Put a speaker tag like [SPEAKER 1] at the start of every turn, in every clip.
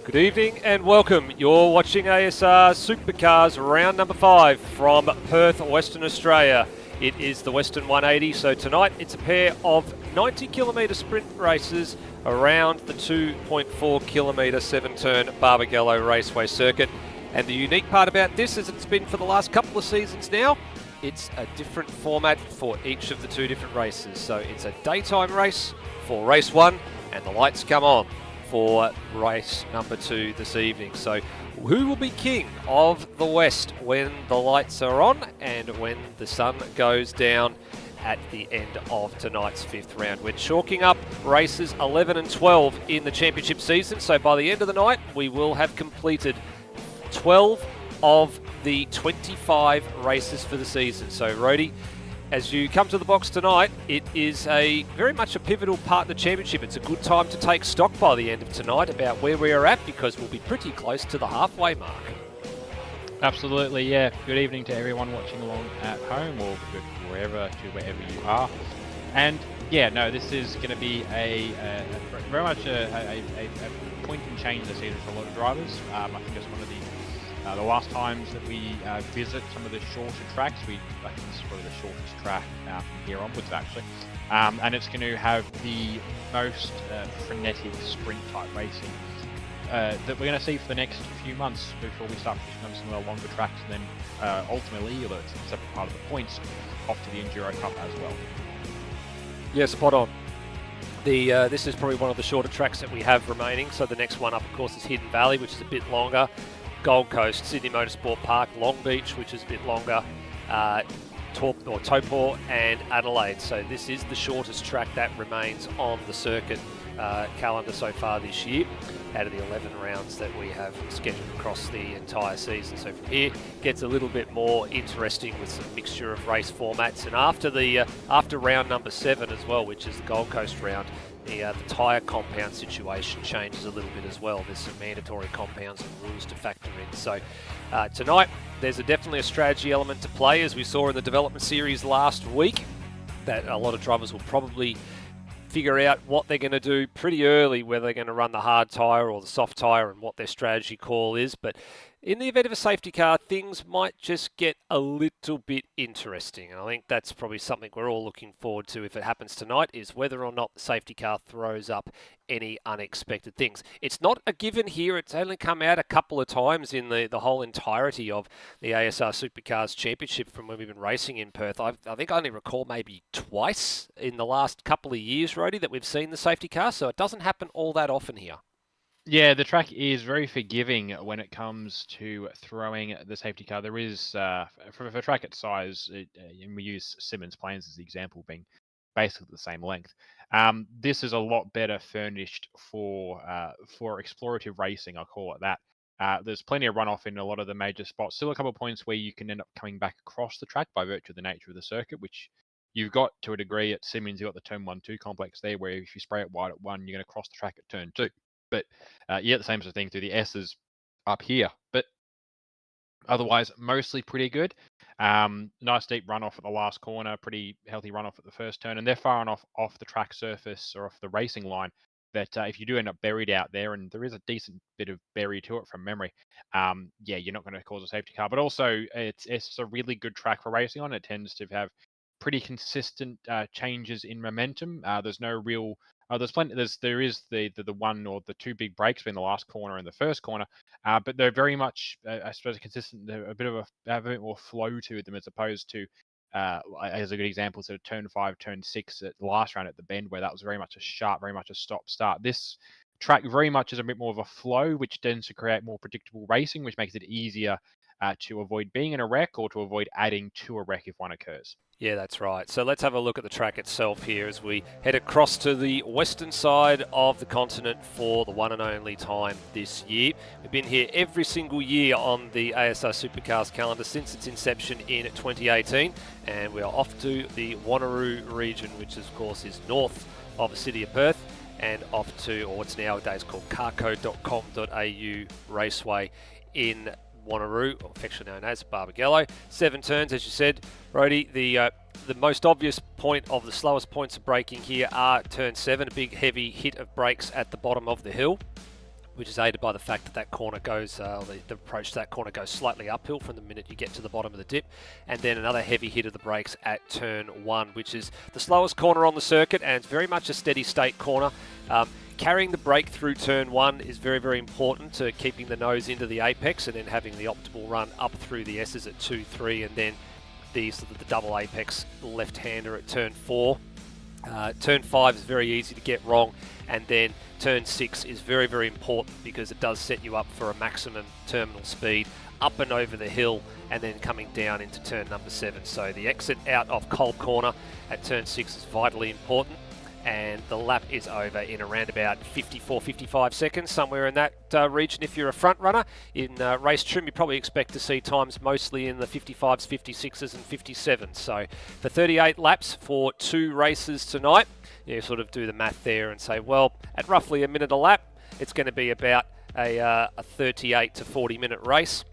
[SPEAKER 1] Good evening and welcome. You're watching ASR Supercars round number 5 from Perth, Western Australia. It is the Western 180, so tonight it's a pair of 90 kilometre sprint races around the 2.4 kilometre 7-turn Barbagallo Raceway circuit. And the unique part about this, as it's been for the last couple of seasons now, it's a different format for each of the two different races. So it's a daytime race for race 1 and the lights come on for race number 2 this evening. So who will be king of the West when the lights are on and when the sun goes down at the end of tonight's 5th round? We're chalking up races 11 and 12 in the championship season. So by the end of the night, we will have completed 12 of the 25 races for the season. So Rhodey, as you come to the box tonight, it is very much a pivotal part of the championship. It's a good time to take stock by the end of tonight about where we are at, because we'll be pretty close to the halfway mark.
[SPEAKER 2] Absolutely, yeah. Good evening to everyone watching along at home or wherever you are. And yeah, no, this is going to be very much a point in change this season for a lot of drivers. I think it's one of the last times that we visit some of the shorter tracks. I think this is probably the shortest track from here onwards, actually. And it's going to have the most frenetic sprint type racing that we're going to see for the next few months before we start pushing on some of the longer tracks, and then ultimately, although it's a separate part of the points, off to the Enduro Cup as well.
[SPEAKER 1] Yeah, spot on. This is probably one of the shorter tracks that we have remaining. So the next one up, of course, is Hidden Valley, which is a bit longer. Gold Coast, Sydney Motorsport Park, Long Beach, which is a bit longer, Taupo and Adelaide. So this is the shortest track that remains on the circuit calendar so far this year, out of the 11 rounds that we have scheduled across the entire season. So from here, gets a little bit more interesting with some mixture of race formats. And after round number 7 as well, which is the Gold Coast round, the tyre compound situation changes a little bit as well. There's some mandatory compounds and rules to factor in. So tonight, there's definitely a strategy element to play, as we saw in the development series last week, that a lot of drivers will probably figure out what they're going to do pretty early, whether they're going to run the hard tyre or the soft tyre and what their strategy call is. But in the event of a safety car, things might just get a little bit interesting. And I think that's probably something we're all looking forward to if it happens tonight, is whether or not the safety car throws up any unexpected things. It's not a given here. It's only come out a couple of times in the whole entirety of the ASR Supercars Championship from when we've been racing in Perth. I think I only recall maybe twice in the last couple of years, Rody, that we've seen the safety car. So it doesn't happen all that often here.
[SPEAKER 2] Yeah, the track is very forgiving when it comes to throwing the safety car. There is, for a track its size, and we use Simmons Plains as the example, being basically the same length. This is a lot better furnished for explorative racing, I'll call it that. There's plenty of runoff in a lot of the major spots. Still a couple of points where you can end up coming back across the track by virtue of the nature of the circuit, which you've got to a degree at Simmons. You've got the turn 1-2 complex there, where if you spray it wide at 1, you're going to cross the track at turn 2. But yeah, the same sort of thing through the S's up here. But otherwise, mostly pretty good. Nice deep runoff at the last corner, pretty healthy runoff at the first turn, and they're far enough off the track surface or off the racing line that if you do end up buried out there, and there is a decent bit of bury to it from memory, yeah, you're not going to cause a safety car. But also, it's a really good track for racing on. It tends to have pretty consistent changes in momentum. There's no real there's plenty. There is the one or the two big breaks between the last corner and the first corner, but they're very much, I suppose, consistent. They're a bit more flow to them as opposed to, as a good example, sort of turn 5, turn 6 at the last round at the bend, where that was very much a sharp, very much a stop start. This track very much is a bit more of a flow, which tends to create more predictable racing, which makes it easier to avoid being in a wreck or to avoid adding to a wreck if one occurs.
[SPEAKER 1] Yeah, that's right. So let's have a look at the track itself here as we head across to the western side of the continent for the one and only time this year. We've been here every single year on the ASR Supercars calendar since its inception in 2018, and we are off to the Wanneroo region, which of course is north of the city of Perth, and off to, or what's nowadays called carco.com.au Raceway in Wanneroo, affectionately known as Barbagallo. 7 turns, as you said, Rody. The most obvious point of the slowest points of braking here are turn 7, a big heavy hit of brakes at the bottom of the hill, which is aided by the fact that that corner goes, the approach to that corner goes slightly uphill from the minute you get to the bottom of the dip, and then another heavy hit of the brakes at turn 1, which is the slowest corner on the circuit, and it's very much a steady state corner. Carrying the brake through turn 1 is very, very important to keeping the nose into the apex and then having the optimal run up through the S's at 2, 3, and then the double apex left-hander at turn 4. Turn 5 is very easy to get wrong, and then turn 6 is very, very important because it does set you up for a maximum terminal speed up and over the hill and then coming down into turn number 7. So the exit out of Cold Corner at turn 6 is vitally important, and the lap is over in around about 54-55 seconds, somewhere in that region. If you're a front runner in race trim, you probably expect to see times mostly in the 55s, 56s and 57s. So for 38 laps for 2 races tonight, you sort of do the math there and say, well, at roughly a minute a lap, it's going to be about a 38 to 40 minute race,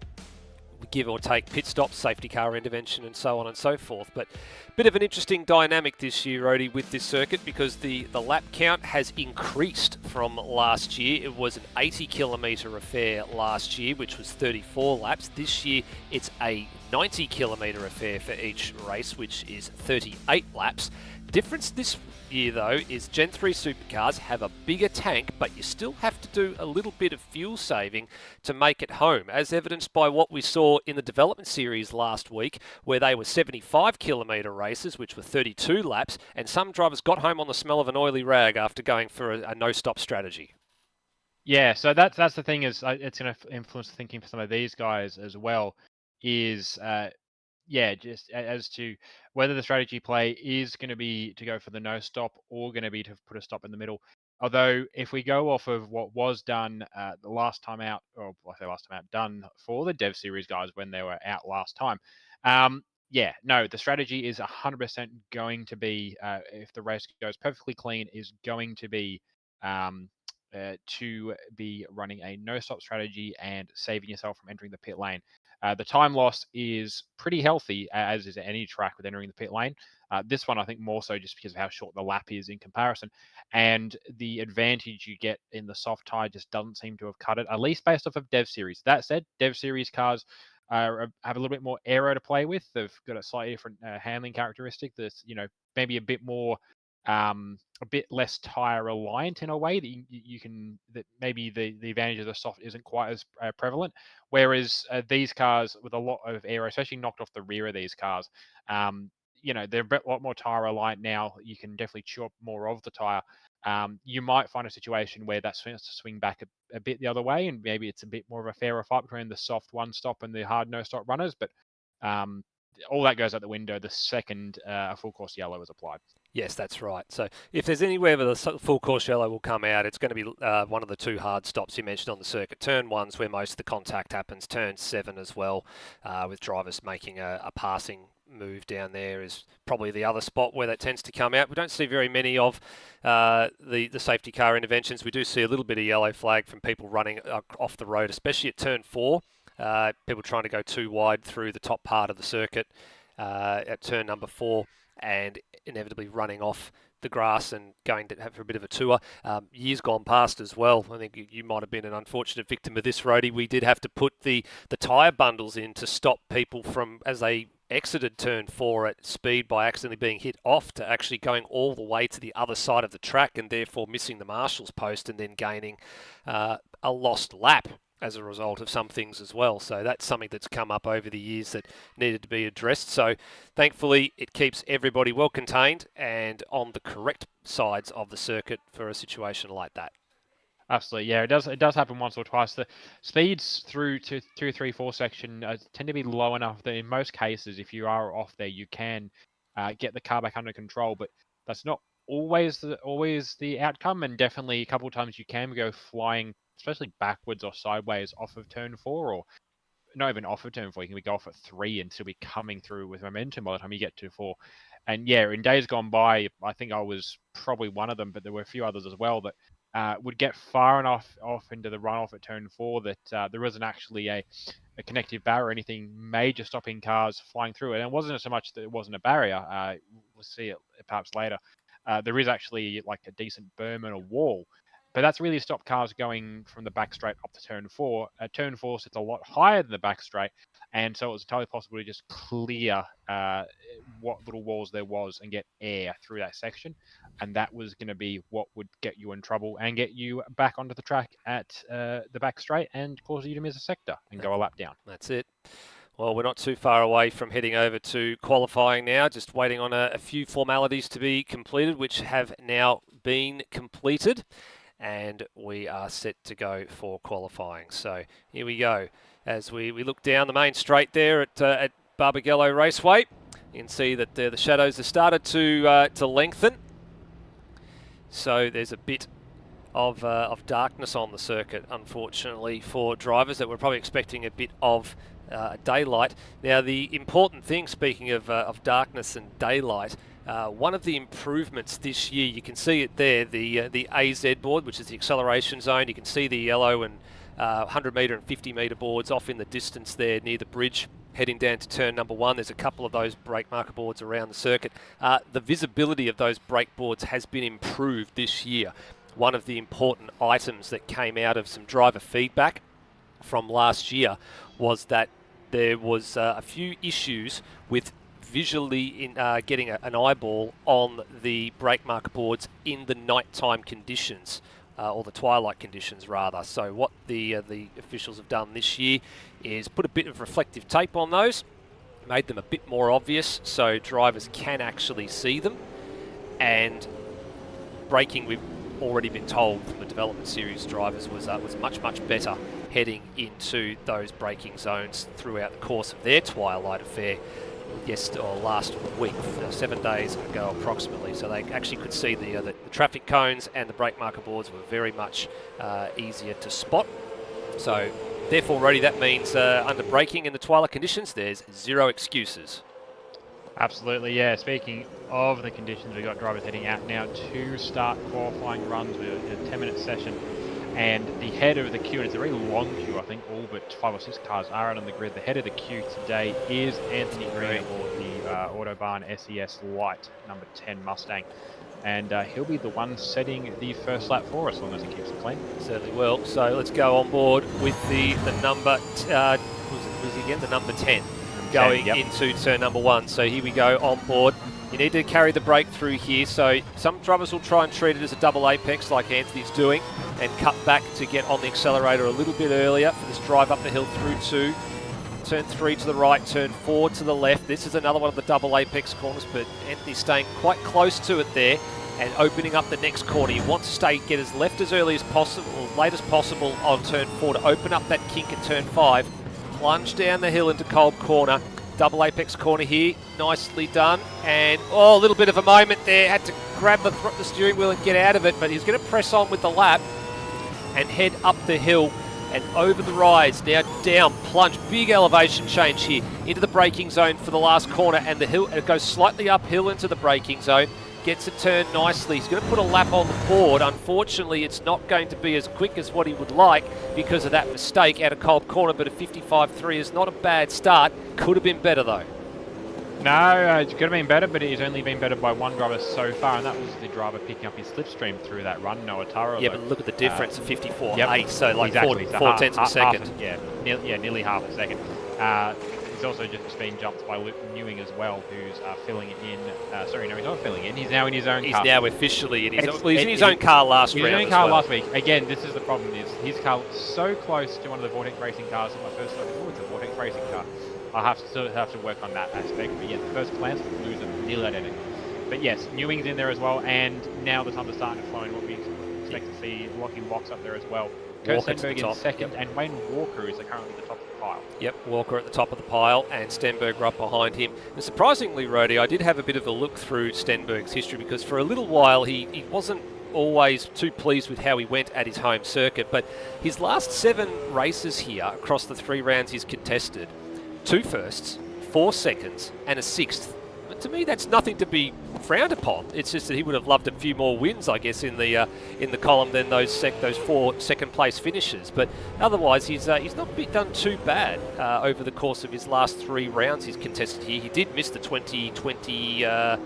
[SPEAKER 1] give or take pit stops, safety car intervention and so on and so forth. But bit of an interesting dynamic this year, Rody, with this circuit, because the lap count has increased from last year. It was an 80 kilometre affair last year, which was 34 laps. This year it's a 90 kilometre affair for each race, which is 38 laps. Difference this year though is Gen 3 supercars have a bigger tank, but you still have to do a little bit of fuel saving to make it home, as evidenced by what we saw in the development series last week, where they were 75 kilometre races, which were 32 laps, and some drivers got home on the smell of an oily rag after going for a no-stop strategy.
[SPEAKER 2] Yeah, so that's the thing, is it's going to influence the thinking for some of these guys as well, is yeah, just as to whether the strategy play is going to be to go for the no stop or going to be to put a stop in the middle. Although if we go off of what was done the last time out, or I say last time out, done for the Dev Series guys when they were out last time, yeah, no, the strategy is 100% going to be, if the race goes perfectly clean, is going to be to be running a no-stop strategy and saving yourself from entering the pit lane. The time loss is pretty healthy, as is any track with entering the pit lane. This one, I think, more so just because of how short the lap is in comparison. And the advantage you get in the soft tyre just doesn't seem to have cut it, at least based off of Dev Series. That said, Dev Series cars have a little bit more aero to play with. They've got a slightly different handling characteristic that's, maybe a bit more a bit less tire reliant in a way that you can, that maybe the advantage of the soft isn't quite as prevalent. Whereas these cars with a lot of aero, especially knocked off the rear of these cars, they're a lot more tire reliant now. You can definitely chew up more of the tire. You might find a situation where that swings to swing back a bit the other way, and maybe it's a bit more of a fairer fight between the soft one stop and the hard no stop runners. But all that goes out the window the second a full course yellow is applied.
[SPEAKER 1] Yes, that's right. So if there's anywhere where the full course yellow will come out, it's going to be one of the two hard stops you mentioned on the circuit. Turn 1's where most of the contact happens. Turn 7 as well, with drivers making a passing move down there, is probably the other spot where that tends to come out. We don't see very many of the safety car interventions. We do see a little bit of yellow flag from people running off the road, especially at Turn 4. People trying to go too wide through the top part of the circuit at turn number 4, and inevitably running off the grass and going to have a bit of a tour. Years gone past as well, I think you might have been an unfortunate victim of this, Rhodey. We did have to put the tyre bundles in to stop people from, as they exited turn 4 at speed by accidentally being hit off, to actually going all the way to the other side of the track and therefore missing the marshal's post and then gaining a lost lap as a result of some things as well. So that's something that's come up over the years that needed to be addressed. So thankfully it keeps everybody well contained and on the correct sides of the circuit for a situation like that.
[SPEAKER 2] Absolutely, yeah, it does happen once or twice. The speeds through to 2, 3, 4 section tend to be low enough that in most cases, if you are off there, you can get the car back under control. But that's not always the outcome, and definitely a couple of times you can go flying, especially backwards or sideways off of turn 4, or not even off of turn 4. You can go off at 3 and still be coming through with momentum by the time you get to 4. And yeah, in days gone by, I think I was probably one of them, but there were a few others as well that would get far enough off into the runoff at turn 4 that there wasn't actually a connective barrier or anything major stopping cars flying through it. And it wasn't so much that it wasn't a barrier. We'll see it perhaps later. There is actually like a decent berm and a wall. But that's really stopped cars going from the back straight up to turn 4. Turn 4 sits a lot higher than the back straight, and so it was entirely possible to just clear what little walls there was and get air through that section. And that was going to be what would get you in trouble and get you back onto the track at the back straight and cause you to miss a sector and go a lap down.
[SPEAKER 1] That's it. Well, we're not too far away from heading over to qualifying now, just waiting on a few formalities to be completed, which have now been completed. And we are set to go for qualifying. So here we go. As we look down the main straight there at Barbagallo Raceway, you can see that the shadows have started to lengthen. So there's a bit of darkness on the circuit, unfortunately, for drivers that were probably expecting a bit of daylight. Now, the important thing, speaking of darkness and daylight, one of the improvements this year, you can see it there, the AZ board, which is the acceleration zone. You can see the yellow and 100 metre and 50 metre boards off in the distance there near the bridge, heading down to turn number 1. There's a couple of those brake marker boards around the circuit. The visibility of those brake boards has been improved this year. One of the important items that came out of some driver feedback from last year was that there was a few issues with visually getting an eyeball on the brake marker boards in the nighttime conditions, or the twilight conditions rather. So what the officials have done this year is put a bit of reflective tape on those, made them a bit more obvious so drivers can actually see them. And braking, we've already been told from the development series drivers, was much better heading into those braking zones throughout the course of their twilight affair last week, 7 days ago approximately. So they actually could see the traffic cones, and the brake marker boards were very much easier to spot. So therefore, Rhodey, that means under braking in the twilight conditions, there's zero excuses.
[SPEAKER 2] Absolutely, yeah. Speaking of the conditions, we've got drivers heading out now to start qualifying runs with a 10-minute session. And the head of the queue, and it's a very long queue, I think all but 5 or 6 cars are out on the grid. The head of the queue today is Anthony Green aboard the Autobahn SES Light number 10 Mustang. And he'll be the one setting the first lap for us, as long as he keeps it clean.
[SPEAKER 1] Certainly will. So let's go on board with the number, was he again? The number 10 going
[SPEAKER 2] 10, yep.
[SPEAKER 1] into turn number 1. So here we go on board. You need to carry the brake through here. So some drivers will try and treat it as a double apex like Anthony's doing and cut back to get on the accelerator a little bit earlier for this drive up the hill through 2. Turn 3 to the right, turn 4 to the left. This is another one of the double apex corners, but Anthony's staying quite close to it there and opening up the next corner. He wants to get as left as early as possible, or late as possible on turn 4 to open up that kink at turn 5. Plunge down the hill into Cold Corner. Double apex corner here, nicely done. And, a little bit of a moment there. Had to grab the steering wheel and get out of it, but he's going to press on with the lap and head up the hill and over the rise, now down, plunge, big elevation change here into the braking zone for the last corner, and the hill, it goes slightly uphill into the braking zone, gets a turn nicely. He's going to put a lap on the board. Unfortunately, it's not going to be as quick as what he would like because of that mistake out of Cold Corner, but a 55.3 is not a bad start. Could have been better though.
[SPEAKER 2] No, it could have been better, but he's only been better by one driver so far, and that was the driver picking up his slipstream through that run, Noah Taro.
[SPEAKER 1] Yeah, but look at the difference of 54.8,
[SPEAKER 2] yep,
[SPEAKER 1] so like
[SPEAKER 2] exactly.
[SPEAKER 1] 4 tenths of a second.
[SPEAKER 2] Nearly half a second. He's also just been jumped by Luke Newing as well, who's filling it in. Sorry, no, he's not filling in. He's now in his own car.
[SPEAKER 1] He's now officially in his own. Well, he's in his own car last round.
[SPEAKER 2] He's in his own car last week. Again, this is the problem. Is his car so close to one of the Vortex Racing cars in my first look? Oh, it's a Vortex Racing car. I'll have to work on that aspect. But yeah, the first glance, lose it, nearly identical. But yes, Newing's in there as well, and now the numbers starting to flow in. What we expect to see Lockie Box up there as well. Kurt Stenberg in second, and Wayne Walker is currently at the top of the pile.
[SPEAKER 1] Yep, Walker at the top of the pile, and Stenberg right behind him. And surprisingly, Rody, I did have a bit of a look through Stenberg's history because for a little while he wasn't always too pleased with how he went at his home circuit, but his last 7 races here across the 3 rounds he's contested, 2 firsts, 4 seconds, and a 6th. But to me, that's nothing to be frowned upon. It's just that he would have loved a few more wins, I guess, in the column than those 4 second-place finishes. But otherwise, he's not done too bad over the course of his last 3 rounds he's contested here. He did miss the 2020, the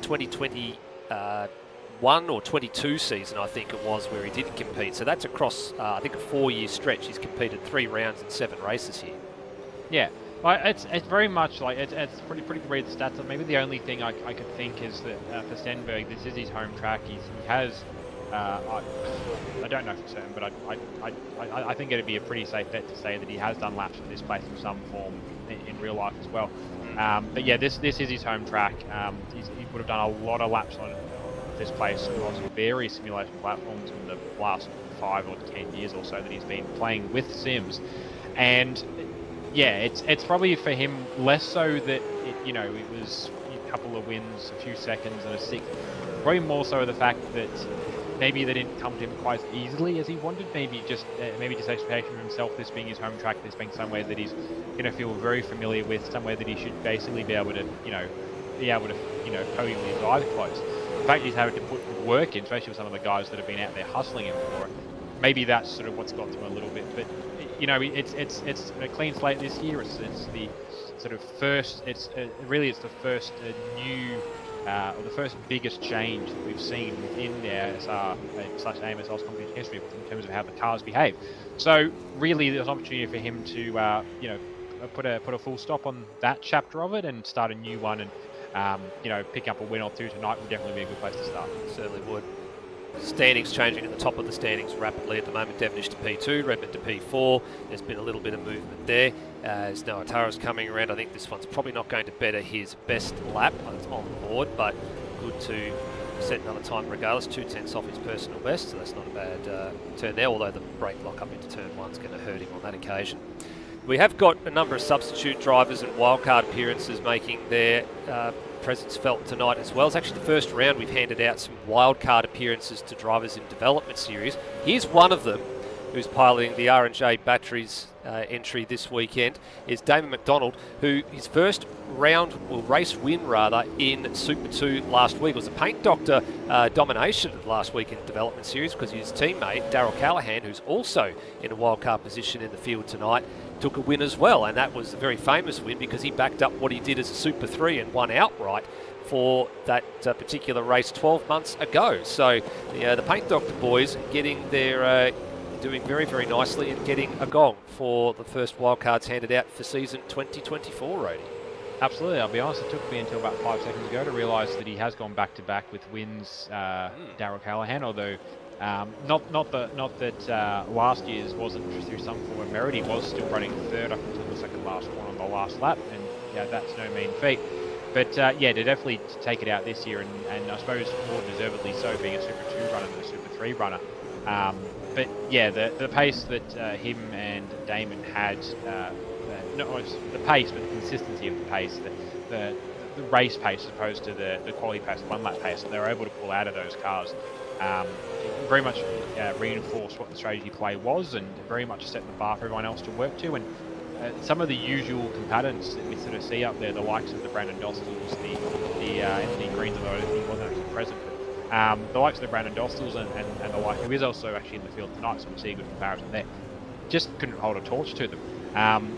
[SPEAKER 1] 2021 or 22 season, I think it was, where he didn't compete. So that's across, I think, a 4-year stretch. He's competed 3 rounds and 7 races here.
[SPEAKER 2] Yeah. It's very much like it's pretty good to read the stats. Maybe the only thing I could think is that for Stenberg, this is his home track. He has I don't know for certain, but I think it'd be a pretty safe bet to say that he has done laps for this place in some form in real life as well. But yeah, this is his home track. He would have done a lot of laps on this place across various simulation platforms in the last 5 or 10 years or so that he's been playing with sims, and yeah, it's probably for him less so that it was a couple of wins, a few seconds, and a 6th. Probably more so the fact that maybe they didn't come to him quite as easily as he wanted. Maybe just expectation of himself, this being his home track, this being somewhere that he's going to feel very familiar with, somewhere that he should basically be able to podium his eyes closed. The fact he's having to put work in, especially with some of the guys that have been out there hustling him for it. Maybe that's sort of what's got to him a little bit, but it's a clean slate this year. It's the sort of first. It's the first new or the first biggest change that we've seen within the ASR / AMSL's competition history in terms of how the cars behave. So really, there's an opportunity for him to put a full stop on that chapter of it and start a new one, and pick up a win or 2 tonight would definitely be a good place to start.
[SPEAKER 1] Certainly would. Standings changing at the top of the standings rapidly at the moment. Devonish to P2, Redmond to P4. There's been a little bit of movement there. As Noah Tara's coming around, I think this one's probably not going to better his best lap on board, but good to set another time regardless. 2 tenths off his personal best, so that's not a bad turn there, although the brake lock up into turn 1's going to hurt him on that occasion. We have got a number of substitute drivers and wildcard appearances making their presence felt tonight as well. It's actually the first round we've handed out some wildcard appearances to drivers in development series. Here's one of them. who's piloting the R&J Batteries entry this weekend, is Damon McDonald, who his first race win rather in Super 2 last week. It was a Paint Doctor domination last week in the development series because his teammate Daryl Callahan, who's also in a wildcard position in the field tonight, took a win as well, and that was a very famous win because he backed up what he did as a Super 3 and won outright for that particular race 12 months ago. So the Paint Doctor boys getting their doing very, very nicely and getting a gong for the first wildcards handed out for season 2024, Rody.
[SPEAKER 2] Absolutely. I'll be honest, it took me until about 5 seconds ago to realise that he has gone back-to-back with wins, Daryl Callahan, although not that last year's wasn't through some form of merit. He was still running third up until the second last one on the last lap, and yeah, that's no mean feat. But yeah, to definitely take it out this year, and I suppose more deservedly so, being a Super 2 runner than a Super 3 runner. But yeah, the pace that him and Damon had, not only the pace, but the consistency of the pace, the race pace as opposed to the quality pace, the one-lap pace that they were able to pull out of those cars, very much reinforced what the strategy play was, and very much set the bar for everyone else to work to. And some of the usual combatants that we sort of see up there, the likes of the Brandon Dostals, the Anthony Greens, although he wasn't actually present, but the likes of the Brandon Dostals and the like, who is also actually in the field tonight, so we see a good comparison there. Just couldn't hold a torch to them.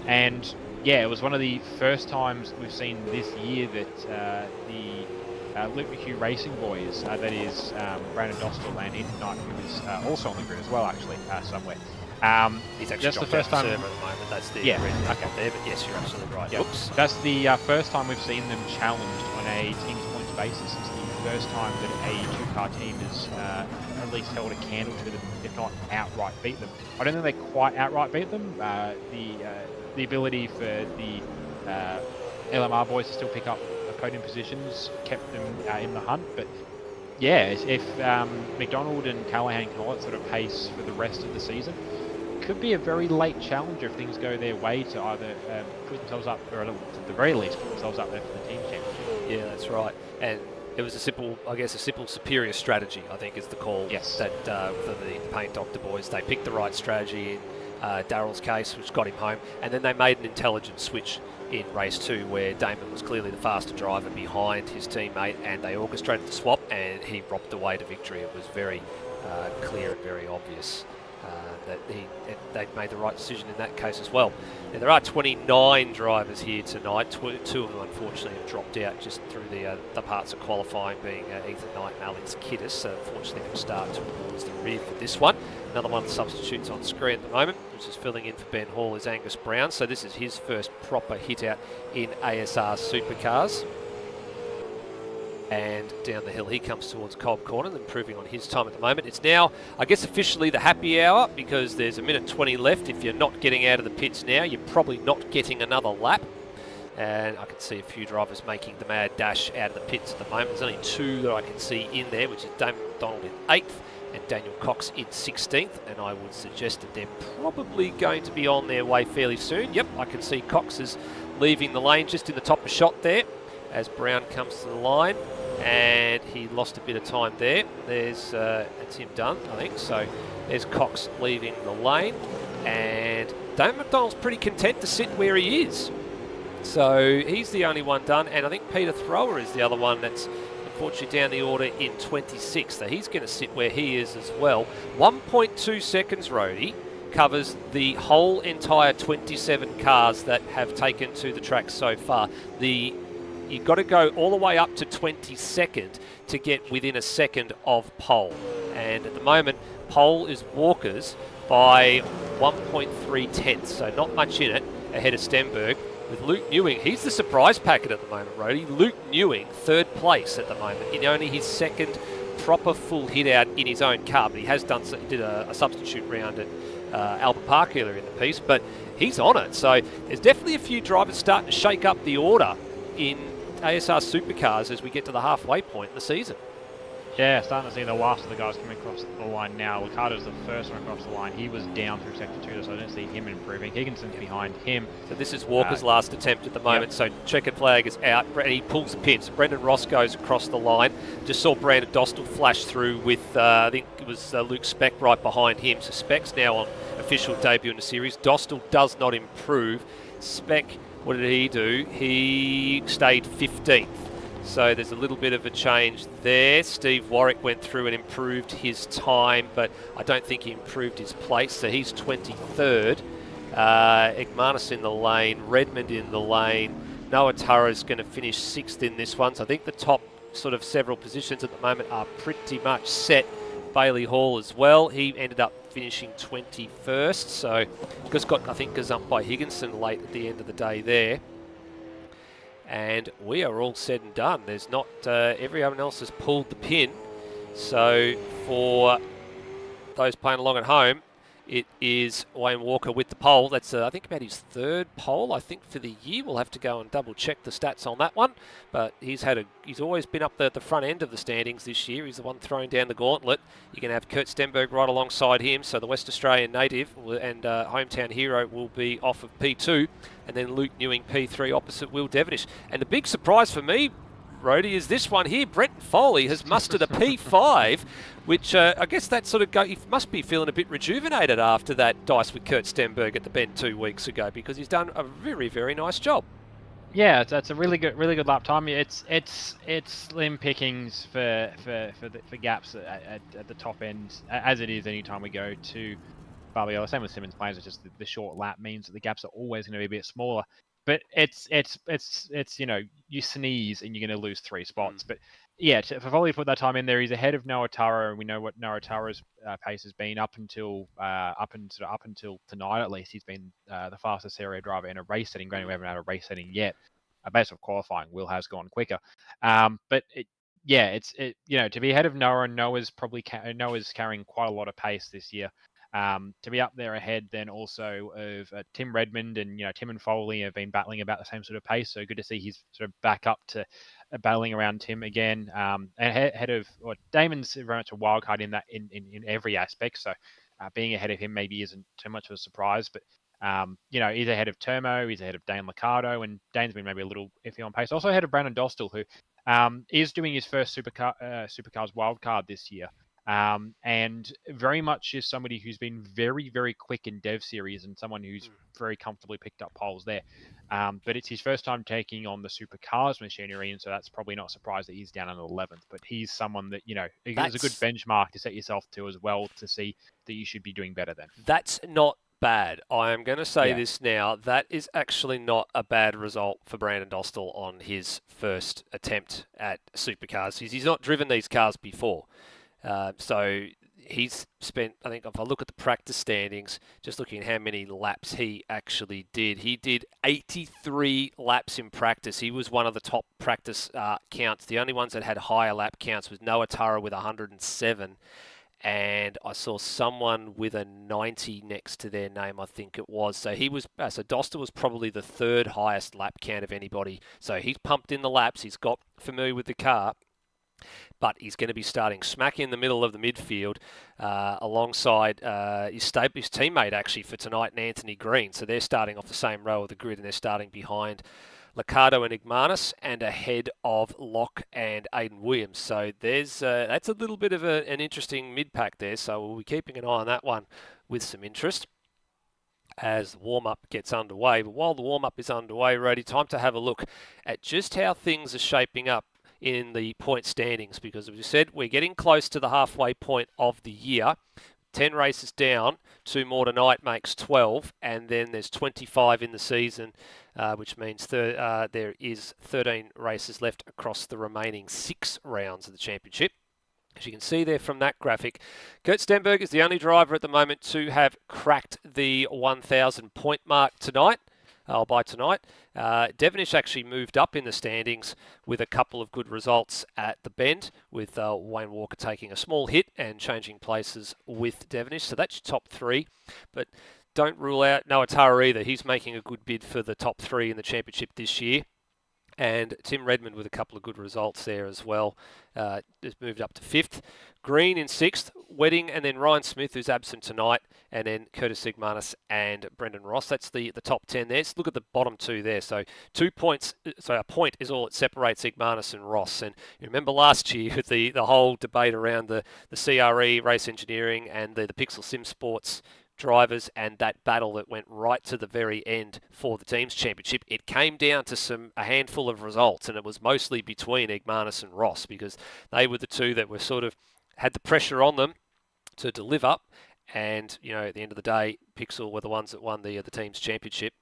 [SPEAKER 2] And yeah, it was one of the first times we've seen this year that the Luke McHugh Racing boys, that is Brandon Dostal and Ethan Knight, who is also on the grid as well, actually, somewhere.
[SPEAKER 1] He's actually
[SPEAKER 2] just the first time
[SPEAKER 1] at the moment. That's the
[SPEAKER 2] red
[SPEAKER 1] okay there, but yes, you're absolutely right.
[SPEAKER 2] Yep.
[SPEAKER 1] Oops.
[SPEAKER 2] That's the first time we've seen them challenged on a teams points basis. It's the first time that a two-car team has at least held a candle to them, if not outright beat them. I don't think they quite outright beat them. The ability for the LMR boys to still pick up podium positions kept them in the hunt, but yeah, if McDonald and Callahan can hold that sort of pace for the rest of the season, could be a very late challenger if things go their way to either put themselves up, or at the very least put themselves up there for the team championship.
[SPEAKER 1] Yeah, that's right. And it was a simple superior strategy, I think, is the call.
[SPEAKER 2] Yes.
[SPEAKER 1] That for the Paint Doctor boys, they picked the right strategy in Daryl's case, which got him home, and then they made an intelligent switch in race 2 where Damon was clearly the faster driver behind his teammate, and they orchestrated the swap and he robbed the way to victory. It was very clear and very obvious that they made the right decision in that case as well. Now, there are 29 drivers here tonight. Two of them unfortunately have dropped out just through the parts of qualifying, being Ethan Knight and Alex Kiddis, so unfortunately they'll start towards the rear for this one. Another one of the substitutes on screen at the moment, which is filling in for Ben Hall, is Angus Brown. So this is his first proper hit out in ASR Supercars. And down the hill he comes towards Cobb Corner, improving on his time at the moment. It's now, I guess, officially the happy hour because there's a minute 20 left. If you're not getting out of the pits now, you're probably not getting another lap. And I can see a few drivers making the mad dash out of the pits at the moment. There's only 2 that I can see in there, which is Damon McDonald in 8th and Daniel Cox in 16th. And I would suggest that they're probably going to be on their way fairly soon. Yep, I can see Cox is leaving the lane just in the top of shot there as Brown comes to the line. And he lost a bit of time there. There's that's him done, I think. So there's Cox leaving the lane, and Damon McDonald's pretty content to sit where he is. So he's the only one done, and I think Peter Thrower is the other one that's unfortunately down the order in 26th. So he's going to sit where he is as well. 1.2 seconds, Rody, covers the whole entire 27 cars that have taken to the track so far. You've got to go all the way up to 22nd to get within a second of pole. And at the moment, pole is Walker's by 1.3 tenths, so not much in it, ahead of Stenberg. With Luke Newing, he's the surprise packet at the moment, Rody. Luke Newing, 3rd place at the moment, in only his 2nd proper full hit out in his own car. But he has did a substitute round at Albert Park earlier in the piece, but he's on it. So there's definitely a few drivers starting to shake up the order in ASR Supercars as we get to the halfway point in the season.
[SPEAKER 2] Yeah, starting to see the last of the guys coming across the line now. Ricardo's the first one across the line. He was down through sector 2, so I don't see him improving. Higginson's behind him.
[SPEAKER 1] So this is Walker's last attempt at the moment. So checkered flag is out. He pulls the pins. Brendan Ross goes across the line. Just saw Brandon Dostal flash through with, I think it was Luke Speck right behind him. So Speck's now on official debut in the series. Dostal does not improve. Speck, what did he do? He stayed 15th. So there's a little bit of a change there. Steve Warwick went through and improved his time, but I don't think he improved his place. So he's 23rd. Igmanis in the lane, Redmond in the lane. Noah Turra's going to finish 6th in this one. So I think the top sort of several positions at the moment are pretty much set. Bailey Hall as well. He ended up finishing 21st. So just got, I think, gazumped by Higginson late at the end of the day there. And we are all said and done. There's not, everyone else has pulled the pin. So for those playing along at home, it is Wayne Walker with the pole. That's, I think, about his third pole, I think, for the year. We'll have to go and double check the stats on that one. But he's always been up the front end of the standings this year. He's the one throwing down the gauntlet. You're going to have Kurt Stenberg right alongside him. So the West Australian native and hometown hero will be off of P2. And then Luke Newing P3 opposite Will Devenish. And the big surprise for me, Rhodey, is this one here. Brent Foley has mustered a P5, which I guess that sort of he must be feeling a bit rejuvenated after that dice with Kurt Stenberg at the Bend 2 weeks ago, because he's done a very, very nice job.
[SPEAKER 2] Yeah, it's a really good lap time. It's slim pickings for gaps at the top end, as it is anytime we go to Barbagallo. Same with Simmons Plains. It's just the short lap means that the gaps are always going to be a bit smaller. But it's you know, you sneeze and you're going to lose 3 spots. But yeah, for Foley to put that time in there, he's ahead of Noah Turra, and we know what Noah Turra's pace has been up until tonight at least. He's been the fastest area driver in a race setting. Granted, we haven't had a race setting yet. Based on qualifying, Will has gone quicker. But you know, to be ahead of Noah, and Noah's carrying quite a lot of pace this year. To be up there ahead then also of Tim Redmond, and, you know, Tim and Foley have been battling about the same sort of pace, so good to see he's sort of back up to battling around Tim again. Ahead of, or Damon's very much a wild card in that in every aspect, so being ahead of him maybe isn't too much of a surprise, but you know, he's ahead of Termo, he's ahead of Dane Liccardo, and Dane's been maybe a little iffy on pace. Also ahead of Brandon Dostal, who is doing his first Supercars wildcard this year. And very much is somebody who's been very, very quick in Dev Series, and someone who's very comfortably picked up poles there. But it's his first time taking on the Supercars machinery, and so that's probably not a surprise that he's down in 11th. But he's someone that, you know, is a good benchmark to set yourself to as well, to see that you should be doing better than.
[SPEAKER 1] That's not bad. I am going to say this now. That is actually not a bad result for Brandon Dostal on his first attempt at Supercars. He's not driven these cars before. So he's spent, I think if I look at the practice standings, just looking at how many laps he actually did, he did 83 laps in practice. He was one of the top practice counts. The only ones that had higher lap counts was Noah Turra with 107. And I saw someone with a 90 next to their name, I think it was. So he was, so Dostal was probably the 3rd highest lap count of anybody. So he's pumped in the laps. He's got familiar with the car. But he's going to be starting smack in the middle of the midfield alongside his teammate, actually, for tonight, and Anthony Green. So they're starting off the same row of the grid, and they're starting behind Liccardo and Igmanis, and ahead of Locke and Aidan Williams. So there's that's a little bit of an interesting mid-pack there. So we'll be keeping an eye on that one with some interest as the warm-up gets underway. But while the warm-up is underway, Rody, time to have a look at just how things are shaping up in the point standings, because as we said, we're getting close to the halfway point of the year. 10 races down, 2 more tonight makes 12, and then there's 25 in the season, which means there is 13 races left across the remaining 6 rounds of the championship. As you can see there from that graphic, Kurt Stenberg is the only driver at the moment to have cracked the 1,000 point mark tonight. By tonight. Devenish actually moved up in the standings with a couple of good results at the Bend, with Wayne Walker taking a small hit and changing places with Devenish. So that's your top 3. But don't rule out Noah Turra either. He's making a good bid for the top 3 in the championship this year. And Tim Redmond with a couple of good results there as well. Has moved up to 5th. Green in 6th. Wedding, and then Ryan Smith, who's absent tonight, and then Curtis Sigmanis and Brendan Ross. That's the top 10 there. So look at the bottom 2 there. So 2 points, so a point is all that separates Sigmanis and Ross. And you remember last year with the whole debate around the CRE, race engineering, and the Pixel Sim Sports drivers, and that battle that went right to the very end for the teams championship. It came down to a handful of results, and it was mostly between Igmanis and Ross, because they were the two that were sort of had the pressure on them to deliver. And at the end of the day, Pixel were the ones that won the teams championship.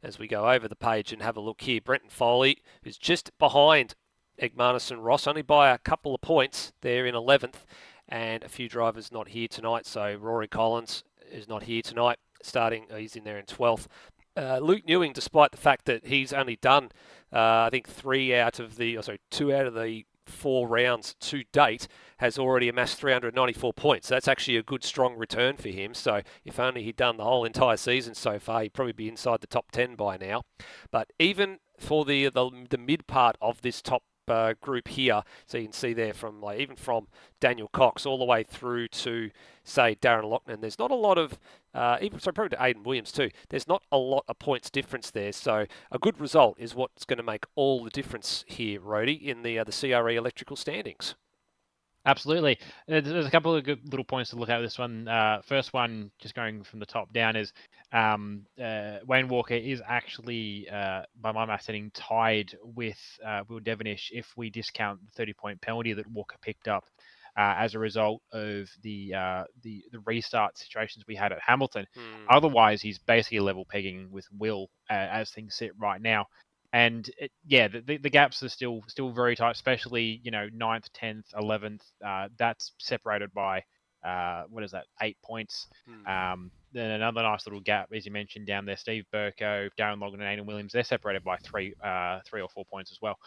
[SPEAKER 1] As we go over the page and have a look here, Brenton Foley, who's just behind Igmanis and Ross, only by a couple of points there in 11th, and a few drivers not here tonight. So Rory Collins is not here tonight, he's in there in 12th. Luke Newing, despite the fact that he's only done, I think 2 out of the 4 rounds to date, has already amassed 394 points. That's actually a good, strong return for him. So if only he'd done the whole entire season so far, he'd probably be inside the top 10 by now. But even for the mid part of this top group here, so you can see there from even from Daniel Cox all the way through to say Darren Loughnane, there's not a lot of probably to Aidan Williams too, there's not a lot of points difference there. So a good result is what's going to make all the difference here, Rhodey, in the CRE electrical standings.
[SPEAKER 2] Absolutely. There's a couple of good little points to look at this one. First one, just going from the top down, is Wayne Walker is actually, by my math setting, tied with Will Devonish if we discount the 30-point penalty that Walker picked up as a result of the restart situations we had at Hamilton. Otherwise, he's basically level pegging with Will as things sit right now. And the gaps are still very tight, especially 9th, 10th, 11th. That's separated by 8 points. Then another nice little gap, as you mentioned down there, Steve Burko, Darren Loughnane, and Aidan Williams. They're separated by 3 or 4 points as well.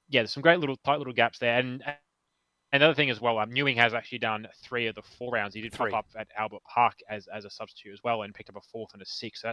[SPEAKER 2] There's some great tight little gaps there. And another thing as well, Newing has actually done 3 of the 4 rounds. He did pop up at Albert Park as a substitute as well, and picked up a 4th and a 6th. So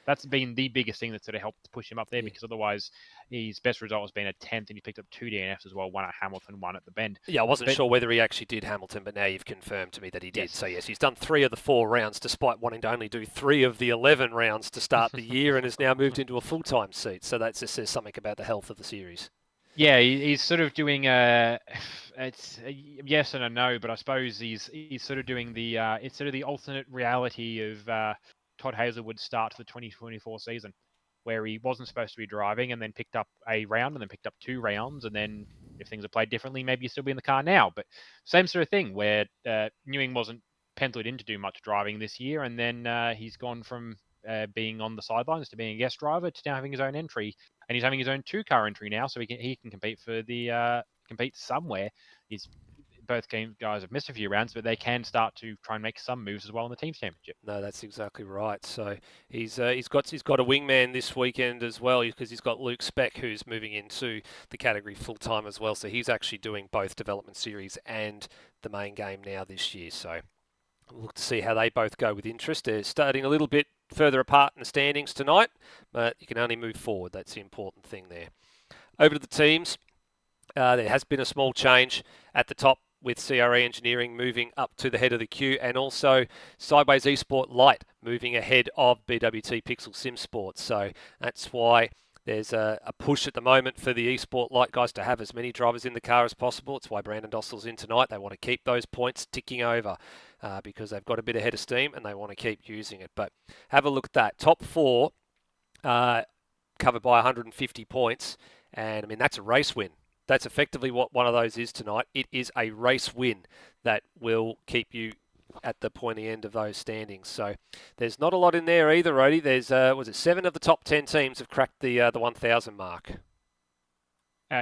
[SPEAKER 2] that's been the biggest thing that's sort of helped push him up there, because otherwise his best result has been a 10th, and he picked up 2 DNFs as well, 1 at Hamilton, 1 at the Bend.
[SPEAKER 1] Yeah, I wasn't sure whether he actually did Hamilton, but now you've confirmed to me that he did. Yes. So yes, he's done 3 of the 4 rounds, despite wanting to only do 3 of the 11 rounds to start the year, and has now moved into a full-time seat. So that just says something about the health of the series.
[SPEAKER 2] Yeah, he's sort of doing it's a yes and a no, but I suppose he's sort of doing it's sort of the alternate reality of Todd Hazelwood's start to the 2024 season, where he wasn't supposed to be driving and then picked up a round and then picked up 2 rounds, and then if things are played differently, maybe he'd still be in the car now. But same sort of thing, where Newing wasn't penciled in to do much driving this year, and then he's gone from being on the sidelines to being a guest driver to now having his own entry. And he's having his own 2-car entry now, so he can compete for compete somewhere. Both guys have missed a few rounds, but they can start to try and make some moves as well in the teams championship.
[SPEAKER 1] No, that's exactly right. So he's got a wingman this weekend as well, because he's got Luke Speck, who's moving into the category full time as well. So he's actually doing both development series and the main game now this year. So we'll look to see how they both go with interest. They're starting a little bit further apart in the standings tonight, but you can only move forward. That's the important thing there. Over to the teams. There has been a small change at the top, with CRE Engineering moving up to the head of the queue, and also Sideways Esport Light moving ahead of BWT Pixel Sim Sports. So that's why there's a push at the moment for the Esport Light guys to have as many drivers in the car as possible. It's why Brandon Dostal's in tonight. They want to keep those points ticking over because they've got a bit ahead of steam and they want to keep using it. But have a look at that. Top 4 covered by 150 points. And, I mean, that's a race win. That's effectively what one of those is tonight. It is a race win that will keep you at the pointy end of those standings. So there's not a lot in there either, Rhodey. There's, 7 of the top 10 teams have cracked the 1,000 mark.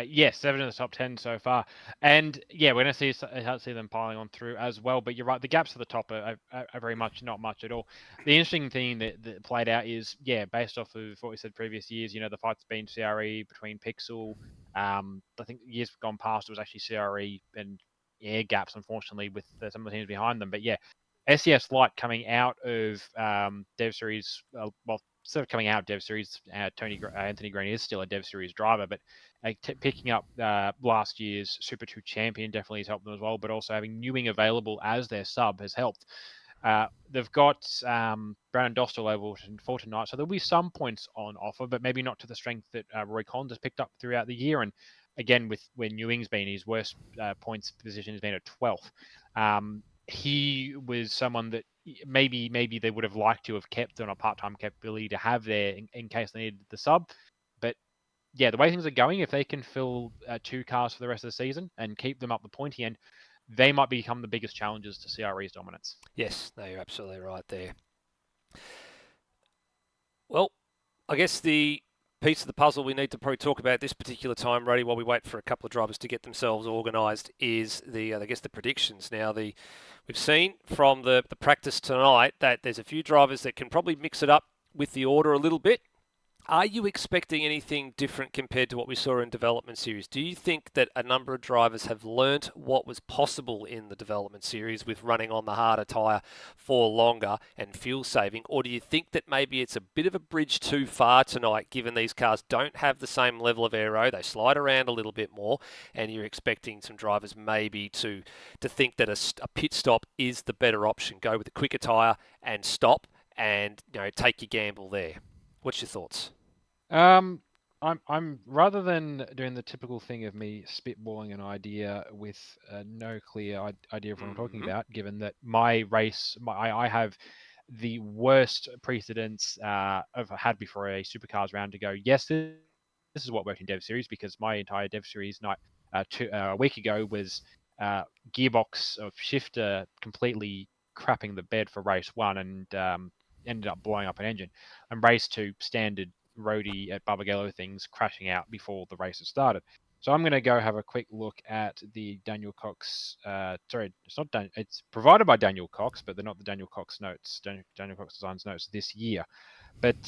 [SPEAKER 2] Yes, 7 in the top 10 so far. And yeah, we're going to see them piling on through as well. But you're right, the gaps at the top are very much not much at all. The interesting thing that played out is, based off of what we said previous years, the fight's been CRE between Pixel. I think years gone past, it was actually CRE and air gaps, unfortunately, with some of the teams behind them. But yeah, SES Light coming out of Dev Series, sort of coming out of Dev Series, Anthony Green is still a Dev Series driver, but picking up last year's Super 2 champion definitely has helped them as well, but also having Newing available as their sub has helped. They've got Brandon Dostal over for tonight, so there'll be some points on offer, but maybe not to the strength that Roy Collins has picked up throughout the year. And again, with where Newing's been, his worst points position has been at 12th. He was someone that maybe they would have liked to have kept on a part-time capability to have there in case they needed the sub. But yeah, the way things are going, if they can fill 2 cars for the rest of the season and keep them up the pointy end, they might become the biggest challenges to CRE's dominance.
[SPEAKER 1] Yes, no, you're absolutely right there. Well, I guess the piece of the puzzle we need to probably talk about this particular time, Roddy, while we wait for a couple of drivers to get themselves organised, is the predictions. Now, we've seen from the practice tonight that there's a few drivers that can probably mix it up with the order a little bit. Are you expecting anything different compared to what we saw in development series? Do you think that a number of drivers have learnt what was possible in the development series with running on the harder tyre for longer and fuel saving? Or do you think that maybe it's a bit of a bridge too far tonight, given these cars don't have the same level of aero, they slide around a little bit more, and you're expecting some drivers maybe to think that a pit stop is the better option? Go with a quicker tyre and stop and take your gamble there. What's your thoughts?
[SPEAKER 2] I'm rather than doing the typical thing of me spitballing an idea with no clear idea of what I'm talking about, given that my race, I have the worst precedents I've had before a Supercars round to go. Yes, this is what worked in Dev Series, because my entire Dev Series night a week ago was gearbox of shifter completely crapping the bed for race 1 and ended up blowing up an engine, and race 2 standard roadie at Barbagallo things crashing out before the race has started. So I'm going to go have a quick look at the Daniel Cox. Sorry, it's not it's provided by Daniel Cox, but they're not the Daniel Cox notes. Daniel Cox Designs notes this year. But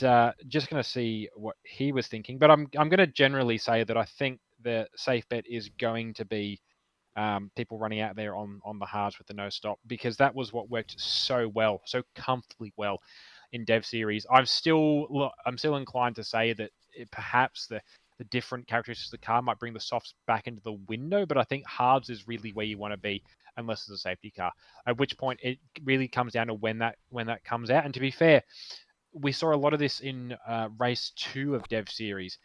[SPEAKER 2] just going to see what he was thinking. But I'm going to generally say that I think the safe bet is going to be people running out there on the hards with the no stop, because that was what worked so well, so comfortably well in Dev Series. I'm still inclined to say that perhaps the different characteristics of the car might bring the softs back into the window, but I think hards is really where you want to be unless it's a safety car. At which point it really comes down to when that comes out. And to be fair, we saw a lot of this in race 2 of Dev Series.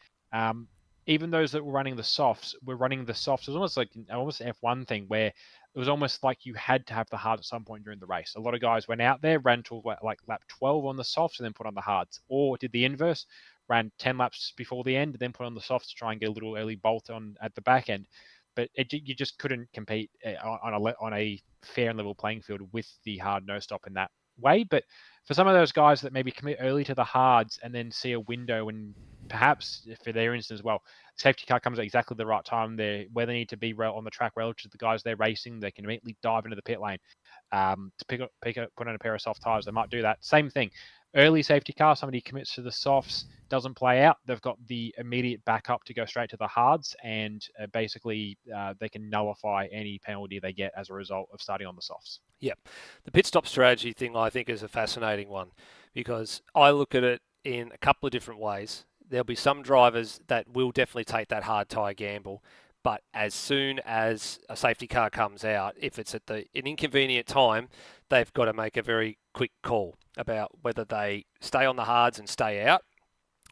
[SPEAKER 2] Even those that were running the softs were running the softs. It was almost like an F1 thing where it was almost like you had to have the hards at some point during the race. A lot of guys went out there, ran till like lap 12 on the softs and then put on the hards, or did the inverse, ran 10 laps before the end and then put on the softs to try and get a little early bolt on at the back end. But you just couldn't compete on a fair and level playing field with the hard no stop in that way. But for some of those guys that maybe commit early to the hards and then see a window, and perhaps for their instance as well, safety car comes at exactly the right time, where they need to be on the track relative to the guys they're racing, they can immediately dive into the pit lane to put on a pair of soft tires. They might do that. Same thing. Early safety car, somebody commits to the softs, doesn't play out, they've got the immediate backup to go straight to the hards, and basically they can nullify any penalty they get as a result of starting on the softs.
[SPEAKER 1] Yep. The pit stop strategy thing, I think, is a fascinating one, because I look at it in a couple of different ways. There'll be some drivers that will definitely take that hard tyre gamble, but as soon as a safety car comes out, if it's at an inconvenient time, they've got to make a very quick call about whether they stay on the hards and stay out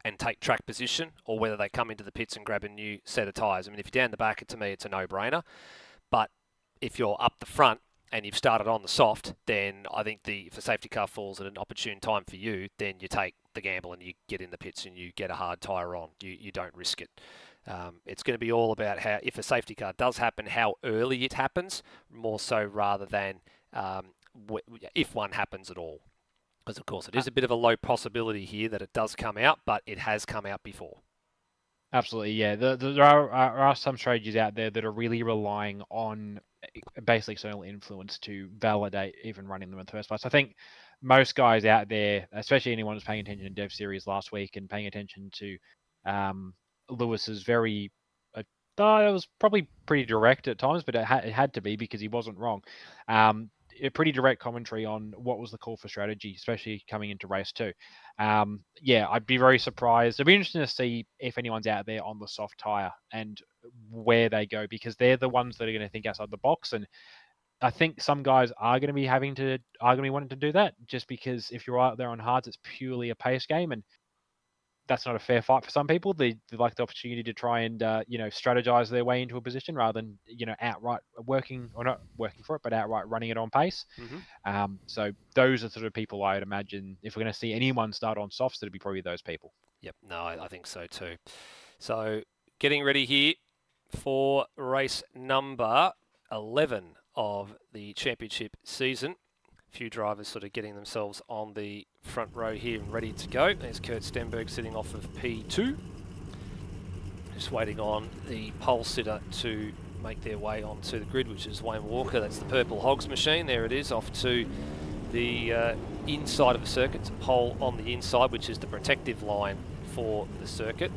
[SPEAKER 1] and take track position, or whether they come into the pits and grab a new set of tyres. I mean, if you're down the back, to me, it's a no-brainer. But if you're up the front and you've started on the soft, then I think if the safety car falls at an opportune time for you, then you take the gamble and you get in the pits and you get a hard tyre on. You don't risk it. It's going to be all about how, if a safety car does happen, how early it happens, more so rather than if one happens at all. Because, of course, it is a bit of a low possibility here that it does come out, but it has come out before.
[SPEAKER 2] Absolutely, yeah. There are some strategies out there that are really relying on basically external influence to validate even running them in the first place. I think most guys out there, especially anyone who's paying attention to Dev Series last week and paying attention to Lewis's very... it was probably pretty direct at times, but it had to be, because he wasn't wrong. a pretty direct commentary on what was the call for strategy, especially coming into race 2. Yeah, I'd be very surprised. It'd be interesting to see if anyone's out there on the soft tyre and where they go, because they're the ones that are going to think outside the box. And I think some guys are going to be wanting to do that, just because if you're out there on hards, it's purely a pace game, and that's not a fair fight for some people. They like the opportunity to try and strategize their way into a position rather than outright working, or not working for it, but outright running it on pace. So those are sort of people I would imagine, if we're going to see anyone start on softs, it'd be probably those people.
[SPEAKER 1] Yep, no, I think so too. So getting ready here for race number 11 of the championship season. A few drivers sort of getting themselves on the front row here and ready to go. There's Kurt Stenberg sitting off of P2. Just waiting on the pole sitter to make their way onto the grid, which is Wayne Walker. That's the purple Hogs machine. There it is, off to the inside of the circuit. It's a pole on the inside, which is the protective line for the circuit.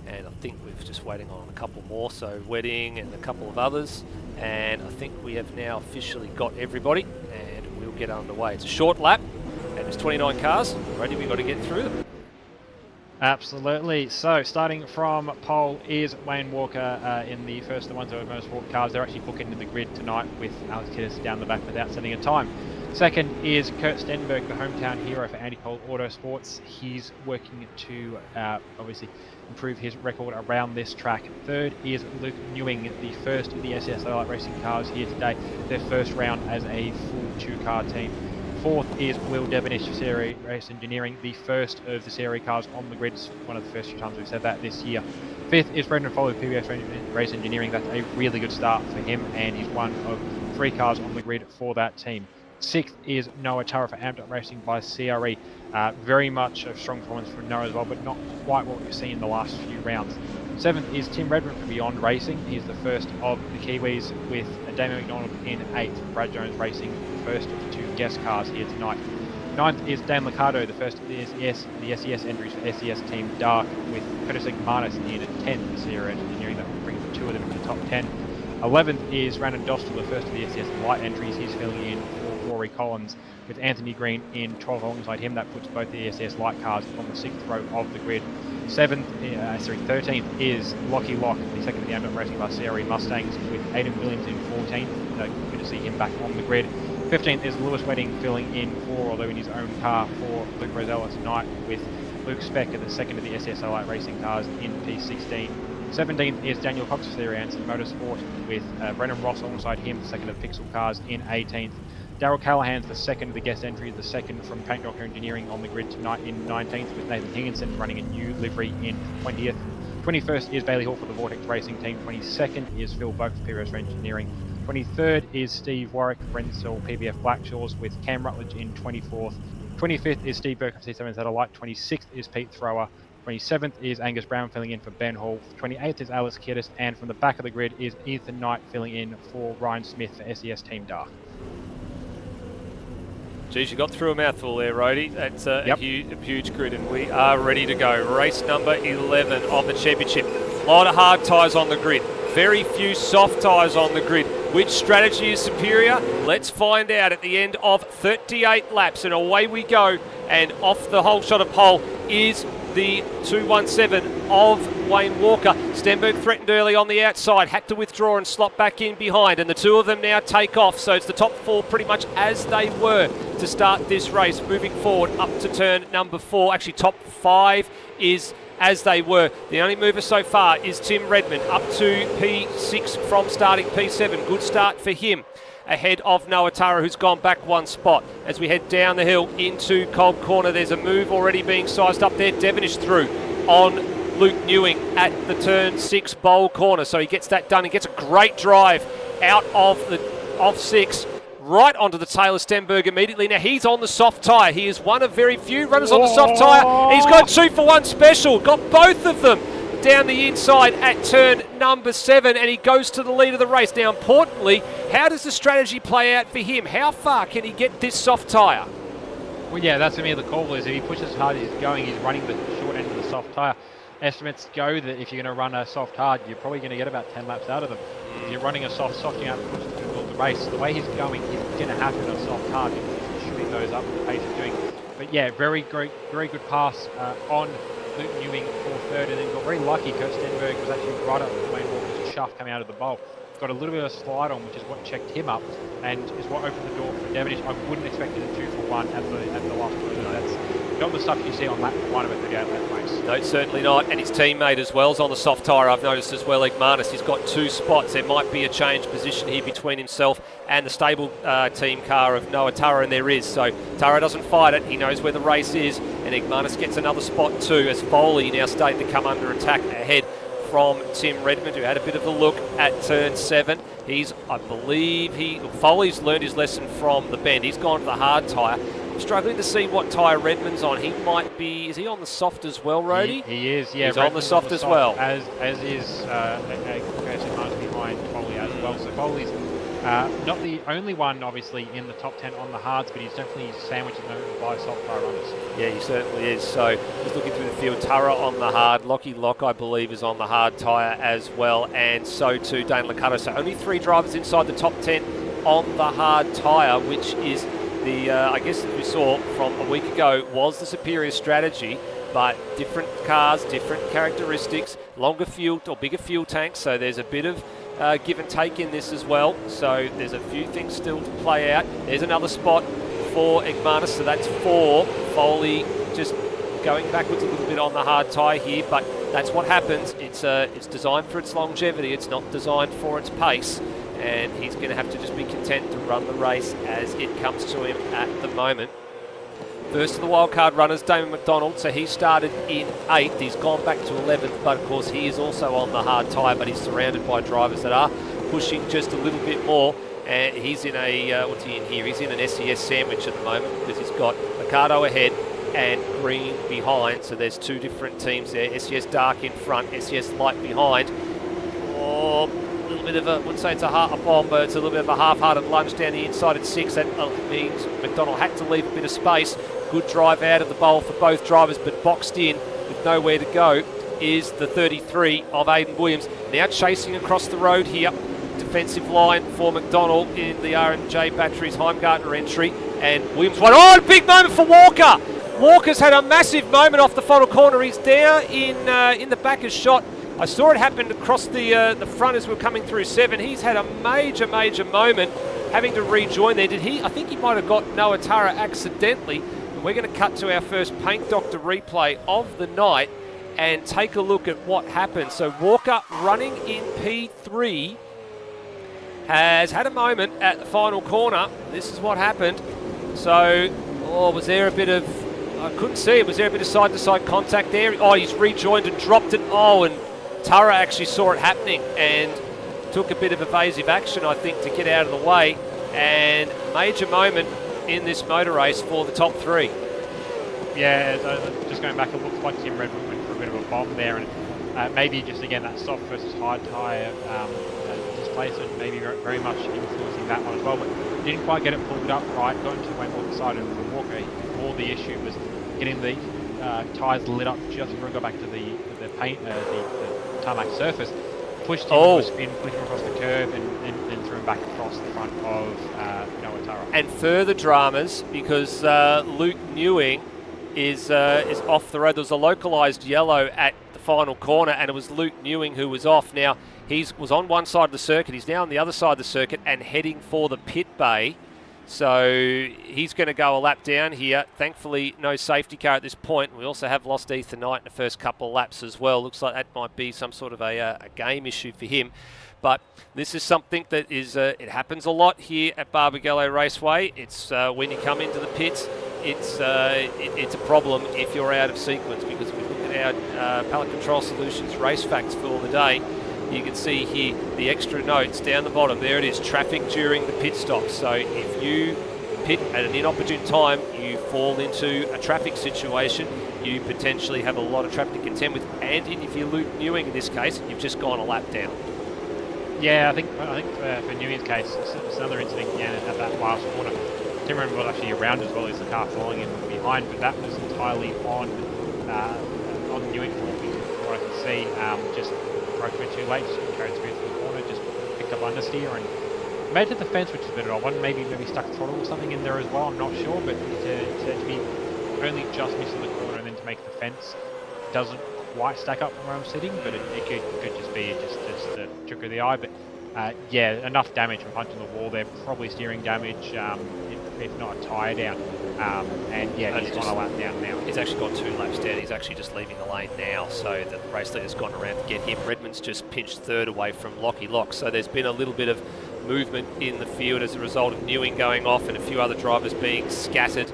[SPEAKER 1] And I think we're just waiting on a couple more, so Wedding and a couple of others. And I think we have now officially got everybody, and we'll get underway. It's a short lap, and there's 29 cars. Ready, we've got to get through them.
[SPEAKER 2] Absolutely. So starting from pole is Wayne Walker in the first of the ones that are motorsport cars. They're actually booked into the grid tonight with Alex Kittis down the back without setting a time. Second is Kurt Stenberg, the hometown hero for Andy Cole Autosports. He's working to obviously improve his record around this track. Third is Luke Newing, the first of the SES Twilight racing cars here today. Their first round as a full two-car team. Fourth is Will Devonish for Series Race Engineering, the first of the Series cars on the grid. It's one of the first few times we've said that this year. Fifth is Brendan Foley with PBS Race Engineering. That's a really good start for him, and he's one of 3 cars on the grid for that team. Sixth is Noah Tara for Amped Up Racing by CRE. Very much a strong performance from Noah as well, but not quite what we've seen in the last few rounds. Seventh is Tim Redmond for Beyond Racing. He's the first of the Kiwis, with Damien McDonald in 8th. Brad Jones Racing, the first of the 2 guest cars here tonight. Ninth is Dan Liccardo, the first of the SES entries for SES Team Dark, with Curtis Martis in 10th for Sierra Engineering. That will bring the 2 of them to the top 10. 11th is Brandon Dostal, the first of the SES Light entries. He's filling in for Rory Collins, with Anthony Green in 12th alongside him. That puts both the SES Light cars on the 6th row of the grid. 13th is Lockie Lock, the second of the Amped Up Racing by CRE Mustangs, with Aidan Williams in 14th. Good to see him back on the grid. 15th is Lewis Wedding filling in for, although in his own car, for Luke Rosella tonight, with Luke Speck, the second of the SES Light racing cars, in P16. 17th is Daniel Cox for Theory Anson Motorsport, with Brennan Ross alongside him, the second of Pixel cars, in 18th. Daryl Callahan's the second of the guest entries, the second from Paint Docker Engineering on the grid tonight in 19th, with Nathan Higginson running a new livery in 20th. 21st is Bailey Hall for the Vortex Racing Team. 22nd is Phil Boak for PBS Engineering. 23rd is Steve Warwick, Brentsell PBF Blackshaws, with Cam Rutledge in 24th. 25th is Steve Burke of C7 Satellite. 26th is Pete Thrower. 27th is Angus Brown filling in for Ben Hall. 28th is Alice Kittis, and from the back of the grid is Ethan Knight filling in for Ryan Smith for SES Team Dark.
[SPEAKER 1] Geez, you got through a mouthful there, Rhodey. That's a huge grid, and we are ready to go. Race number 11 of the championship. A lot of hard tyres on the grid. Very few soft tyres on the grid. Which strategy is superior? Let's find out at the end of 38 laps, and away we go. And off the whole shot of pole is the 217 of Wayne Walker. Stenberg threatened early on the outside, had to withdraw and slot back in behind, and the 2 of them now take off. So it's the top 4 pretty much as they were to start this race. Moving forward up to turn number 4. Actually, top 5 is as they were. The only mover so far is Tim Redmond, up to P6 from starting P7. Good start for him, ahead of Noah Tara, who's gone back 1 spot. As we head down the hill into Cold Corner, there's a move already being sized up there. Devonish through on Luke Newing at the turn 6 bowl corner. So he gets that done and gets a great drive out of 6. Right onto the tail of Stenberg immediately. Now he's on the soft tyre. He is one of very few runners on the soft tyre. He's got 2 for 1 special. Got both of them down the inside at turn number 7, and he goes to the lead of the race. Now importantly, how does the strategy play out for him? How far can he get this soft tyre?
[SPEAKER 2] Well, yeah, that's going to be the call. Is if he pushes as hard as he's going, he's running the short end of the soft tyre. Estimates go that if you're going to run a soft hard, you're probably going to get about 10 laps out of them. If you're running a soft, softening out the race. The way he's going is going to happen on soft hard because he's shooting those up at the pace he's doing. But yeah, very good pass on Luke Newing for third, and then got very lucky. Kurt Stenberg was actually right up Wayne Walker's shaft coming out of the bowl. Got a little bit of a slide on, which is what checked him up, and is what opened the door for Devonish. I wouldn't expect it a 2 for 1 at the last corner. That's not the stuff you see on lap 1 of a 38 lap race.
[SPEAKER 1] No, certainly not. And his teammate as well is on the soft tyre. I've noticed as well, Igmanis. He's got 2 spots. There might be a change position here between himself and the stable team car of Noah Turra, and there is. So Turra doesn't fight it. He knows where the race is, and Igmanis gets another spot too, as Foley now starting to come under attack ahead from Tim Redmond, who had a bit of a look at turn 7. I believe Foley's learned his lesson from the bend. He's gone for the hard tyre. I'm struggling to see what tyre Redmond's on. He might be, is he on the soft as well, Rhodey?
[SPEAKER 2] He is, yeah.
[SPEAKER 1] He's on the soft as well.
[SPEAKER 2] As is Curtis Martin behind Foley as well. So Foley's not the only one, obviously, in the top 10 on the hards, but he's definitely sandwiching them by soft tyre runners.
[SPEAKER 1] Yeah, he certainly is. So just looking through the field, Turra on the hard, Lockie Lock, I believe, is on the hard tyre as well, and so too Dane Liccardo. So only 3 drivers inside the top 10 on the hard tyre, which is the, I guess as we saw from a week ago, was the superior strategy, but different cars, different characteristics, longer fuel or bigger fuel tanks, so there's a bit of give and take in this as well. So there's a few things still to play out. There's another spot for Igmanis, so that's 4. Foley just going backwards a little bit on the hard tyre here, but that's what happens. It's designed for its longevity. It's not designed for its pace, and he's going to have to just be content to run the race as it comes to him at the moment. First of the wildcard runners, Damon McDonald, so he started in 8th. He's gone back to 11th, but of course he is also on the hard tyre, but he's surrounded by drivers that are pushing just a little bit more. And he's in a, what's he in here? He's in an SES sandwich at the moment because he's got Ricardo ahead and Green behind. So there's 2 different teams there. SES dark in front, SES light behind. Oh, a little bit of a, I wouldn't say it's a bomb, but it's a little bit of a half-hearted lunge down the inside at 6. That means McDonald had to leave a bit of space. Good drive out of the bowl for both drivers, but boxed in with nowhere to go is the 33 of Aidan Williams. Now chasing across the road here. Defensive line for McDonald in the R&J Batteries Heimgartner entry, and Williams won. Oh, big moment for Walker. Walker's had a massive moment off the final corner. He's down in the back shot. I saw it happen across the front as we were coming through 7. He's had a major moment having to rejoin there. I think he might have got Noah Turra accidentally. And we're going to cut to our first Paint Doctor replay of the night and take a look at what happened. So Walker running in P3 has had a moment at the final corner. This is what happened. So, was there a bit of, I couldn't see it, was there a bit of side-to-side contact there? Oh, he's rejoined and dropped it. Oh, and Turra actually saw it happening and took a bit of evasive action, I think, to get out of the way. And major moment in this motor race for the top 3.
[SPEAKER 2] Yeah, just going back, it looks like Tim Redmond went for a bit of a bomb there, and maybe just again that soft versus hard tyre displacement, maybe very much influencing that one as well. But didn't quite get it pulled up right, got into Wayne Walker's side, and for Walker, more the issue was getting the tyres lit up just before he got back to the paint, the tarmac surface. Pushed him to a spin, pushed him across the curb, and threw him back across the front of Noah Turra.
[SPEAKER 1] And further dramas because Luke Newing is off the road. There was a localised yellow at the final corner, and it was Luke Newing who was off. Now, he was on one side of the circuit. He's now on the other side of the circuit and heading for the pit bay. So he's going to go a lap down here. Thankfully, no safety car at this point. We also have lost Ethan Knight in the first couple of laps as well. Looks like that might be some sort of a game issue for him. But this is something that is, it happens a lot here at Barbagallo Raceway. It's when you come into the pits, it's a problem if you're out of sequence, because if we look at our Pallet Control Solutions race facts for the day, you can see here the extra notes down the bottom. There it is, traffic during the pit stop. So if you pit at an inopportune time, you fall into a traffic situation, you potentially have a lot of traffic to contend with. And if you're Luke Newing in this case, you've just gone a lap down.
[SPEAKER 2] Yeah, I think for Newing's case, it's another incident again at that last corner. Tim Redmond was actually around as well as the car following him behind, but that was entirely on Newing from what I can see. Just approached me too late, just carried through the corner, just picked up understeer and made to the fence, which is a bit odd one. Maybe stuck a throttle or something in there as well. I'm not sure, but to be only just missing the corner and then to make the fence doesn't quite stack up from where I'm sitting. But it could just be just a trick of the eye. But yeah, enough damage from punching the wall there. Probably steering damage, if not a tyre down. And yeah, he's gone a lap down now.
[SPEAKER 1] He's actually got 2 laps down. He's actually just leaving the lane now, so the race leader's gone around to get him. Redmond's just pinched third away from Lockie Lock, so there's been a little bit of movement in the field as a result of Newing going off and a few other drivers being scattered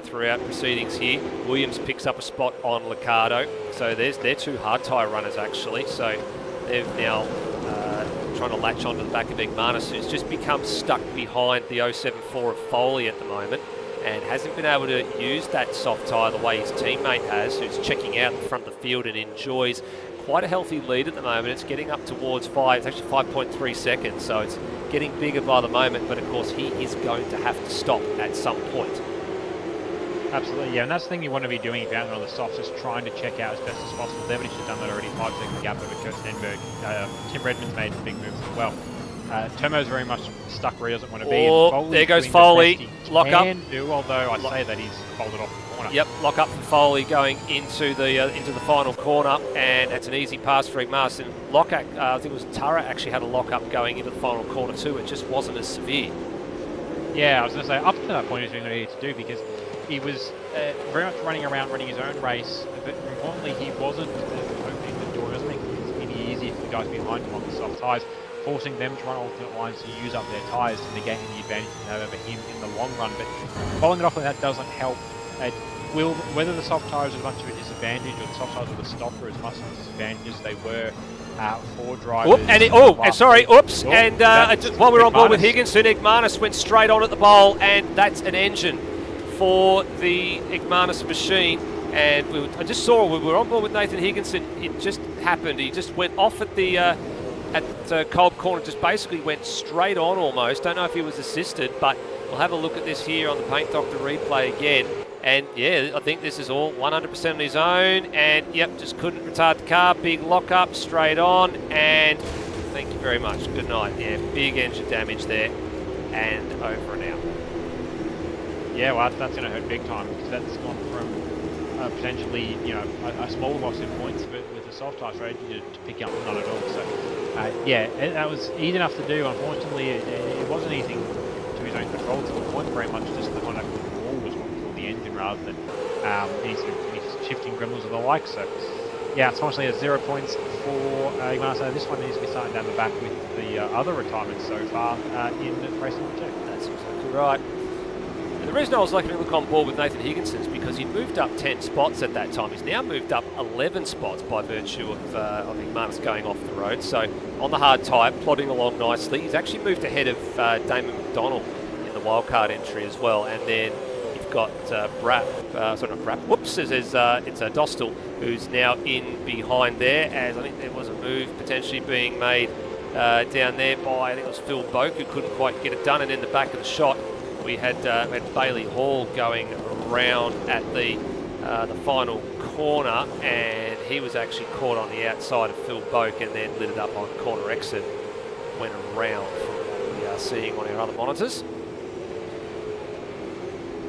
[SPEAKER 1] throughout proceedings here. Williams picks up a spot on Liccardo, so there's their 2 hard tyre runners actually, so they've now trying to latch onto the back of Igmanis, who's just become stuck behind the 074 of Foley at the moment and hasn't been able to use that soft tyre the way his teammate has, who's checking out in front of the field and enjoys quite a healthy lead at the moment. It's getting up towards 5, it's actually 5.3 seconds, so it's getting bigger by the moment, but of course he is going to have to stop at some point.
[SPEAKER 2] Absolutely, yeah, and that's the thing you want to be doing if you're out on the softs, just trying to check out as best as possible. They've actually done that already, 5 second gap over Kirstenberg. Tim Redmond's made big moves as well. Tomo's very much stuck where he doesn't want to be.
[SPEAKER 1] Oh, there goes Foley. Lock up.
[SPEAKER 2] Although I say that he's folded off the corner.
[SPEAKER 1] Yep, lock up for Foley going into the final corner, and it's an easy pass for Igmanis. And I think it was Tara actually had a lock up going into the final corner too. It just wasn't as severe.
[SPEAKER 2] Yeah, I was going to say up to that point he was doing what he needed to do because he was very much running around, running his own race. But importantly, he wasn't opening the door. It doesn't make it any easier for the guys behind him on the soft tyres, forcing them to run alternate lines to use up their tyres to negate any advantage they have over him in the long run. But following it off like that doesn't help. Whether the soft tyres are as much of a disadvantage or the soft tyres of the stopper as much of a disadvantage as they were for drivers.
[SPEAKER 1] While we're on board with Higginson, Igmanis went straight on at the bowl, and that's an engine for the Igmanis machine. And I just saw we were on board with Nathan Higginson. It just happened. He just went off at the Kolb corner, just basically went straight on almost. Don't know if he was assisted, but we'll have a look at this here on the Paint Doctor replay again. And yeah, I think this is all 100% on his own. And yep, just couldn't retard the car. Big lock up, straight on. And thank you very much. Good night. Yeah, big engine damage there. And over and out.
[SPEAKER 2] Yeah, well, that's going to hurt big time because that's gone from potentially, a small loss in points with the soft tyre strategy to pick up none at all. So, yeah, that was easy enough to do. Unfortunately, it wasn't anything to his own control to the point. Very much just the contact with the wall was what killed the engine rather than any sort of shifting gremlins or the like. So, yeah, unfortunately, 0 points for Igmanis. This one needs to be starting down the back with the other retirements so far in race number 2.
[SPEAKER 1] That's exactly right. And the reason I was lucky to look on board with Nathan Higginson is because he'd moved up 10 spots at that time. He's now moved up 11 spots by virtue of Igmanis going off the road. So on the hard tyre, plodding along nicely. He's actually moved ahead of Damon McDonald in the wildcard entry as well. And then you've got it's Dostal, who's now in behind there, as I think there was a move potentially being made down there by, I think it was Phil Boak, who couldn't quite get it done. And in the back of the shot, we had Bailey Hall going around at the final corner, and he was actually caught on the outside of Phil Boak and then lit it up on corner exit, went around from what we are seeing on our other monitors.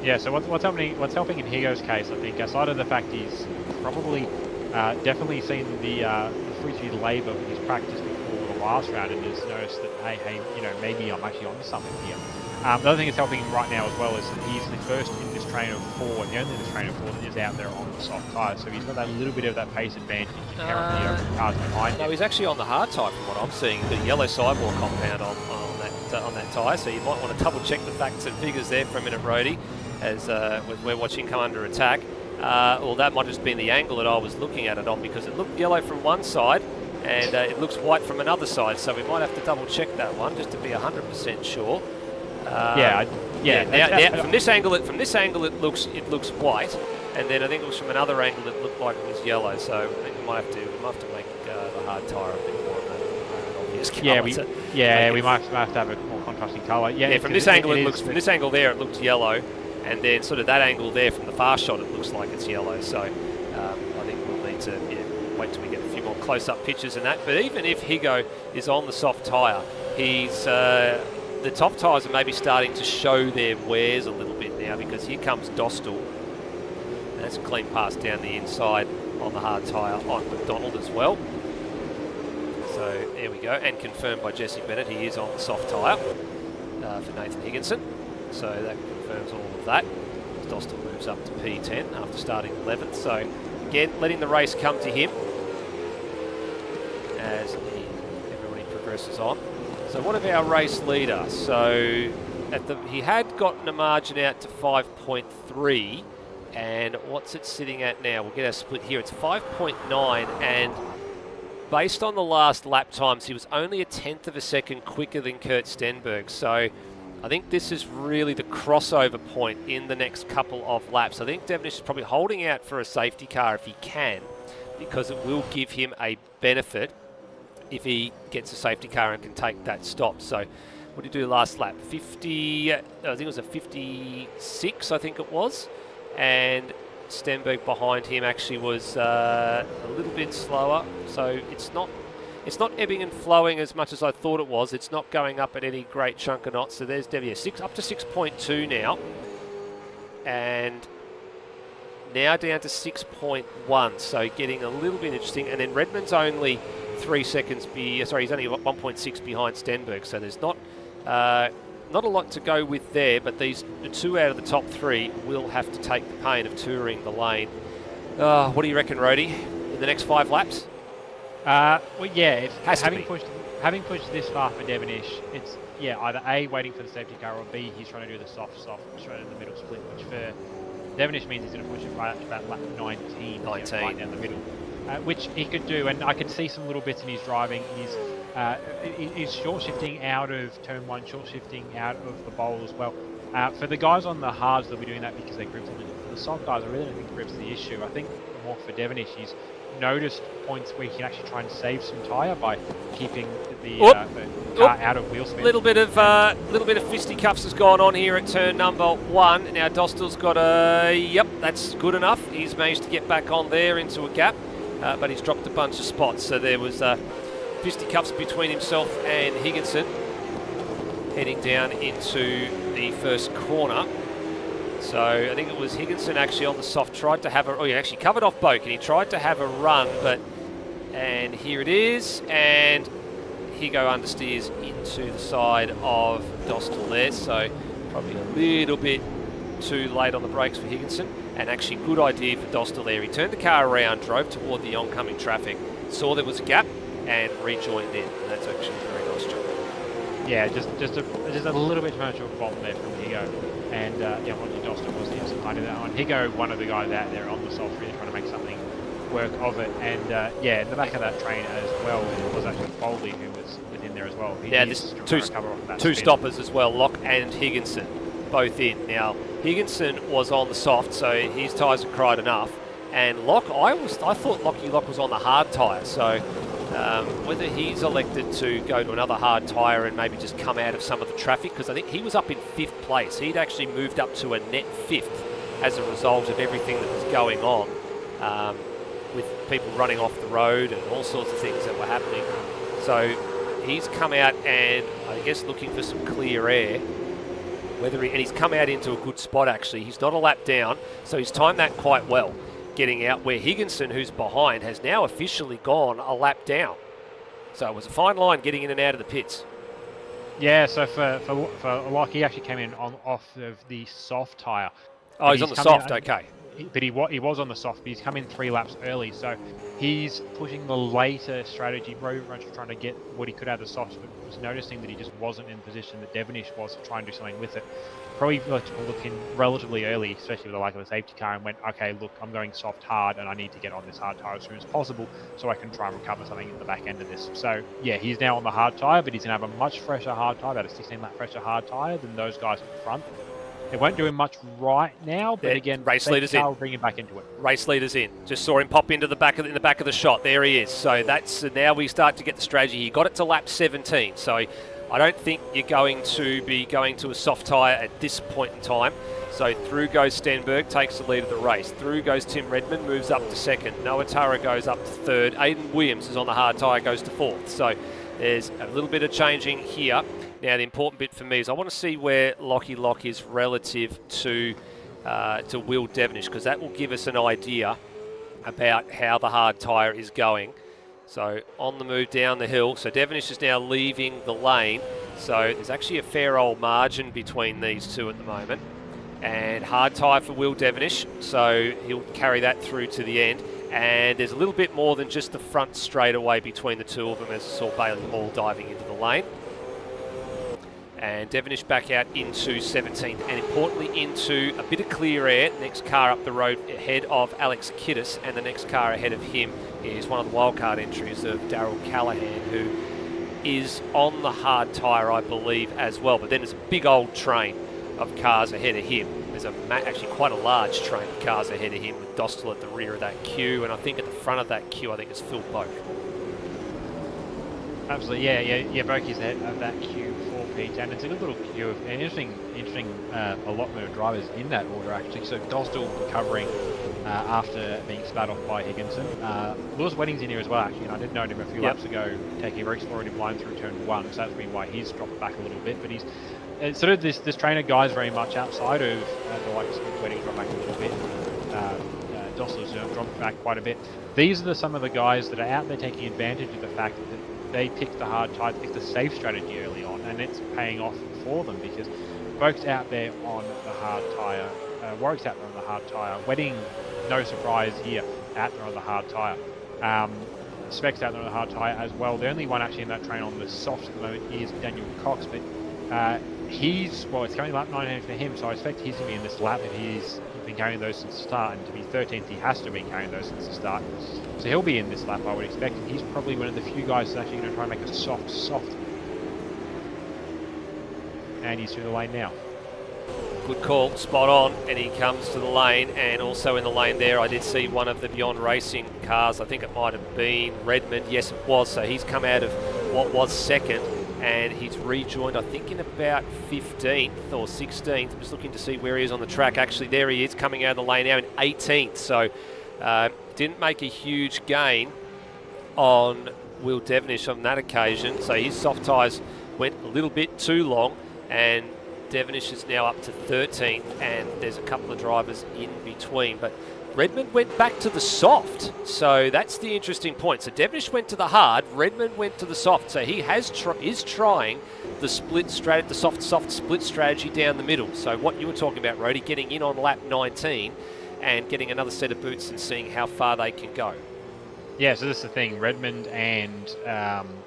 [SPEAKER 2] Yeah, so what's helping in Higo's case, I think, aside of the fact he's probably definitely seen the fruits of his labour with his practice before the last round and has noticed that, hey, maybe I'm actually onto something here. The other thing that's helping him right now as well is that he's the first in this train of 4, and the only in this train of 4 that is out there on the soft tyres, so he's got that little bit of that pace advantage inherently over the cars behind him.
[SPEAKER 1] No, he's actually on the hard tyre from what I'm seeing, the yellow sidewall compound on that tyre, so you might want to double check the facts and figures there for a minute, Rhodey, as we're watching come under attack. Well, that might have just been the angle that I was looking at it on, because it looked yellow from one side and it looks white from another side, so we might have to double check that one just to be 100% sure. From this angle, it looks white, and then I think it was from another angle it looked like it was yellow. So I think we might have to make the hard tyre a bit more of an obvious colour.
[SPEAKER 2] We might have to have a more contrasting colour.
[SPEAKER 1] From this angle there it looks yellow, and then sort of that angle there from the far shot it looks like it's yellow. So I think we'll need to wait till we get a few more close-up pictures and that. But even if Higo is on the soft tyre, he's the top tyres are maybe starting to show their wares a little bit now, because here comes Dostal. And that's a clean pass down the inside on the hard tyre on McDonald as well. So there we go, and confirmed by Jesse Bennett, he is on the soft tyre for Nathan Higginson. So that confirms all of that. Dostal moves up to P10 after starting 11th. So again, letting the race come to him as everybody progresses on. So what of our race leader? So he had gotten a margin out to 5.3, and what's it sitting at now? We'll get our split here. It's 5.9, and based on the last lap times, he was only a tenth of a second quicker than Kurt Stenberg. So I think this is really the crossover point in the next couple of laps. I think Devonish is probably holding out for a safety car if he can, because it will give him a benefit if he gets a safety car and can take that stop. So what did he do last lap? 50, I think it was a 56, I think it was. And Stenberg behind him actually was a little bit slower. So it's not ebbing and flowing as much as I thought it was. It's not going up at any great chunk of knots. So there's Debbie, up to 6.2 now. And now down to 6.1. So getting a little bit interesting. And then Redmond's only 3 seconds he's only 1.6 behind Stenberg. So there's not a lot to go with there, but the two out of the top three will have to take the pain of touring the lane. What do you reckon, Rhodey, in the next 5 laps?
[SPEAKER 2] Well, yeah, having pushed this far for Devonish, it's either A, waiting for the safety car, or B, he's trying to do the soft, straight in the middle split, which for Devonish means he's going to push it right up to about lap 19. Right down the middle, which he could do, and I could see some little bits in his driving. He's short shifting out of turn 1, short shifting out of the bowl as well. For the guys on the hards, they'll be doing that because they're grips. For the soft guys, I really don't think grips the issue. I think more for Devonish, he's noticed points where he can actually try and save some tyre by keeping the car out of wheel spin.
[SPEAKER 1] Little bit of fisticuffs has gone on here at turn number 1. Now Dostal's got that's good enough. He's managed to get back on there into a gap, but he's dropped a bunch of spots. So there was fisticuffs between himself and Higginson heading down into the first corner. So I think it was Higginson actually on the soft tried to have he actually covered off Boak, and he tried to have a run, and here it is, and Higo understeers into the side of Dostal there, so probably a little bit too late on the brakes for Higginson, and actually good idea for Dostal there. He turned the car around, drove toward the oncoming traffic, saw there was a gap, and rejoined in, and that's actually a very nice job.
[SPEAKER 2] Yeah, just a little bit too much of a bomb there from Higo. And Roger Dostal was the absent party of that one. Higo, one of the guys out there on the soft, really trying to make something work of it. And in the back of that train as well was actually Foley, who was within there as well.
[SPEAKER 1] There's two stoppers as well, Locke and Higginson, both in. Now, Higginson was on the soft, so his tyres had cried enough. And Locke, I thought Locke was on the hard tyre, so whether he's elected to go to another hard tyre and maybe just come out of some of the traffic, because I think he was up in 5th place. He'd actually moved up to a net 5th as a result of everything that was going on, with people running off the road and all sorts of things that were happening. So he's come out and I guess looking for some clear air. And he's come out into a good spot actually. He's not a lap down, so he's timed that quite well, getting out where Higginson, who's behind, has now officially gone a lap down. So it was a fine line getting in and out of the pits.
[SPEAKER 2] Yeah, so for Locke, he actually came in off of the soft tyre.
[SPEAKER 1] Oh, he's on the soft, okay.
[SPEAKER 2] But he was on the soft, but he's come in 3 laps early, so he's pushing the later strategy. Very much trying to get what he could out of the soft, but was noticing that he just wasn't in the position that Devonish was to try and do something with it. Probably looking relatively early, especially with the lack of a safety car, and went, okay, look, I'm going soft hard, and I need to get on this hard tyre as soon as possible so I can try and recover something in the back end of this. So, yeah, he's now on the hard tyre, but he's going to have a much fresher hard tyre, about a 16-lap fresher hard tyre than those guys at the front. It won't do him much right now, but again,
[SPEAKER 1] race leaders in.
[SPEAKER 2] Bring him back into it.
[SPEAKER 1] Race leaders in. Just saw him pop into the back of the shot. There he is. So that's now we start to get the strategy. He got it to lap 17. So I don't think you're going to be going to a soft tyre at this point in time. So through goes Stenberg, takes the lead of the race. Through goes Tim Redmond, moves up to 2nd. Noah Tara goes up to 3rd. Aidan Williams is on the hard tyre, goes to 4th. So there's a little bit of changing here. Now, the important bit for me is I want to see where Lockie Lock is relative to Will Devenish, because that will give us an idea about how the hard tyre is going. So on the move down the hill, so Devenish is now leaving the lane, so there's actually a fair old margin between these two at the moment. And hard tyre for Will Devenish, so he'll carry that through to the end. And there's a little bit more than just the front straightaway between the two of them, as I saw Bailey Hall diving into the lane. And Devenish back out into 17th, and importantly into a bit of clear air. Next car up the road ahead of Alex Kiddis, and the next car ahead of him is one of the wildcard entries of Darryl Callahan, who is on the hard tyre, I believe, as well. But then there's a big old train of cars ahead of him. There's actually quite a large train of cars ahead of him, with Dostal at the rear of that queue, and I think at the front of that queue, I think it's Phil Boak.
[SPEAKER 2] Absolutely, yeah. Boak is ahead of that queue for Pete, and it's a good little queue of interesting allotment of drivers in that order, actually. So Dostal recovering after being spat off by Higginson. Lewis Wedding's in here as well, actually, and I did note him a few laps ago taking a very explorative line through turn 1, so that's been why he's dropped back a little bit. But he's sort of this trainer guy's very much outside of the likes of Wedding, dropped back a little bit. Dostal's dropped back quite a bit. These are some of the guys that are out there taking advantage of the fact that they picked the hard tyre, picked the safe strategy early on, and it's paying off for them, because folks out there on the hard tyre, Warwick's out there on the hard tyre, Wedding, no surprise here, out there on the hard tyre. Specs out there on the hard tyre as well. The only one actually in that train on the soft at the moment is Daniel Cox, but it's currently lap 19 for him, so I expect he's going to be in this lap, and he's been carrying those since the start, and to be 13th, he has to be carrying those since the start. So he'll be in this lap, I would expect, and he's probably one of the few guys that's actually going to try and make a soft. And he's through the lane now.
[SPEAKER 1] Good call, spot on, and he comes to the lane, and also in the lane there I did see one of the Beyond Racing cars. I think it might have been Redmond. Yes, it was. So he's come out of what was second, and he's rejoined, I think, in about 15th or 16th. I'm just looking to see where he is on the track. Actually, there he is, coming out of the lane now in 18th. So didn't make a huge gain on Will Devenish on that occasion. So his soft tyres went a little bit too long, and Devenish is now up to 13th, and there's a couple of drivers in between. But Redmond went back to the soft, so that's the interesting point. So Devenish went to the hard, Redmond went to the soft. So he is trying the soft split strategy down the middle. So what you were talking about, Rody, getting in on lap 19 and getting another set of boots and seeing how far they can go.
[SPEAKER 2] Yeah, so this is the thing. Redmond and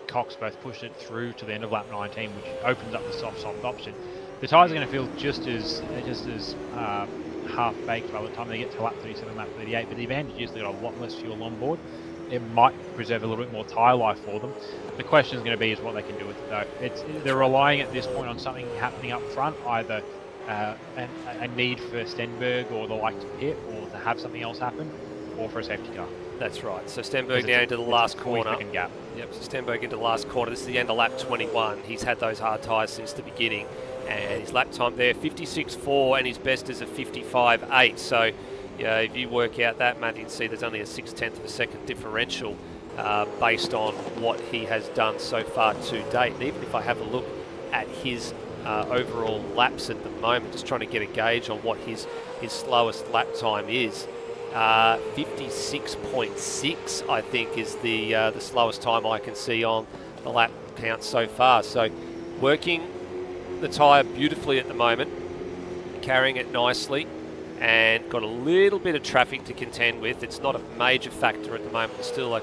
[SPEAKER 2] Cox both pushed it through to the end of lap 19, which opens up the soft option. The tyres are going to feel just as half-baked by the time they get to lap 37, lap 38, but the advantage is they've got a lot less fuel on board. It might preserve a little bit more tyre life for them. The question is going to be is what they can do with it, though. They're relying at this point on something happening up front, either a need for Stenberg or the like to pit, or to have something else happen, or for a safety car.
[SPEAKER 1] That's right. So Stenberg now into the last corner.
[SPEAKER 2] Gap.
[SPEAKER 1] Yep, so Stenberg into the last corner. This is the end of lap 21. He's had those hard tyres since the beginning. And his lap time there, 56.4, and his best is a 55.8. So, if you work out that, Matt, you can see there's only a 0.6 of a second differential based on what he has done so far to date. And even if I have a look at his overall laps at the moment, just trying to get a gauge on what his slowest lap time is, 56.6, I think, is the slowest time I can see on the lap count so far. So, working the tyre beautifully at the moment, carrying it nicely, and got a little bit of traffic to contend with. It's not a major factor at the moment. It's still a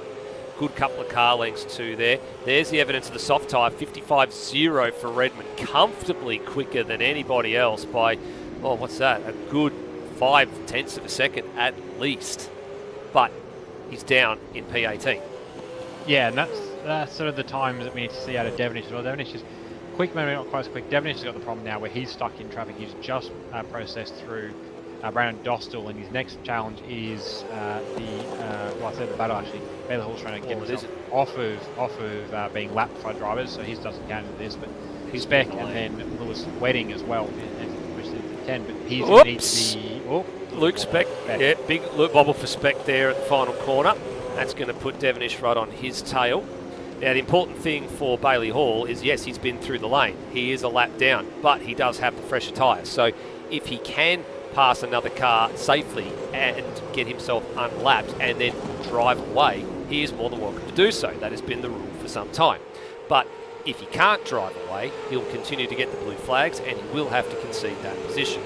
[SPEAKER 1] good couple of car lengths to there. There's the evidence of the soft tyre, 55.0 for Redmond, comfortably quicker than anybody else by, oh, what's that? A good 0.5 of a second at least. But he's down in P18.
[SPEAKER 2] Yeah, and that's sort of the times that we need to see out of Devenish as well. Devenish is quick, maybe not quite as quick. Devenish has got the problem now where he's stuck in traffic. He's just processed through Brandon Dostal, and his next challenge is the battle actually. Bailey Hall's trying to get himself off of being lapped by drivers, so he doesn't count into this. But he's Speck and then Lewis Wedding as well, which is the 10. But he's going to need to be
[SPEAKER 1] Luke Speck. Yeah, big loop bobble for Speck there at the final corner. That's going to put Devenish right on his tail. Now, the important thing for Bailey Hall is, yes, he's been through the lane. He is a lap down, but he does have the fresher tyres. So if he can pass another car safely and get himself unlapped and then drive away, he is more than welcome to do so. That has been the rule for some time. But if he can't drive away, he'll continue to get the blue flags and he will have to concede that position.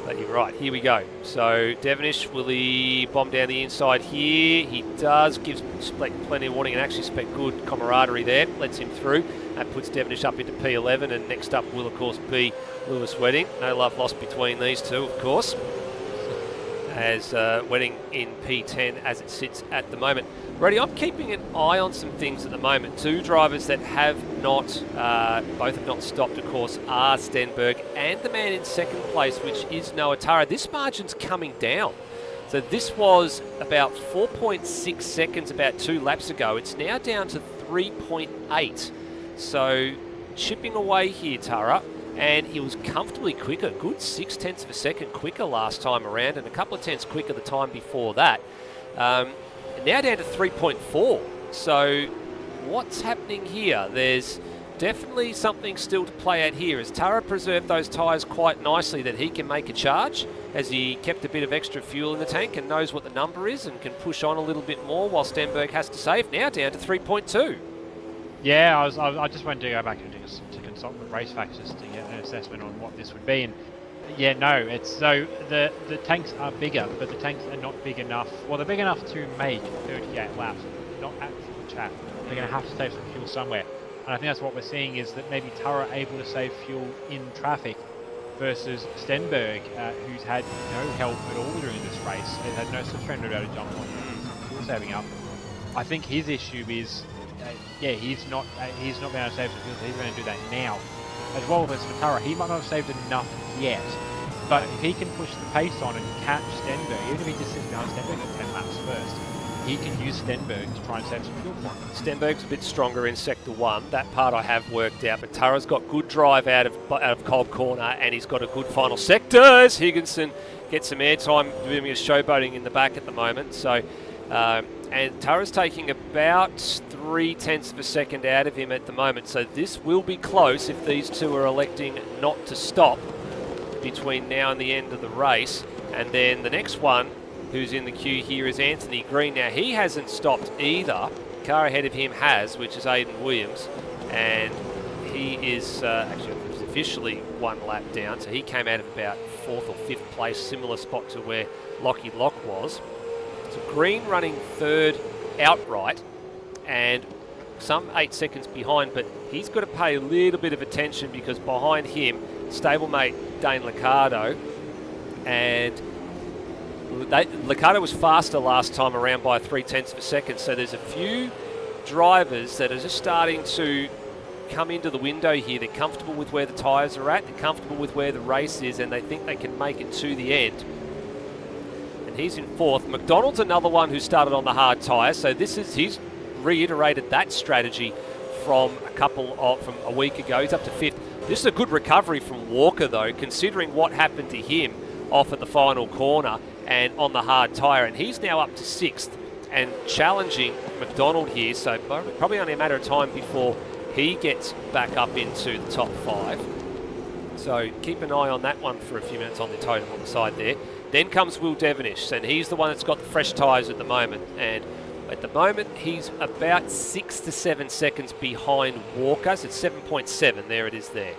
[SPEAKER 1] But you're right, here we go. So Devonish, will he bomb down the inside here? He does, gives Speck plenty of warning and actually Speck good camaraderie there, lets him through. That puts Devonish up into P11, and next up will of course be Lewis Wedding. No love lost between these two, of course, as Wedding in P10 as it sits at the moment. Brady, I'm keeping an eye on some things at the moment. Two drivers that have not, both have not stopped, of course, are Stenberg and the man in second place, which is Noah Tara. This margin's coming down. So this was about 4.6 seconds about 2 laps ago. It's now down to 3.8. So chipping away here, Tara. And he was comfortably quicker, good 0.6 of a second quicker last time around, and a couple of tenths quicker the time before that. Now down to 3.4. So what's happening here? There's definitely something still to play out here. As Tara preserved those tyres quite nicely that he can make a charge, as he kept a bit of extra fuel in the tank and knows what the number is and can push on a little bit more while Stenberg has to save. Now down to 3.2.
[SPEAKER 2] Yeah, I just wanted to go back and to consult with race factors to get an assessment on what this would be. And yeah, no, it's so the tanks are bigger, but the tanks are not big enough. Well, they're big enough to make 38 laps, not at full chat. They're going to have to save some fuel somewhere. And I think that's what we're seeing, is that maybe Tara are able to save fuel in traffic versus Stenberg, who's had no help at all during this race. He had no surrender about to jump on fuel saving up. I think his issue is, he's not being able to save the fuel, so he's going to do that now. As well as for Tara, he might not have saved enough yet, but if he can push the pace on and catch Stenberg, even if he just sits behind Stenberg at 10 laps first, he can use Stenberg to try and save some fuel for him.
[SPEAKER 1] Stenberg's a bit stronger in Sector 1. That part I have worked out, but Tara's got good drive out of Cold Corner, and he's got a good final sector as Higginson gets some airtime doing his showboating in the back at the moment. So, and Tara's taking about 0.3 of a second out of him at the moment. So this will be close if these two are electing not to stop between now and the end of the race. And then the next one who's in the queue here is Anthony Green. Now, he hasn't stopped either. The car ahead of him has, which is Aidan Williams, and he is actually officially 1 lap down, so he came out of about 4th or 5th place, similar spot to where Lockie Lock was. So Green running 3rd outright and some 8 seconds behind, but he's got to pay a little bit of attention because behind him, stablemate Dane Liccardo, and Liccardo was faster last time around by 0.3 of a second, so there's a few drivers that are just starting to come into the window here. They're comfortable with where the tyres are at, they're comfortable with where the race is, and they think they can make it to the end. And he's in 4th. McDonald's another one who started on the hard tyre, so he's reiterated that strategy from a week ago. He's up to 5th. This is a good recovery from Walker though, considering what happened to him off at the final corner and on the hard tyre, and he's now up to 6th and challenging McDonald here, so probably only a matter of time before he gets back up into the top 5. So keep an eye on that one for a few minutes on the totem on the side there. Then comes Will Devonish, and he's the one that's got the fresh tyres at the moment, and at the moment he's about 6 to 7 seconds behind Walker, so it's 7.7, there it is there.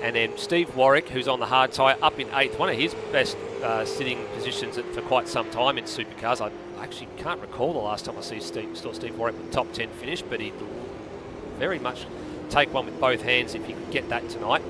[SPEAKER 1] And then Steve Warwick, who's on the hard tyre, up in 8th, one of his best sitting positions for quite some time in Supercars. I actually can't recall the last time I saw Steve Warwick with the top 10 finish, but he'd very much take one with both hands if he could get that tonight.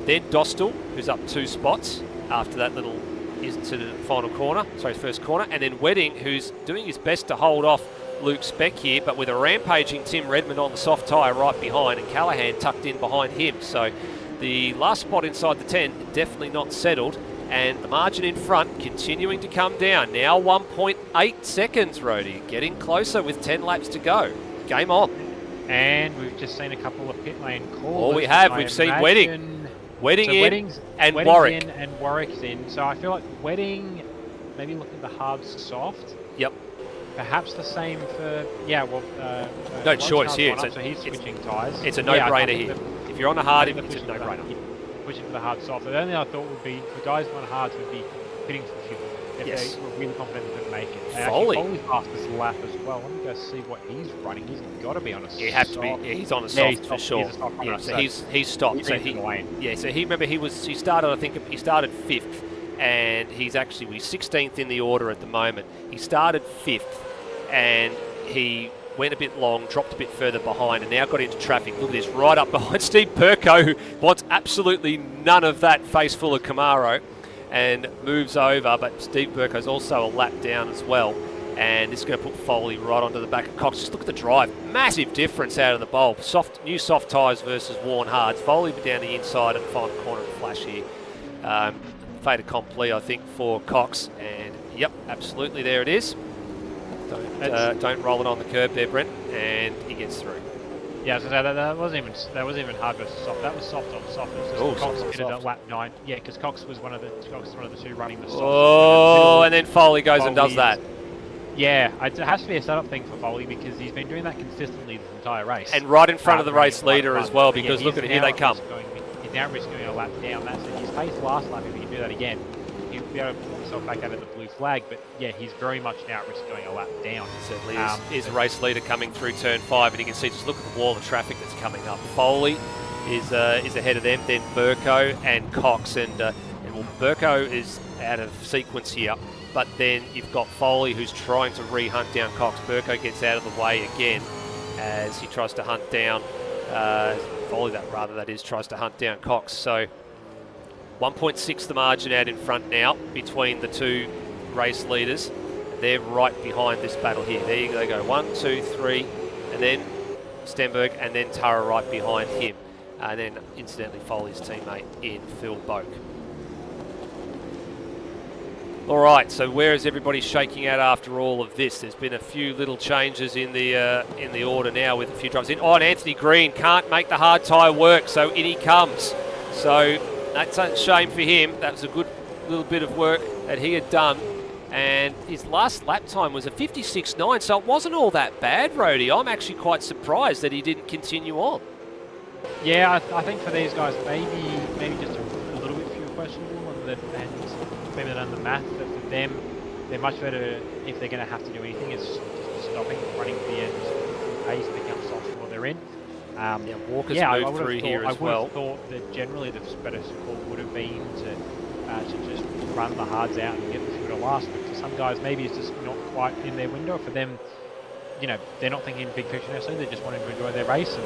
[SPEAKER 1] Then Dostal, who's up 2 spots after that little incident at the final corner, sorry, first corner. And then Wedding, who's doing his best to hold off Luke Speck here, but with a rampaging Tim Redmond on the soft tyre right behind, and Callahan tucked in behind him. So the last spot inside the 10, definitely not settled, and the margin in front continuing to come down. Now 1.8 seconds, Rhodey, getting closer with 10 laps to go. Game on.
[SPEAKER 2] And we've just seen a couple of pit lane calls.
[SPEAKER 1] Oh, we have. We've seen Wedding in and Warwick.
[SPEAKER 2] In and Warwick's in. So I feel like Wedding maybe looking at the hard soft.
[SPEAKER 1] Yep.
[SPEAKER 2] perhaps the same for
[SPEAKER 1] no
[SPEAKER 2] Roach
[SPEAKER 1] choice
[SPEAKER 2] car's
[SPEAKER 1] here.
[SPEAKER 2] gone up, so he's switching tyres.
[SPEAKER 1] It's a
[SPEAKER 2] Yeah, I
[SPEAKER 1] no-brainer
[SPEAKER 2] think
[SPEAKER 1] here.
[SPEAKER 2] the-
[SPEAKER 1] If you're on the
[SPEAKER 2] I
[SPEAKER 1] hard,
[SPEAKER 2] think
[SPEAKER 1] it's a
[SPEAKER 2] pushing for the-
[SPEAKER 1] no-brainer.
[SPEAKER 2] Pushing for the hard soft. The only I thought would be for guys on hards would be pitting for fuel. If
[SPEAKER 1] Yes.
[SPEAKER 2] they were really confident they could make it. And
[SPEAKER 1] Foley.
[SPEAKER 2] Foley passed this lap as well. Let me go see what he's running. He's got to be on a
[SPEAKER 1] He has to be.
[SPEAKER 2] soft.
[SPEAKER 1] Yeah, he's on a
[SPEAKER 2] Yeah,
[SPEAKER 1] soft
[SPEAKER 2] he's
[SPEAKER 1] for
[SPEAKER 2] soft.
[SPEAKER 1] sure.
[SPEAKER 2] He's a soft runner,
[SPEAKER 1] Yeah, so
[SPEAKER 2] so
[SPEAKER 1] he's stopped.
[SPEAKER 2] he's
[SPEAKER 1] So
[SPEAKER 2] into
[SPEAKER 1] he,
[SPEAKER 2] the lane.
[SPEAKER 1] yeah, so he remember he started. I think he started 5th, and he's 16th in the order at the moment. He started 5th, and he went a bit long, dropped a bit further behind, and now got into traffic. Look at this, right up behind Steve Perko, who wants absolutely none of that face full of Camaro, and moves over. But Steve Perko's also a lap down as well. And this is going to put Foley right onto the back of Cox. Just look at the drive. Massive difference out of the bowl. New soft tyres versus worn hards. Foley down the inside at the final corner of the flash here. Fait accompli, I think, for Cox. And, yep, absolutely, there it is. Don't roll it on the curb there, Brent. And he gets through.
[SPEAKER 2] Yeah, I was gonna say, that wasn't even hard versus soft. That was soft on soft. It was just
[SPEAKER 1] Oh,
[SPEAKER 2] Cox
[SPEAKER 1] soft on
[SPEAKER 2] pitted at
[SPEAKER 1] soft.
[SPEAKER 2] lap 9. Yeah, because Cox was one of the two running the soft.
[SPEAKER 1] Oh, and then Foley goes and does that.
[SPEAKER 2] Yeah, it has to be a setup thing for Foley because he's been doing that consistently this entire race.
[SPEAKER 1] And right in front of the race
[SPEAKER 2] Running
[SPEAKER 1] leader
[SPEAKER 2] right
[SPEAKER 1] as
[SPEAKER 2] in
[SPEAKER 1] well,
[SPEAKER 2] front.
[SPEAKER 1] because
[SPEAKER 2] Yeah,
[SPEAKER 1] look at it,
[SPEAKER 2] he's
[SPEAKER 1] here they
[SPEAKER 2] now
[SPEAKER 1] come.
[SPEAKER 2] He's now risking a lap down. That's it. His pace last lap, if he can do that again, he'll be able to pull himself back out of the blue flag. But yeah, he's very much now at risk going a lap down.
[SPEAKER 1] Certainly is a race leader coming through turn 5, and you can see, just look at the wall of traffic that's coming up. Foley is ahead of them, then Burko and Cox, and well, Burko is out of sequence here, but then you've got Foley who's trying to re-hunt down Cox. Burko gets out of the way again as he tries to hunt down Foley, tries to hunt down Cox. So 1.6 the margin out in front now between the two race leaders. They're right behind this battle here. There they go, 1, 2, 3, and then Stenberg, and then Tara right behind him. And then, incidentally, Foley's teammate in Phil Boak. All right, so where is everybody shaking out after all of this? There's been a few little changes in the order now with a few drivers in. Oh, and Anthony Green can't make the hard tyre work, so in he comes. So that's a shame for him. That was a good little bit of work that he had done. And his last lap time was a 56.9, so it wasn't all that bad, Rhodey. I'm actually quite surprised that he didn't continue on.
[SPEAKER 2] Yeah, I think for these guys, maybe just a little bit fewer questionable on the and maybe on the math. But for them, they're much better if they're going to have to do anything. Is just stopping, running to the end, pace, picking up soft while they're in.
[SPEAKER 1] Walker's moved through here as well.
[SPEAKER 2] I would have thought that generally the better call would have been to just run the hards out and get the fuel to last. But for some guys, maybe it's just not quite in their window. For them, they're not thinking big picture necessarily. They're just wanting to enjoy their race.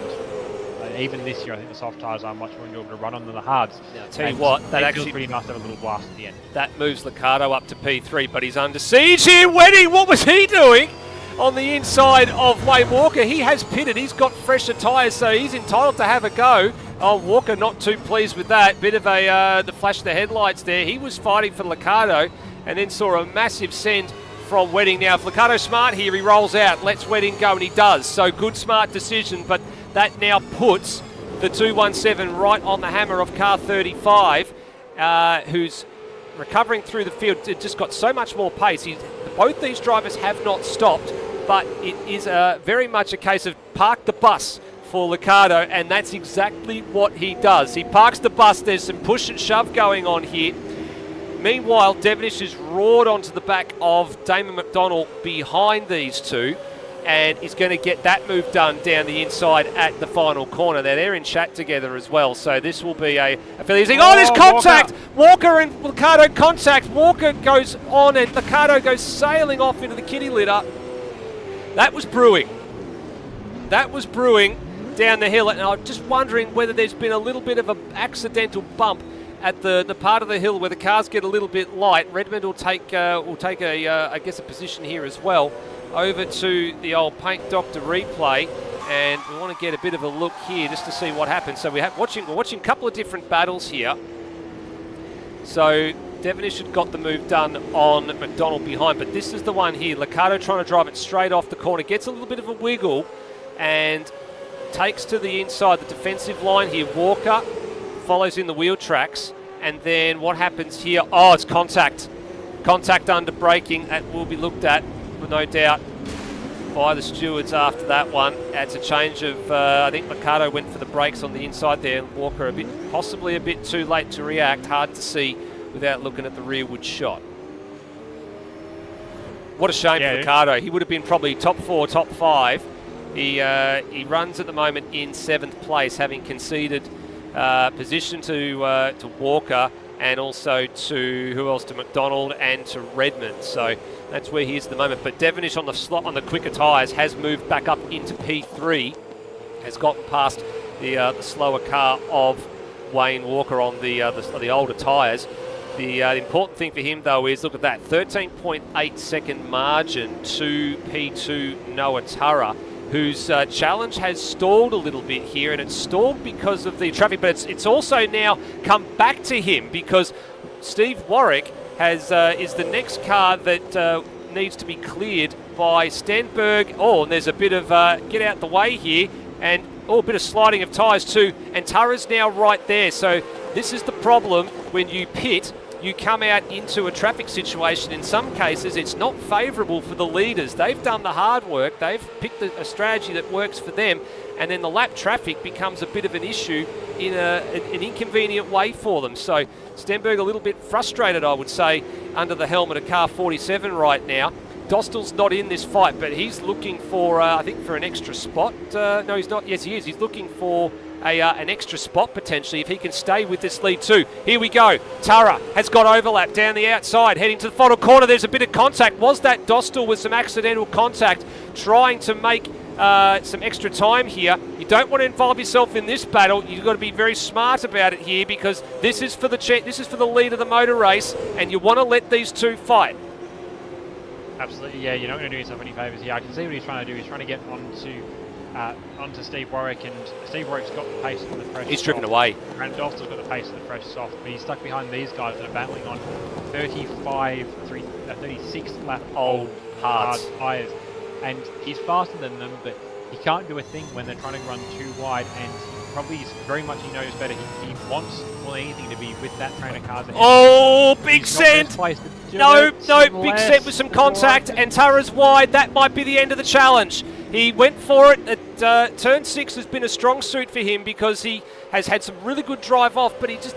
[SPEAKER 2] And even this year, I think the soft tyres are much more enjoyable to run on than the hards.
[SPEAKER 1] Now, I'll tell you what, that actually
[SPEAKER 2] feels pretty nice to have a little blast at the end.
[SPEAKER 1] That moves Liccardo up to P3, but he's under siege here. Wedding, what was he doing on the inside of Wayne Walker? He has pitted. He's got fresher tyres, so he's entitled to have a go. Oh, Walker not too pleased with that. Bit of the flash of the headlights there. He was fighting for Liccardo and then saw a massive send from Wedding. Now, if Liccardo's smart here, he rolls out, lets Wedding go, and he does. So good, smart decision, but that now puts the 217 right on the hammer of car 35, who's recovering through the field. It just got so much more pace. Both these drivers have not stopped, but it is very much a case of park the bus for Liccardo, and that's exactly what he does. He parks the bus. There's some push and shove going on here. Meanwhile, Devonish is roared onto the back of Damon McDonald behind these two, and he's going to get that move done down the inside at the final corner. Now, they're in chat together as well, so this will be a fairly easy. Oh, there's contact! Walker and Liccardo contact. Walker goes on, and Liccardo goes sailing off into the kitty litter. That was brewing. That was brewing down the hill, and I'm just wondering whether there's been a little bit of an accidental bump at the part of the hill where the cars get a little bit light. Redmond will take I guess a position here as well over to the old Paint Doctor replay, and we want to get a bit of a look here just to see what happens. So we're watching a couple of different battles here. So Devonish had got the move done on McDonald behind, but this is the one here. Liccardo trying to drive it straight off the corner, gets a little bit of a wiggle and takes to the inside the defensive line here. Walker follows in the wheel tracks, and then what happens here? Oh, it's contact under braking. That will be looked at. no doubt, by the stewards after that one. It's a change of, I think Mercado went for the brakes on the inside there. Walker possibly a bit too late to react. Hard to see without looking at the rearward shot. What a shame for Mercado. He would have been probably top 4, top 5. He runs at the moment in 7th place, having conceded position to Walker and also to, who else, to McDonald and to Redmond. So that's where he is at the moment. But Devonish on the slot on the quicker tyres has moved back up into P3, has gotten past the slower car of Wayne Walker on the older tyres. The important thing for him, though, is look at that 13.8 second margin to P2 Noah Turra, whose challenge has stalled a little bit here, and it's stalled because of the traffic, but it's also now come back to him because Steve Warwick is the next car that needs to be cleared by Stenberg. Oh, and there's a bit of get out the way here, and a bit of sliding of tyres too, and Turra's now right there. So this is the problem when you pit. You come out into a traffic situation. In some cases, it's not favourable for the leaders. They've done the hard work. They've picked a strategy that works for them, and then the lap traffic becomes a bit of an issue in an inconvenient way for them. So Stenberg a little bit frustrated, I would say, under the helmet of car 47 right now. Dostal's not in this fight, but he's looking for, I think, for an extra spot. No, he's not. Yes, he is. He's looking for an extra spot potentially if he can stay with this lead too. Here we go. Turra has got overlap down the outside, heading to the final corner. There's a bit of contact. Was that Dostal with some accidental contact, trying to make some extra time here? You don't want to involve yourself in this battle. You've got to be very smart about it here because this is for the lead of the motor race, and you want to let these two fight.
[SPEAKER 2] Absolutely, yeah. You're not going to do yourself any favours here. I can see what he's trying to do. He's trying to get onto Steve Warwick, and Steve Warwick's got the pace of the fresh. He's
[SPEAKER 1] driven away.
[SPEAKER 2] And Dostal's got the pace of the fresh soft, but he's stuck behind these guys that are battling on 36 lap old hard tyres, and he's faster than them, but he can't do a thing when they're trying to run too wide, and probably very much he knows better. He wants more than anything to be with that train of cars.
[SPEAKER 1] Oh, big send! No, big send with some contact, and Turra's wide. That might be the end of the challenge. He went for it at turn 6. Has been a strong suit for him because he has had some really good drive off, but he just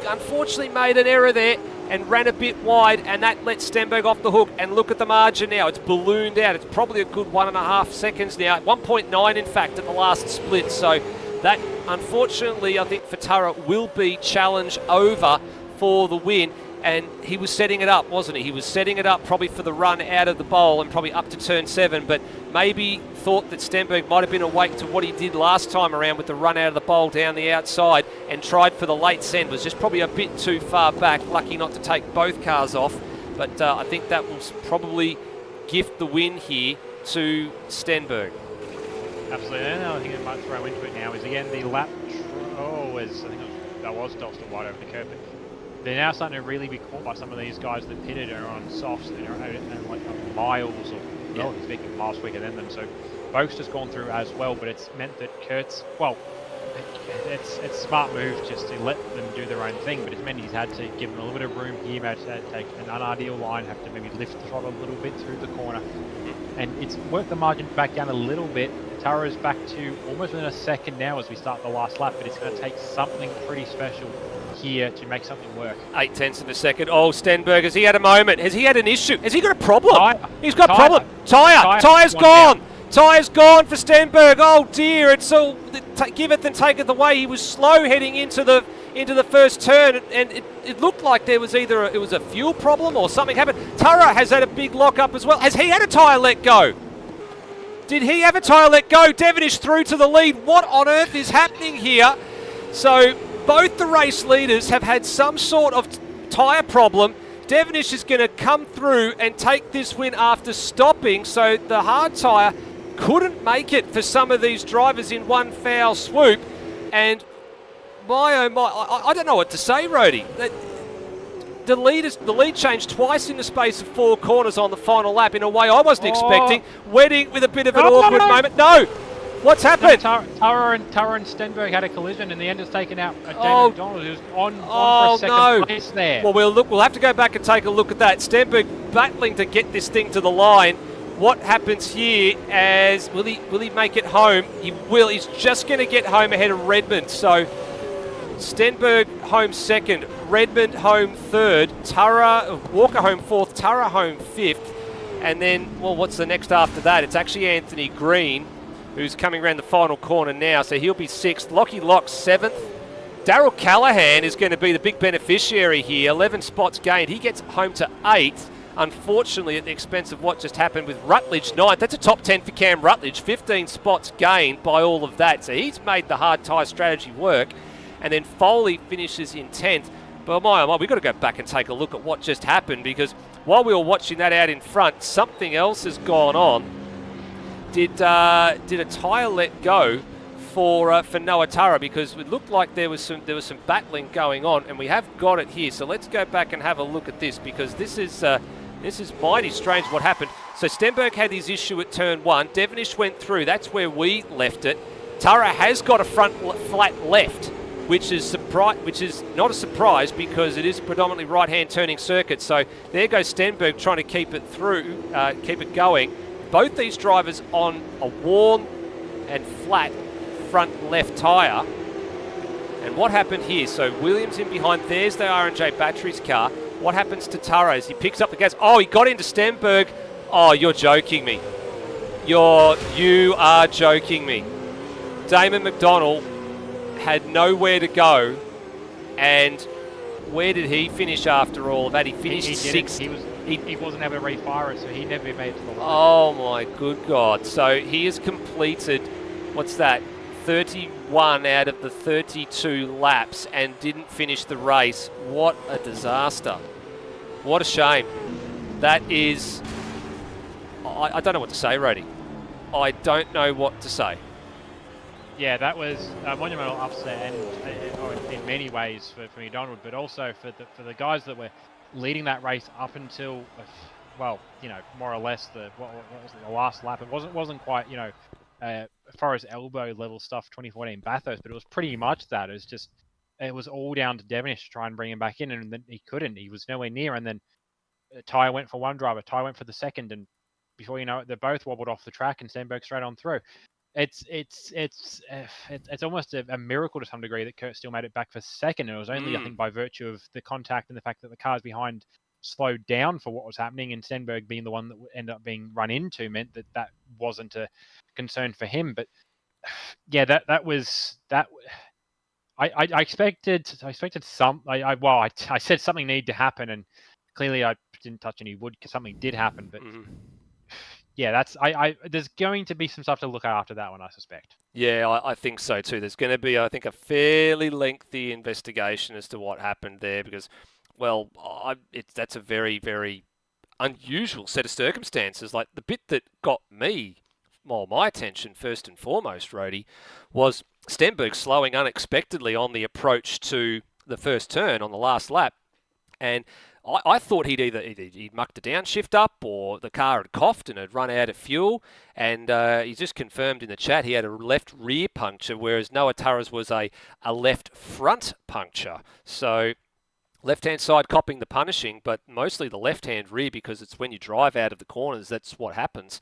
[SPEAKER 1] unfortunately made an error there and ran a bit wide, and that let Stenberg off the hook. And look at the margin now. It's ballooned out. It's probably a good 1.5 seconds now. 1.9 in fact at the last split. So that, unfortunately, I think for Turra will be challenge over for the win. And he was setting it up, wasn't he? He was setting it up probably for the run out of the bowl and probably up to turn 7, but maybe thought that Stenberg might have been awake to what he did last time around with the run out of the bowl down the outside and tried for the late send. Was just probably a bit too far back, lucky not to take both cars off. But I think that will probably gift the win here to Stenberg.
[SPEAKER 2] Absolutely. And another thing that might throw into it now is, again, the lap... I think that was Dostal wide over the curb. They're now starting to really be caught by some of these guys that pitted are on softs that are like miles or relatively speaking miles quicker than them. So Boak's just gone through as well, but it's meant that Kurt's, well, it's a smart move just to let them do their own thing, but it's meant he's had to give them a little bit of room here, maybe to take an unideal line, have to maybe lift the throttle a little bit through the corner. And it's worked the margin back down a little bit. Turra's back to almost within a second now as we start the last lap, but it's going to take something pretty special here to make something work. 0.8
[SPEAKER 1] of a second. Oh, Stenberg, has he had a moment? Has he had an issue? Has he got a problem?
[SPEAKER 2] Tyre.
[SPEAKER 1] He's got a problem. Tyre's gone. Tyre's gone for Stenberg. Oh dear, it's all giveth and taketh away. He was slow heading into the first turn, and it looked like there was either it was a fuel problem or something happened. Turra has had a big lock up as well. Has he had a tyre let go? Did he have a tyre let go? Devonish through to the lead. What on earth is happening here? So both the race leaders have had some sort of tyre problem. Devonish is going to come through and take this win after stopping. So the hard tyre couldn't make it for some of these drivers in one foul swoop. And my oh my, I don't know what to say, Rhodey. The lead changed twice in the space of 4 corners on the final lap in a way I wasn't expecting. Wedding with a bit of an awkward moment. No! What's happened?
[SPEAKER 2] Tara and Stenberg had a collision, and the end has taken out David
[SPEAKER 1] Oh.
[SPEAKER 2] McDonald, who's on for second place there.
[SPEAKER 1] Well, we'll have to go back and take a look at that. Stenberg battling to get this thing to the line. What happens here? As will he make it home? He will. He's just going to get home ahead of Redmond. So Stenberg home second, Redmond home third, Walker home fourth, Tara home fifth, and then, well, what's the next after that? It's actually Anthony Green, who's coming around the final corner now, so he'll be sixth. Lockie Locke seventh. Daryl Callahan is going to be the big beneficiary here. 11 spots gained. He gets home to eighth, unfortunately at the expense of what just happened with Rutledge ninth. That's a top 10 for Cam Rutledge. 15 spots gained by all of that, so he's made the hard tyre strategy work. And then Foley finishes in 10th. But my, we've got to go back and take a look at what just happened, because while we were watching that out in front, something else has gone on. Did a tyre let go for Noah Tara, because it looked like there was some battling going on, and we have got it here. So let's go back and have a look at this, because this is mighty strange what happened. So Stenberg had his issue at turn one. Devonish went through. That's where we left it. Tara has got a front flat left, which is not a surprise because it is predominantly right-hand turning circuit. So there goes Stenberg trying to keep it through, keep it going. Both these drivers on a worn and flat front left tyre. And what happened here? So Williams in behind. There's the R&J Batteries car. What happens to Tara as he picks up the gas? Oh, he got into Stenberg. Oh, you're joking me. You are joking me. Damon McDonald had nowhere to go, and where did he finish after all of that? He finished sixth.
[SPEAKER 2] He wasn't able to refire it, so he never made it to the line.
[SPEAKER 1] Oh my good God. So he has completed, what's that, 31 out of the 32 laps and didn't finish the race. What a disaster. What a shame. That is, I don't know what to say, Rody. I don't know what to say.
[SPEAKER 2] Yeah, that was a monumental upset, and in many ways for McDonald, but also for the guys that were leading that race up until, well, more or less what was it, the last lap. It wasn't quite, as far as elbow level stuff, 2014 Bathurst, but it was pretty much that. It was all down to Devonish to try and bring him back in, and then he couldn't. He was nowhere near, and then tyre went for one driver, tyre went for the second, and before you know it, they both wobbled off the track, and Stenberg straight on through. It's almost a miracle to some degree that Kurt still made it back for second. It was only, I think, by virtue of the contact and the fact that the cars behind slowed down for what was happening, and Stenberg being the one that ended up being run into meant that wasn't a concern for him. But yeah, that was that. I expected some. I said something needed to happen, and clearly I didn't touch any wood because something did happen. But yeah, there's going to be some stuff to look at after that one, I suspect.
[SPEAKER 1] Yeah, I think so too. There's going to be, I think, a fairly lengthy investigation as to what happened there, because, well, that's a very, very unusual set of circumstances. Like, the bit that got me, well, my attention first and foremost, Rhodey, was Stenberg slowing unexpectedly on the approach to the first turn on the last lap. And I thought he'd mucked a downshift up, or the car had coughed and had run out of fuel. And he just confirmed in the chat he had a left rear puncture, whereas Noah Tara's was a left front puncture. So left-hand side copping the punishing, but mostly the left-hand rear, because it's when you drive out of the corners, that's what happens.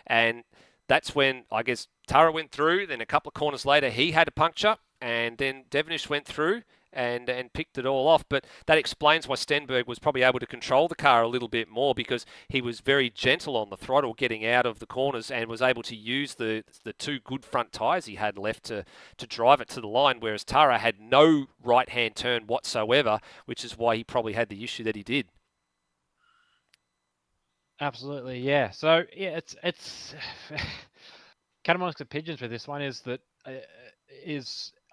[SPEAKER 1] And that's when, I guess, Tara went through. Then a couple of corners later, he had a puncture. And then Devonish went through and picked it all off. But that explains why Stenberg was probably able to control the car a little bit more, because he was very gentle on the throttle getting out of the corners and was able to use the two good front tyres he had left to drive it to the line, whereas Tara had no right-hand turn whatsoever, which is why he probably had the issue that he did.
[SPEAKER 2] Absolutely, yeah. So, yeah, it's cat amongst the pigeons with this one is that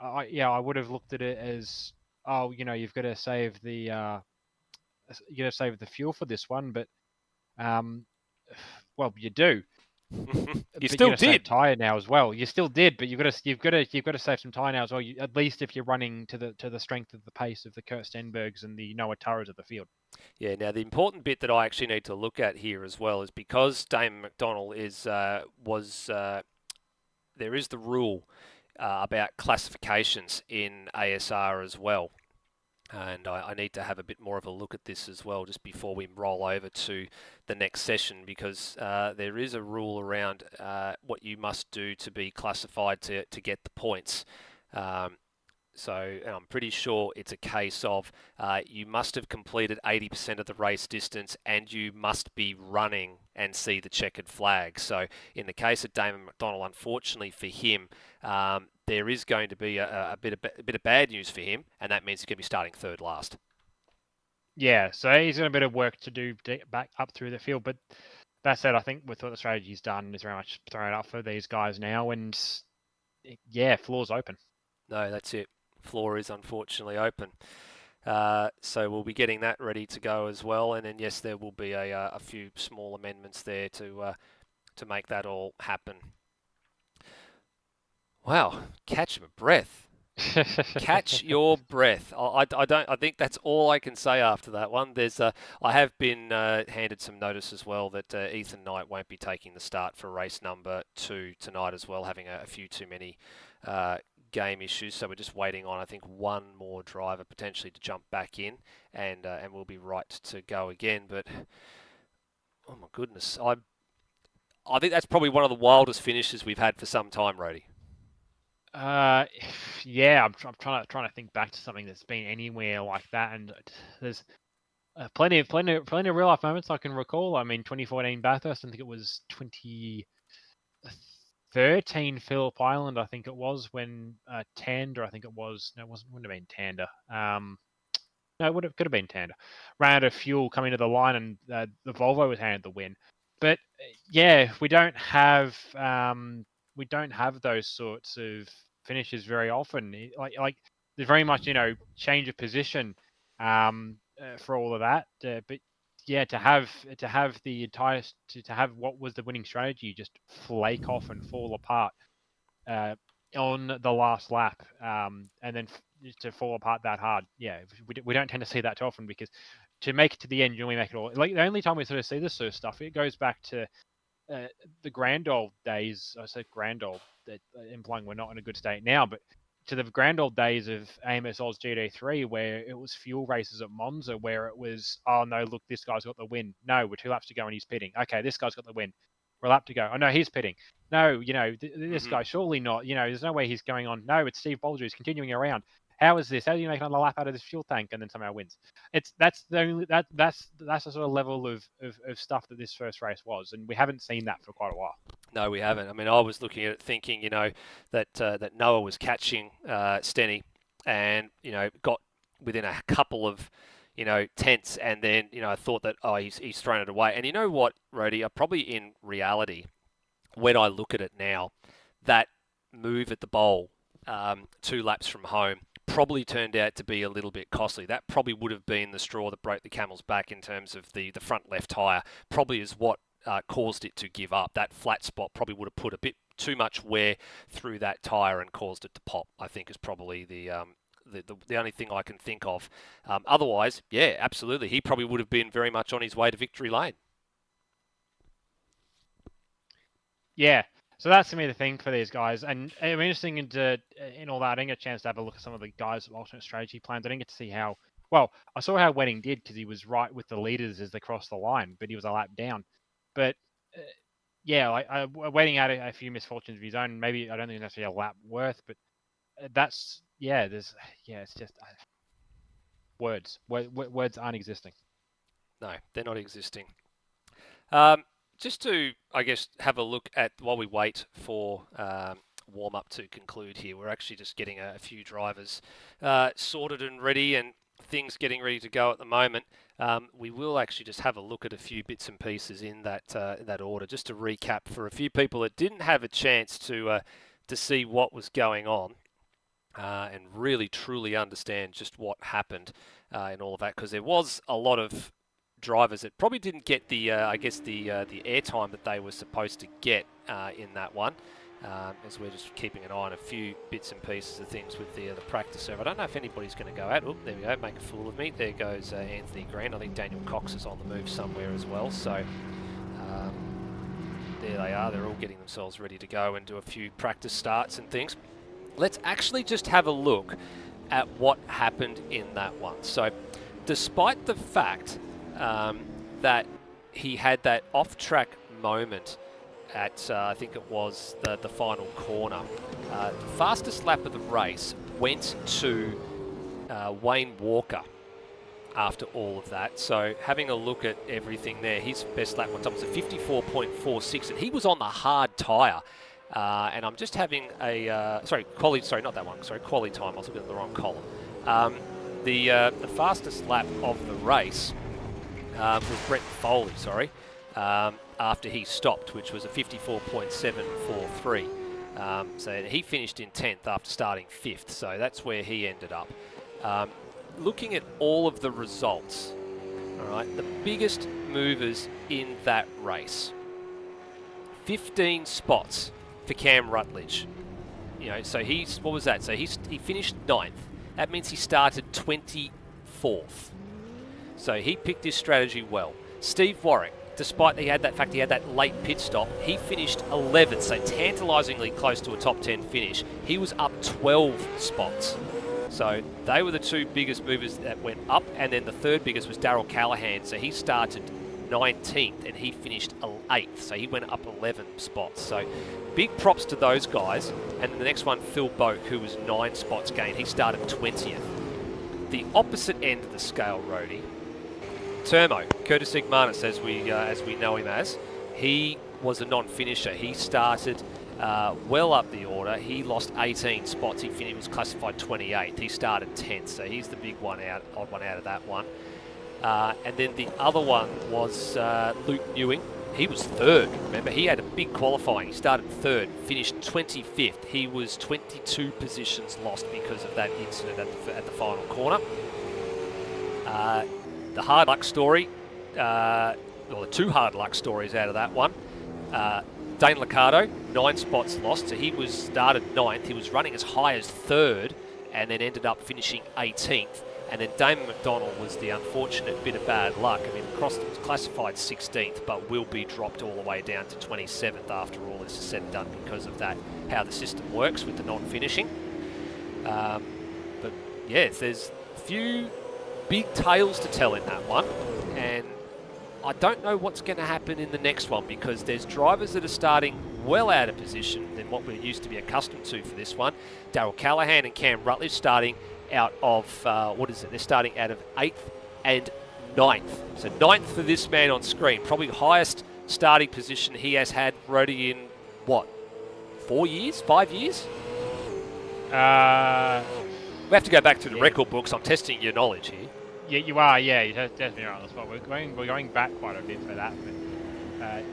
[SPEAKER 2] I would have looked at it as, you've got to save the fuel for this one, but well, you do.
[SPEAKER 1] You still did.
[SPEAKER 2] Save tire now as well. You still did, but you've got to save some tire now as well. At least if you're running to the strength of the pace of the Kurt Stenbergs and the Noah Taras of the field.
[SPEAKER 1] Yeah, now the important bit that I actually need to look at here as well is, because Damon McDonald was there is the rule about classifications in ASR as well. And I need to have a bit more of a look at this as well just before we roll over to the next session, because there is a rule around what you must do to be classified to get the points. So I'm pretty sure it's a case of you must have completed 80% of the race distance and you must be running and see the checkered flag. So in the case of Damon McDonald, unfortunately for him, there is going to be a bit of bad news for him, and that means he's going to be starting third last.
[SPEAKER 2] Yeah, so he's got a bit of work to do to get back up through the field. But that said, I think with what the strategy's done, is very much thrown up for these guys now. And yeah, floor's open.
[SPEAKER 1] No, that's it. Floor is unfortunately open. So we'll be getting that ready to go as well. And then, yes, there will be a few small amendments there to make that all happen. Wow, catch my breath. Catch your breath. I think that's all I can say after that one. I have been handed some notice as well that Ethan Knight won't be taking the start for race number 2 tonight as well, having a few too many game issues. So we're just waiting on, I think, one more driver potentially to jump back in, and we'll be right to go again. But oh my goodness, I think that's probably one of the wildest finishes we've had for some time, Rody.
[SPEAKER 2] Yeah, I'm trying to think back to something that's been anywhere like that, and there's plenty of real life moments I can recall. I mean, 2014 Bathurst, I think it was 2013 Phillip Island, I think it was, when Tander, I think it was, no, wouldn't have been Tander. No, could have been Tander. Ran out of fuel coming to the line, and the Volvo was handed the win. But yeah, we don't have those sorts of finishes very often. Like there's very much change of position for all of that. But yeah, to have the entire to have what was the winning strategy just flake off and fall apart on the last lap, and then to fall apart that hard. Yeah, we don't tend to see that too often, because to make it to the end, you only make it all. Like the only time we sort of see this sort of stuff, it goes back to the grand old days. I said grand old, that implying we're not in a good state now, but to the grand old days of AMS Oz GD3, where it was fuel races at Monza, where it was, oh no, look, this guy's got the win. No, we're 2 laps to go and he's pitting. Okay, this guy's got the win. We're a lap to go. Oh no, he's pitting. No, this guy, surely not. There's no way he's going on. No, it's Steve Bolger who's continuing around. How is this? How do you make another lap out of this fuel tank and then somehow wins? That's the sort of level of stuff that this first race was, and we haven't seen that for quite a while.
[SPEAKER 1] No, we haven't. I mean, I was looking at it thinking, that Noah was catching Stenny, and got within a couple of tenths, and then I thought that he's thrown it away. And you know what, Rody? Probably in reality, when I look at it now, that move at the bowl 2 laps from home probably turned out to be a little bit costly. That probably would have been the straw that broke the camel's back in terms of the front left tyre. Probably is what caused it to give up. That flat spot probably would have put a bit too much wear through that tyre and caused it to pop, I think, is probably the only thing I can think of. Otherwise, yeah, absolutely. He probably would have been very much on his way to victory lane.
[SPEAKER 2] Yeah. So that's going to be the thing for these guys. And it'll be interesting in all that. I didn't get a chance to have a look at some of the guys' alternate strategy plans. I didn't get to see how... Well, I saw how Wedding did, because he was right with the leaders as they crossed the line, but he was a lap down. But yeah, Wedding had a few misfortunes of his own. Maybe, I don't think it's necessarily a lap worth, but it's just... words. Words aren't existing.
[SPEAKER 1] No, they're not existing. Just to, I guess, have a look at, while we wait for warm-up to conclude here, we're actually just getting a few drivers sorted and ready, and things getting ready to go at the moment. We will actually just have a look at a few bits and pieces in that order, just to recap for a few people that didn't have a chance to see what was going on and really truly understand just what happened in all of that, because there was a lot of drivers that probably didn't get the airtime that they were supposed to get in that one, as we're just keeping an eye on a few bits and pieces of things with the practice server. I don't know if anybody's going to go out. Oh, there we go, make a fool of me. There goes Anthony Green. I think Daniel Cox is on the move somewhere as well. So there they are. They're all getting themselves ready to go and do a few practice starts and things. Let's actually just have a look at what happened in that one. So despite the fact that he had that off-track moment at, I think it was the final corner, the fastest lap of the race went to Wayne Walker after all of that. So having a look at everything there, his best lap one time was a 54.46, and he was on the hard tyre. And I'm just having a quality time. I was looking at the wrong column. The fastest lap of the race was Brett Foley. After he stopped, which was a 54.743. So he finished in 10th after starting 5th. So that's where he ended up. Looking at all of the results, all right, the biggest movers in that race, 15 spots for Cam Rutledge. You know, so what was that? So he finished 9th. That means he started 24th. So he picked his strategy well. Steve Warwick, despite he had that late pit stop, he finished 11th, so tantalisingly close to a top 10 finish. He was up 12 spots. So they were the two biggest movers that went up, and then the third biggest was Darryl Callahan. So he started 19th and he finished 8th, so he went up 11 spots. So big props to those guys. And then the next one, Phil Boak, who was 9 spots gained. He started 20th. The opposite end of the scale, Rhodey, Termo, Curtis Igmanis, as we know him as, he was a non-finisher. He started well up the order. He lost 18 spots. He was classified 28th. He started 10th, so he's the big one out, odd one out of that one. And then the other one was Luke Newing. He was 3rd. Remember, he had a big qualifying. He started 3rd, finished 25th. He was 22 positions lost because of that incident at the final corner. The hard luck story, the two hard luck stories out of that one. Dane Liccardo, 9 spots lost, so he was started 9th. He was running as high as 3rd and then ended up finishing 18th. And then Damon McDonald was the unfortunate bit of bad luck. I mean, was classified 16th, but will be dropped all the way down to 27th after all this is said and done because of that, how the system works with the non-finishing. But yeah, there's a few big tales to tell in that one, and I don't know what's going to happen in the next one because there's drivers that are starting well out of position than what we're used to be accustomed to for this one. Darryl Callahan and Cam Rutledge starting out of, they're starting out of 8th and 9th. So 9th for this man on screen, probably highest starting position he has had, Rhodey, in what, 4 years, 5 years? We have to go back to the record books. I'm testing your knowledge here.
[SPEAKER 2] Yeah, you are. Yeah, you're definitely right on the spot. We're going back quite a bit for that. But,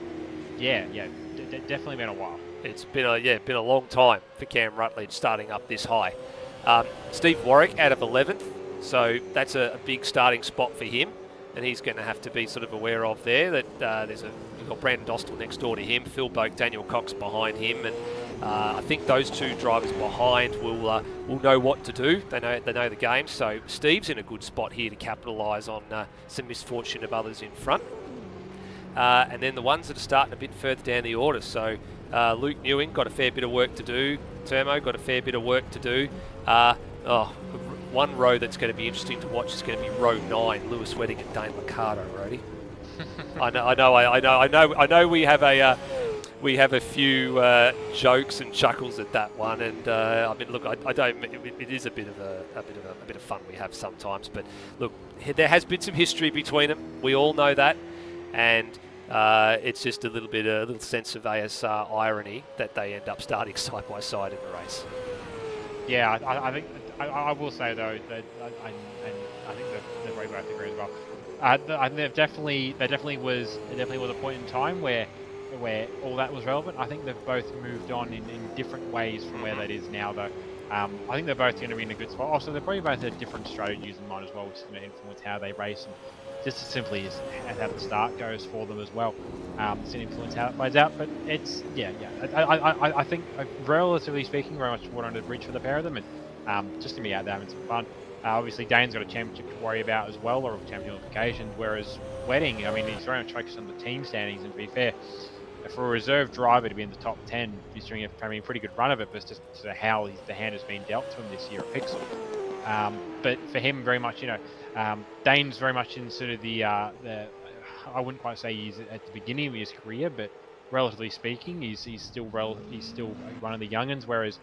[SPEAKER 2] definitely been a while.
[SPEAKER 1] It's been a long time for Cam Rutledge starting up this high. Steve Warwick out of 11th, so that's a big starting spot for him, and he's going to have to be sort of aware of there that you've got Brandon Dostal next door to him, Phil Boak, Daniel Cox behind him, and I think those two drivers behind will know what to do. They know the game. So Steve's in a good spot here to capitalise on some misfortune of others in front. And then the ones that are starting a bit further down the order. So Luke Newing got a fair bit of work to do. Termo got a fair bit of work to do. One row that's going to be interesting to watch is going to be row 9, Lewis Wedding and Dane Liccardo, Rhodey. I know. We have a few jokes and chuckles at that one, and I mean, look, it is a bit of fun we have sometimes. But look, there has been some history between them. We all know that, and it's just a little sense of ASR irony that they end up starting side by side in the race.
[SPEAKER 2] Yeah, I think I will say though that I think the very both agree as well. I think there definitely was a point in time where all that was relevant. I think they've both moved on in different ways from where that is now, though. I think they're both going to be in a good spot. Also, they're probably both had different strategies in mind as well, which is going to influence how they race, and just as simply as how the start goes for them as well. It's going to influence how it plays out. But it's I think relatively speaking, very much water under the bridge for the pair of them, and just going to be out there having some fun. Obviously, Dane's got a championship to worry about as well, or a championship implications, whereas Wedding, I mean, he's very much focused on the team standings, and to be fair, for a reserve driver to be in the top 10, he's having a pretty good run of it, but it's just sort of how the hand has been dealt to him this year at Pixel. But for him, very much, Dane's very much in sort of the I wouldn't quite say he's at the beginning of his career, but relatively speaking, he's still one of the youngins. Whereas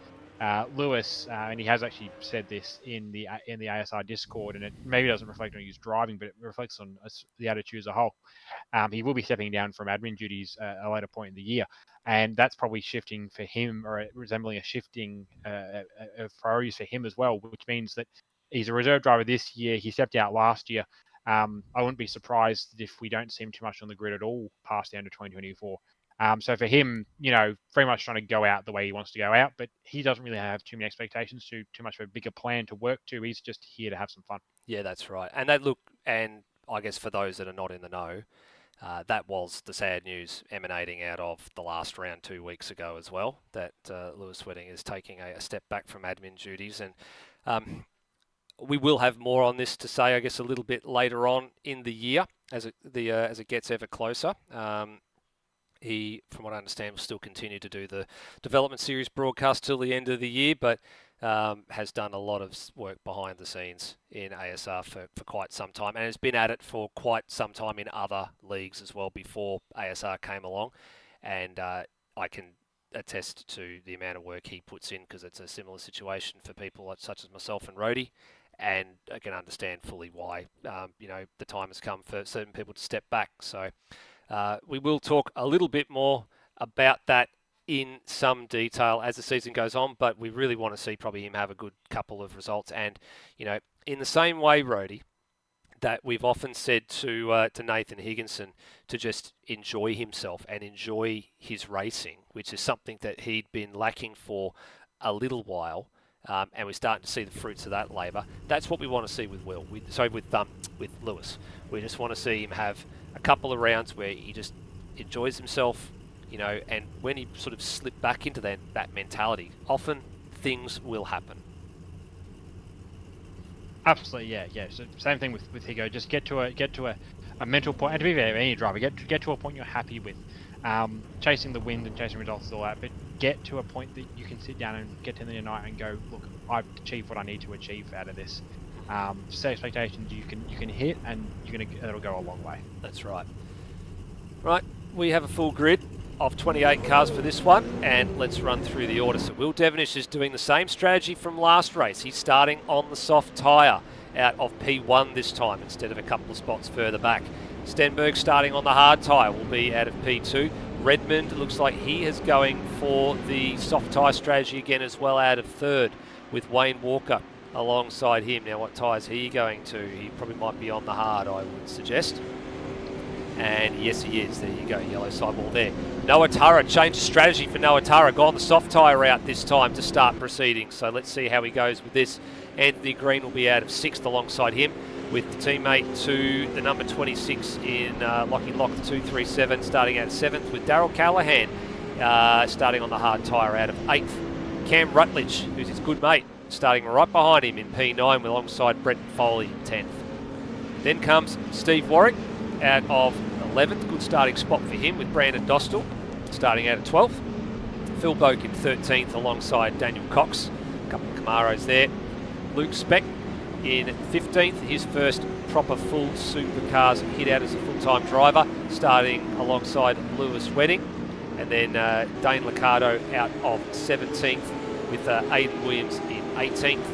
[SPEAKER 2] Lewis, and he has actually said this in the ASR Discord, and it maybe doesn't reflect on his driving, but it reflects on the attitude as a whole. He will be stepping down from admin duties at a later point in the year, and that's probably shifting for him, or resembling a shifting of priorities for him as well, which means that he's a reserve driver this year. He stepped out last year. I wouldn't be surprised if we don't see him too much on the grid at all past down to 2024. So for him, very much trying to go out the way he wants to go out, but he doesn't really have too many expectations, too much of a bigger plan to work to. He's just here to have some fun.
[SPEAKER 1] Yeah, that's right. And I guess for those that are not in the know, that was the sad news emanating out of the last round 2 weeks ago as well, that Lewis Sweating is taking a step back from admin duties. And we will have more on this to say, I guess, a little bit later on in the year as it gets ever closer. He, from what I understand, will still continue to do the development series broadcast till the end of the year, but has done a lot of work behind the scenes in ASR for quite some time, and has been at it for quite some time in other leagues as well before ASR came along. And I can attest to the amount of work he puts in, because it's a similar situation for people such as myself and Rhodey, and I can understand fully why the time has come for certain people to step back. So we will talk a little bit more about that in some detail as the season goes on, but we really want to see probably him have a good couple of results. And, in the same way, Rhodey, that we've often said to Nathan Higginson to just enjoy himself and enjoy his racing, which is something that he'd been lacking for a little while, and we're starting to see the fruits of that labour. That's what we want to see with with Lewis. We just want to see him have a couple of rounds where he just enjoys himself, and when he sort of slipped back into that mentality, often things will happen.
[SPEAKER 2] Absolutely, yeah. So same thing with Higo. Just get to a mental point, and to be fair, any driver, get to a point you're happy with. Chasing the wind and chasing results and all that, but get to a point that you can sit down and get to the end of the night and go, look, I've achieved what I need to achieve out of this. Set expectations you can hit, and it'll go a long way.
[SPEAKER 1] That's right. Right, we have a full grid of 28 cars for this one, and let's run through the order. So Will Devonish is doing the same strategy from last race. He's starting on the soft tyre out of P1 this time instead of a couple of spots further back. Stenberg starting on the hard tyre will be out of P2. Redmond looks like he is going for the soft tyre strategy again as well, out of third, with Wayne Walker alongside him. Now, what tyres is he going to? He probably might be on the hard, I would suggest. And yes, he is. There you go, yellow sideball there. Noah Turra, changed strategy for Noah Turra. Gone the soft tyre route this time to start proceedings. So let's see how he goes with this. Anthony Green will be out of sixth alongside him, with the teammate to the number 26 in Lockie Lock 237 starting out 7th, with Darryl Callahan starting on the hard tyre out of 8th. Cam Rutledge, who's his good mate, starting right behind him in P9 alongside Brett Foley in 10th. Then comes Steve Warwick out of 11th, good starting spot for him, with Brandon Dostal starting out of 12th. Phil Boak in 13th alongside Daniel Cox, a couple of Camaros there. Luke Speck in 15th, his first proper full Supercars hit out as a full-time driver, starting alongside Lewis Wedding. And then Dane Liccardo out of 17th, with Aidan Williams in 18th.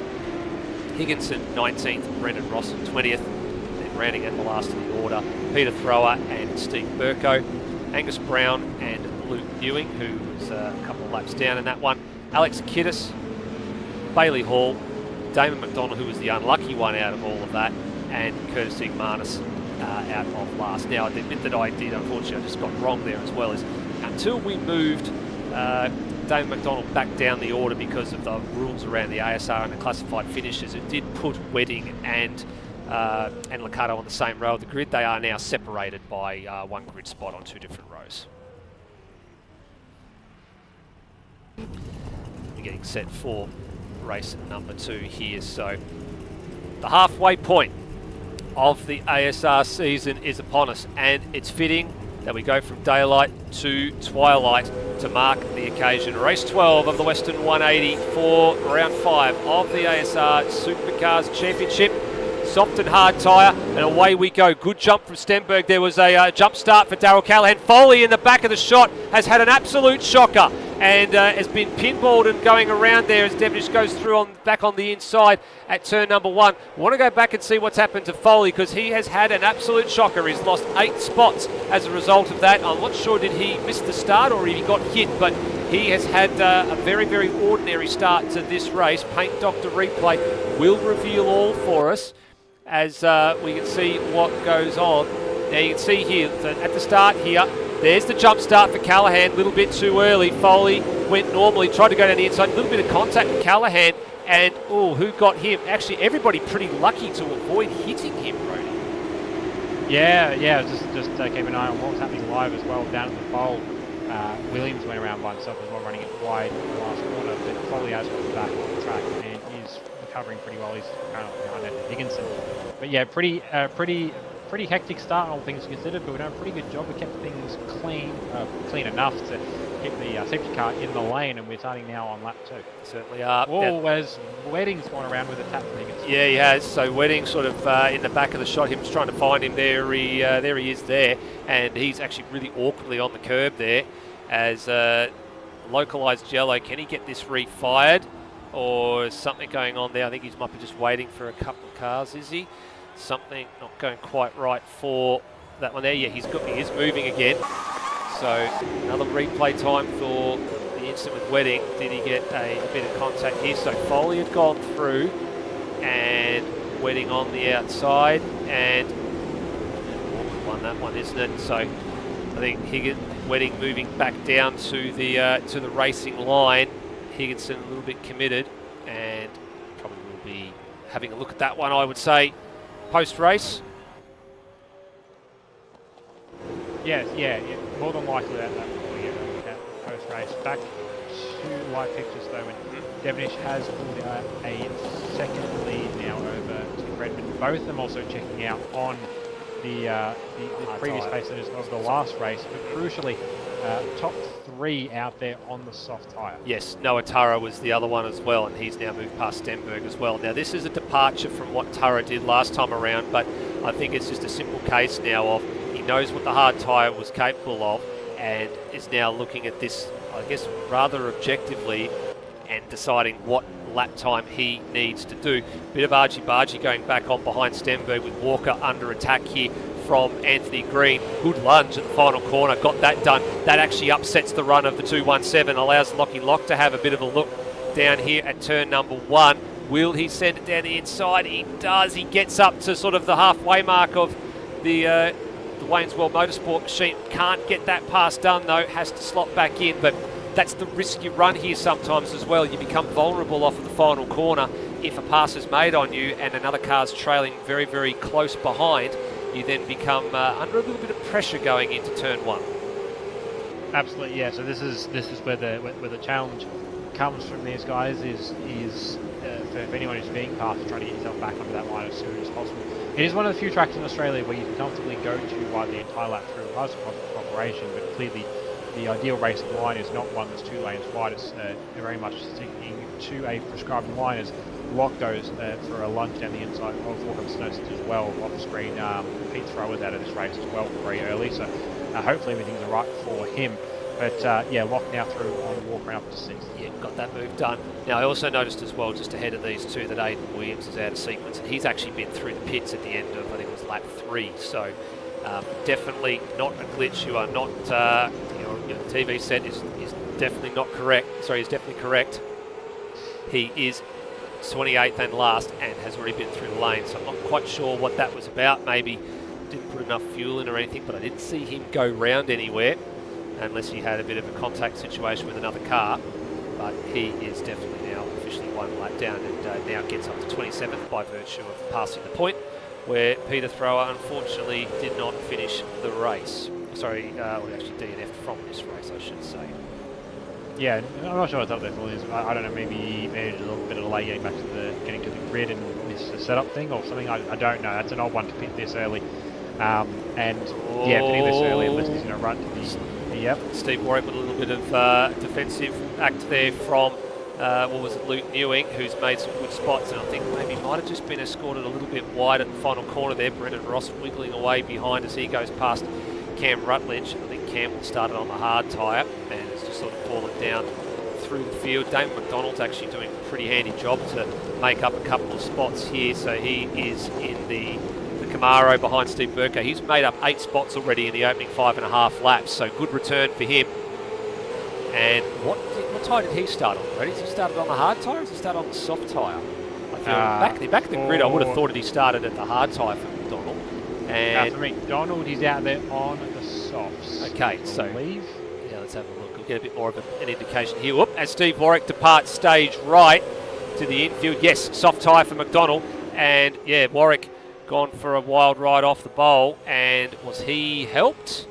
[SPEAKER 1] Higginson 19th, Brendan Ross in 20th. Then rounding out the last of the order, Peter Thrower and Steve Burko. Angus Brown and Luke Ewing, who was a couple of laps down in that one. Alex Kiddis, Bailey Hall, Damon McDonald, who was the unlucky one out of all of that, and Curtis Igmanis out of last. Now, the bit that I did, unfortunately, I just got wrong there as well, is until we moved Damon McDonald back down the order because of the rules around the ASR and the classified finishes, it did put Wedding and Liccardo on the same row of the grid. They are now separated by one grid spot on two different rows. We're getting set for race number 2 here. So the halfway point of the ASR season is upon us, and it's fitting that we go from daylight to twilight to mark the occasion. Race 12 of the Western 180 for round 5 of the ASR Supercars Championship. Soft and hard tyre, and away we go. Good jump from Stenberg. There was a jump start for Darryl Callahan. Foley in the back of the shot has had an absolute shocker and has been pinballed and going around there as Devonish goes through back on the inside at turn number 1. I want to go back and see what's happened to Foley because he has had an absolute shocker. He's lost 8 spots as a result of that. I'm not sure did he miss the start or he got hit, but he has had a very, very ordinary start to this race. Paint Doctor Replay will reveal all for us as we can see what goes on. Now you can see here that at the start here, there's the jump start for Callahan, a little bit too early. Foley went normally, tried to go down the inside, a little bit of contact with Callahan, and who got him? Actually, everybody pretty lucky to avoid hitting him, Brody.
[SPEAKER 2] Yeah, just keep an eye on what was happening live as well down at the bowl. Williams went around by himself as well, running it wide in the last corner, but Foley has got the back on the track and is recovering pretty well. He's currently behind Nathan Higginson. But yeah, pretty hectic start, all things considered, but we've done a pretty good job. We kept things clean enough to keep the safety car in the lane, and we're starting now on lap 2.
[SPEAKER 1] Certainly are.
[SPEAKER 2] As Wedding's gone around with a tap from Higginson.
[SPEAKER 1] Yeah, he has. So Wedding sort of in the back of the shot. He was trying to find him there. There he is there, and he's actually really awkwardly on the curb there as localised yellow. Can he get this refired? Or is something going on there? I think he might be just waiting for a couple of cars, is he? Something not going quite right for that one there. Yeah, he is moving again. So another replay time for the incident with Wedding. Did he get a bit of contact here? So Foley had gone through and Wedding on the outside, and won that one, isn't it? So I think Wedding moving back down to the racing line. Higginson a little bit committed and probably will be having a look at that one, I would say, post-race.
[SPEAKER 2] Yeah, more than likely that will be at post-race. Back to live pictures though, when Devonish has pulled out a second lead now over to Redmond. Both of them also checking out on the previous pace of the last race, but crucially, top 3 out there on the soft tyre.
[SPEAKER 1] Yes, Noah Turra was the other one as well, and he's now moved past Stenberg as well. Now, this is a departure from what Turra did last time around, but I think it's just a simple case now of he knows what the hard tyre was capable of and is now looking at this, I guess, rather objectively and deciding what lap time he needs to do. Bit of argy-bargy going back on behind Stenberg with Walker under attack here from Anthony Green. Good lunge at the final corner, got that done. That actually upsets the run of the 217, allows Lockie Lock to have a bit of a look down here at turn number 1. Will he send it down the inside? He does. He gets up to sort of the halfway mark of the Wayneswell Motorsport machine. Can't get that pass done though, has to slot back in, but that's the risk you run here sometimes as well. You become vulnerable off of the final corner if a pass is made on you and another car's trailing very, very close behind. You then become under a little bit of pressure going into turn 1.
[SPEAKER 2] Absolutely, yeah. So this is where the challenge comes from these guys is for anyone who's being passed, trying to get yourself back onto that line as soon as possible. It is one of the few tracks in Australia where you can comfortably go to wide the entire lap through a large operation, but clearly the ideal racing line is not one that's 2 lanes wide. It's very much sticking to a prescribed line as Locke goes for a lunge down the inside of Walker Snowsage as well, off screen. Pete Thrower's out of this race as well very early, so hopefully everything's all right for him. But yeah, Locke now through on Walker up to 6th.
[SPEAKER 1] Yeah, got that move done. Now I also noticed as well, just ahead of these two, that Aidan Williams is out of sequence, and he's actually been through the pits at the end of, I think it was lap 3, so definitely not a glitch. You are not, your TV set is definitely not correct. Sorry, he's definitely correct. He is 28th and last and has already been through the lane, so I'm not quite sure what that was about. Maybe didn't put enough fuel in or anything, but I didn't see him go round anywhere unless he had a bit of a contact situation with another car. But he is definitely now officially 1 lap down and now gets up to 27th by virtue of passing the point where Peter Thrower unfortunately did not finish the race. Sorry, or actually DNF'd from this race, I should say.
[SPEAKER 2] Yeah, I'm not sure what's up there for this. I don't know, maybe he managed a little bit of delay getting back to the grid and missed the setup thing or something. I don't know. That's an odd one to pick this early. And yeah, putting this early unless he's going to run to the yep.
[SPEAKER 1] Steve Warwick with a little bit of defensive act there from, what was it, Luke Newing, who's made some good spots, and I think maybe might have just been escorted a little bit wide at the final corner there. Brendan Ross wiggling away behind as he goes past Cam Rutledge. I think Campbell started on the hard tyre and has just sort of fallen down through the field. Damon McDonald's actually doing a pretty handy job to make up a couple of spots here, so he is in the Camaro behind Steve Burko. He's made up 8 spots already in the opening 5.5 laps, so good return for him. And what tyre did he start on? Ready? Has he started on the hard tyre or has he started on the soft tyre? I feel back in the grid, I would have thought that he started at the hard tyre for McDonald. And
[SPEAKER 2] for McDonald, he's out there on the softs.
[SPEAKER 1] Okay,
[SPEAKER 2] I
[SPEAKER 1] so
[SPEAKER 2] believe.
[SPEAKER 1] Yeah, let's have a look. We'll get a bit more of an indication here. Whoop, as Steve Warwick departs stage right to the infield. Yes, soft tyre for McDonald. And yeah, Warwick gone for a wild ride off the bowl. And was he helped?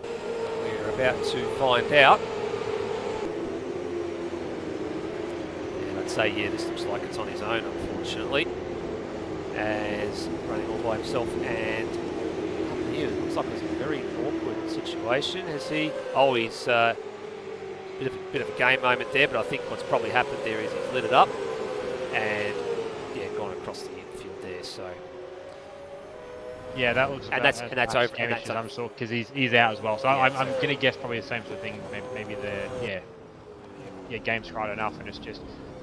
[SPEAKER 1] We're about to find out. And I'd say, yeah, this looks like it's on his own, unfortunately. As running all by himself, and yeah, it looks like it's a very awkward situation. Has he? Oh, he's bit of a game moment there, but I think what's probably happened there is he's lit it up and yeah, gone across the infield there. So
[SPEAKER 2] yeah, that looks
[SPEAKER 1] and that's over. And that's
[SPEAKER 2] I'm sure because he's out as well. So
[SPEAKER 1] yeah,
[SPEAKER 2] I'm gonna guess probably the same sort of thing. Maybe the game's right enough, and it's just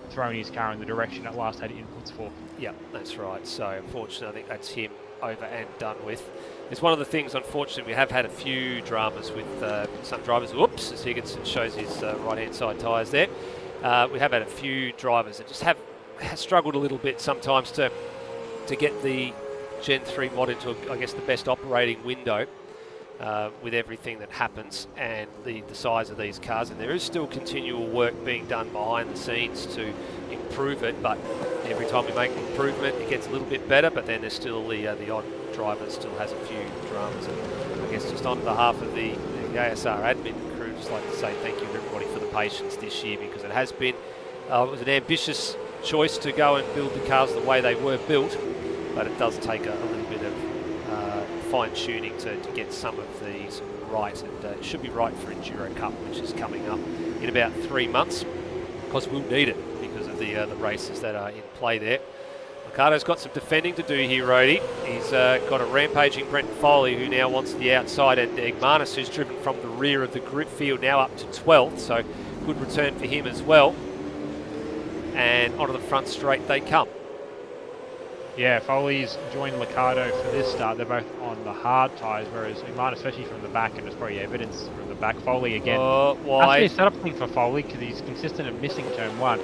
[SPEAKER 2] throwing his car in the direction at last had inputs for.
[SPEAKER 1] Yeah, that's right. So unfortunately, I think that's him over and done with. It's one of the things, unfortunately, we have had a few dramas with some drivers. Whoops, as Higginson shows his right-hand side tyres there. We have had a few drivers that just have struggled a little bit sometimes to get the Gen 3 mod into, I guess, the best operating window with everything that happens and the size of these cars. And there is still continual work being done behind the scenes to improve it, but every time we make an improvement it gets a little bit better, but then there's still the odd driver that still has a few dramas. And I guess just on behalf of the ASR admin crew, just like to say thank you to everybody for the patience this year, because it has been it was an ambitious choice to go and build the cars the way they were built, but it does take a little bit of fine-tuning to get some of these right, and it should be right for Enduro Cup, which is coming up in about 3 months, because we'll need it because of the races that are in play there. Ricardo's got some defending to do here, Rody. He's got a rampaging Brent Foley, who now wants the outside, and Egmanis, who's driven from the rear of the grid field, now up to 12th, so good return for him as well. And onto the front straight they come.
[SPEAKER 2] Yeah, Foley's joined Ricardo for this start. They're both on the hard tyres, whereas Egmanis, especially from the back, and there's probably evidence from the back. Foley again.
[SPEAKER 1] Why?
[SPEAKER 2] Actually, a setup thing for Foley because he's consistent at missing turn 1.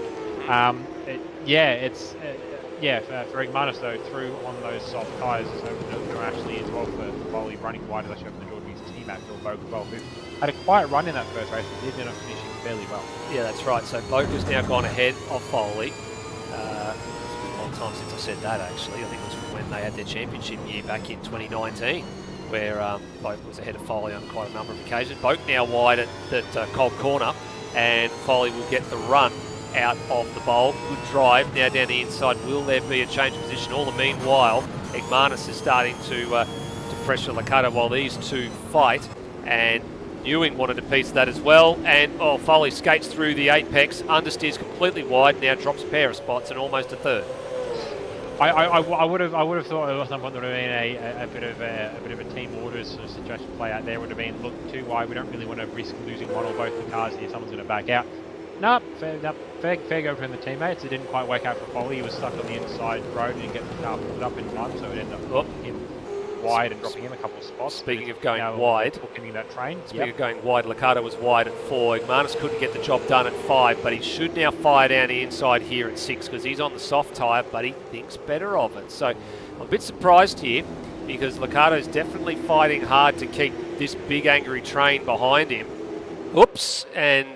[SPEAKER 2] For Egmanis though, through on those soft tyres, has opened up the door actually as well for Foley running wide. As I showed the door to his teammate Phil Barbagallo, who had a quiet run in that first race, but did end up finishing fairly well.
[SPEAKER 1] Yeah, that's right. So Boca's now gone ahead of Foley. It's been a long time since I said that, actually. I think it was from when they had their championship year back in 2019, where Boca was ahead of Foley on quite a number of occasions. Boca now wide at Cold Corner, and Foley will get the run out of the bowl. Good drive now down the inside. Will there be a change of position? All the meanwhile, Egmanis is starting to pressure Ricardo while these two fight, and Ewing wanted a piece of that as well, and Foley skates through the apex, understeers completely wide, now drops a pair of spots and almost a third.
[SPEAKER 2] I would have thought at some point there would have been a bit of a team orders sort of situation play out there. Would have been, look, too wide, we don't really want to risk losing one or both the cars here, someone's going to back out. Nope, fair go from the teammates. It didn't quite work out for Foley. He was stuck on the inside road and didn't get the car pulled up in time, so it ended up him wide and dropping him a couple of spots.
[SPEAKER 1] Speaking of going wide,
[SPEAKER 2] that train.
[SPEAKER 1] Speaking of going wide, Ricardo was wide at 4. Egmanis couldn't get the job done at 5, but he should now fire down the inside here at 6 because he's on the soft tyre, but he thinks better of it. So I'm a bit surprised here because Ricardo's definitely fighting hard to keep this big angry train behind him. Oops, and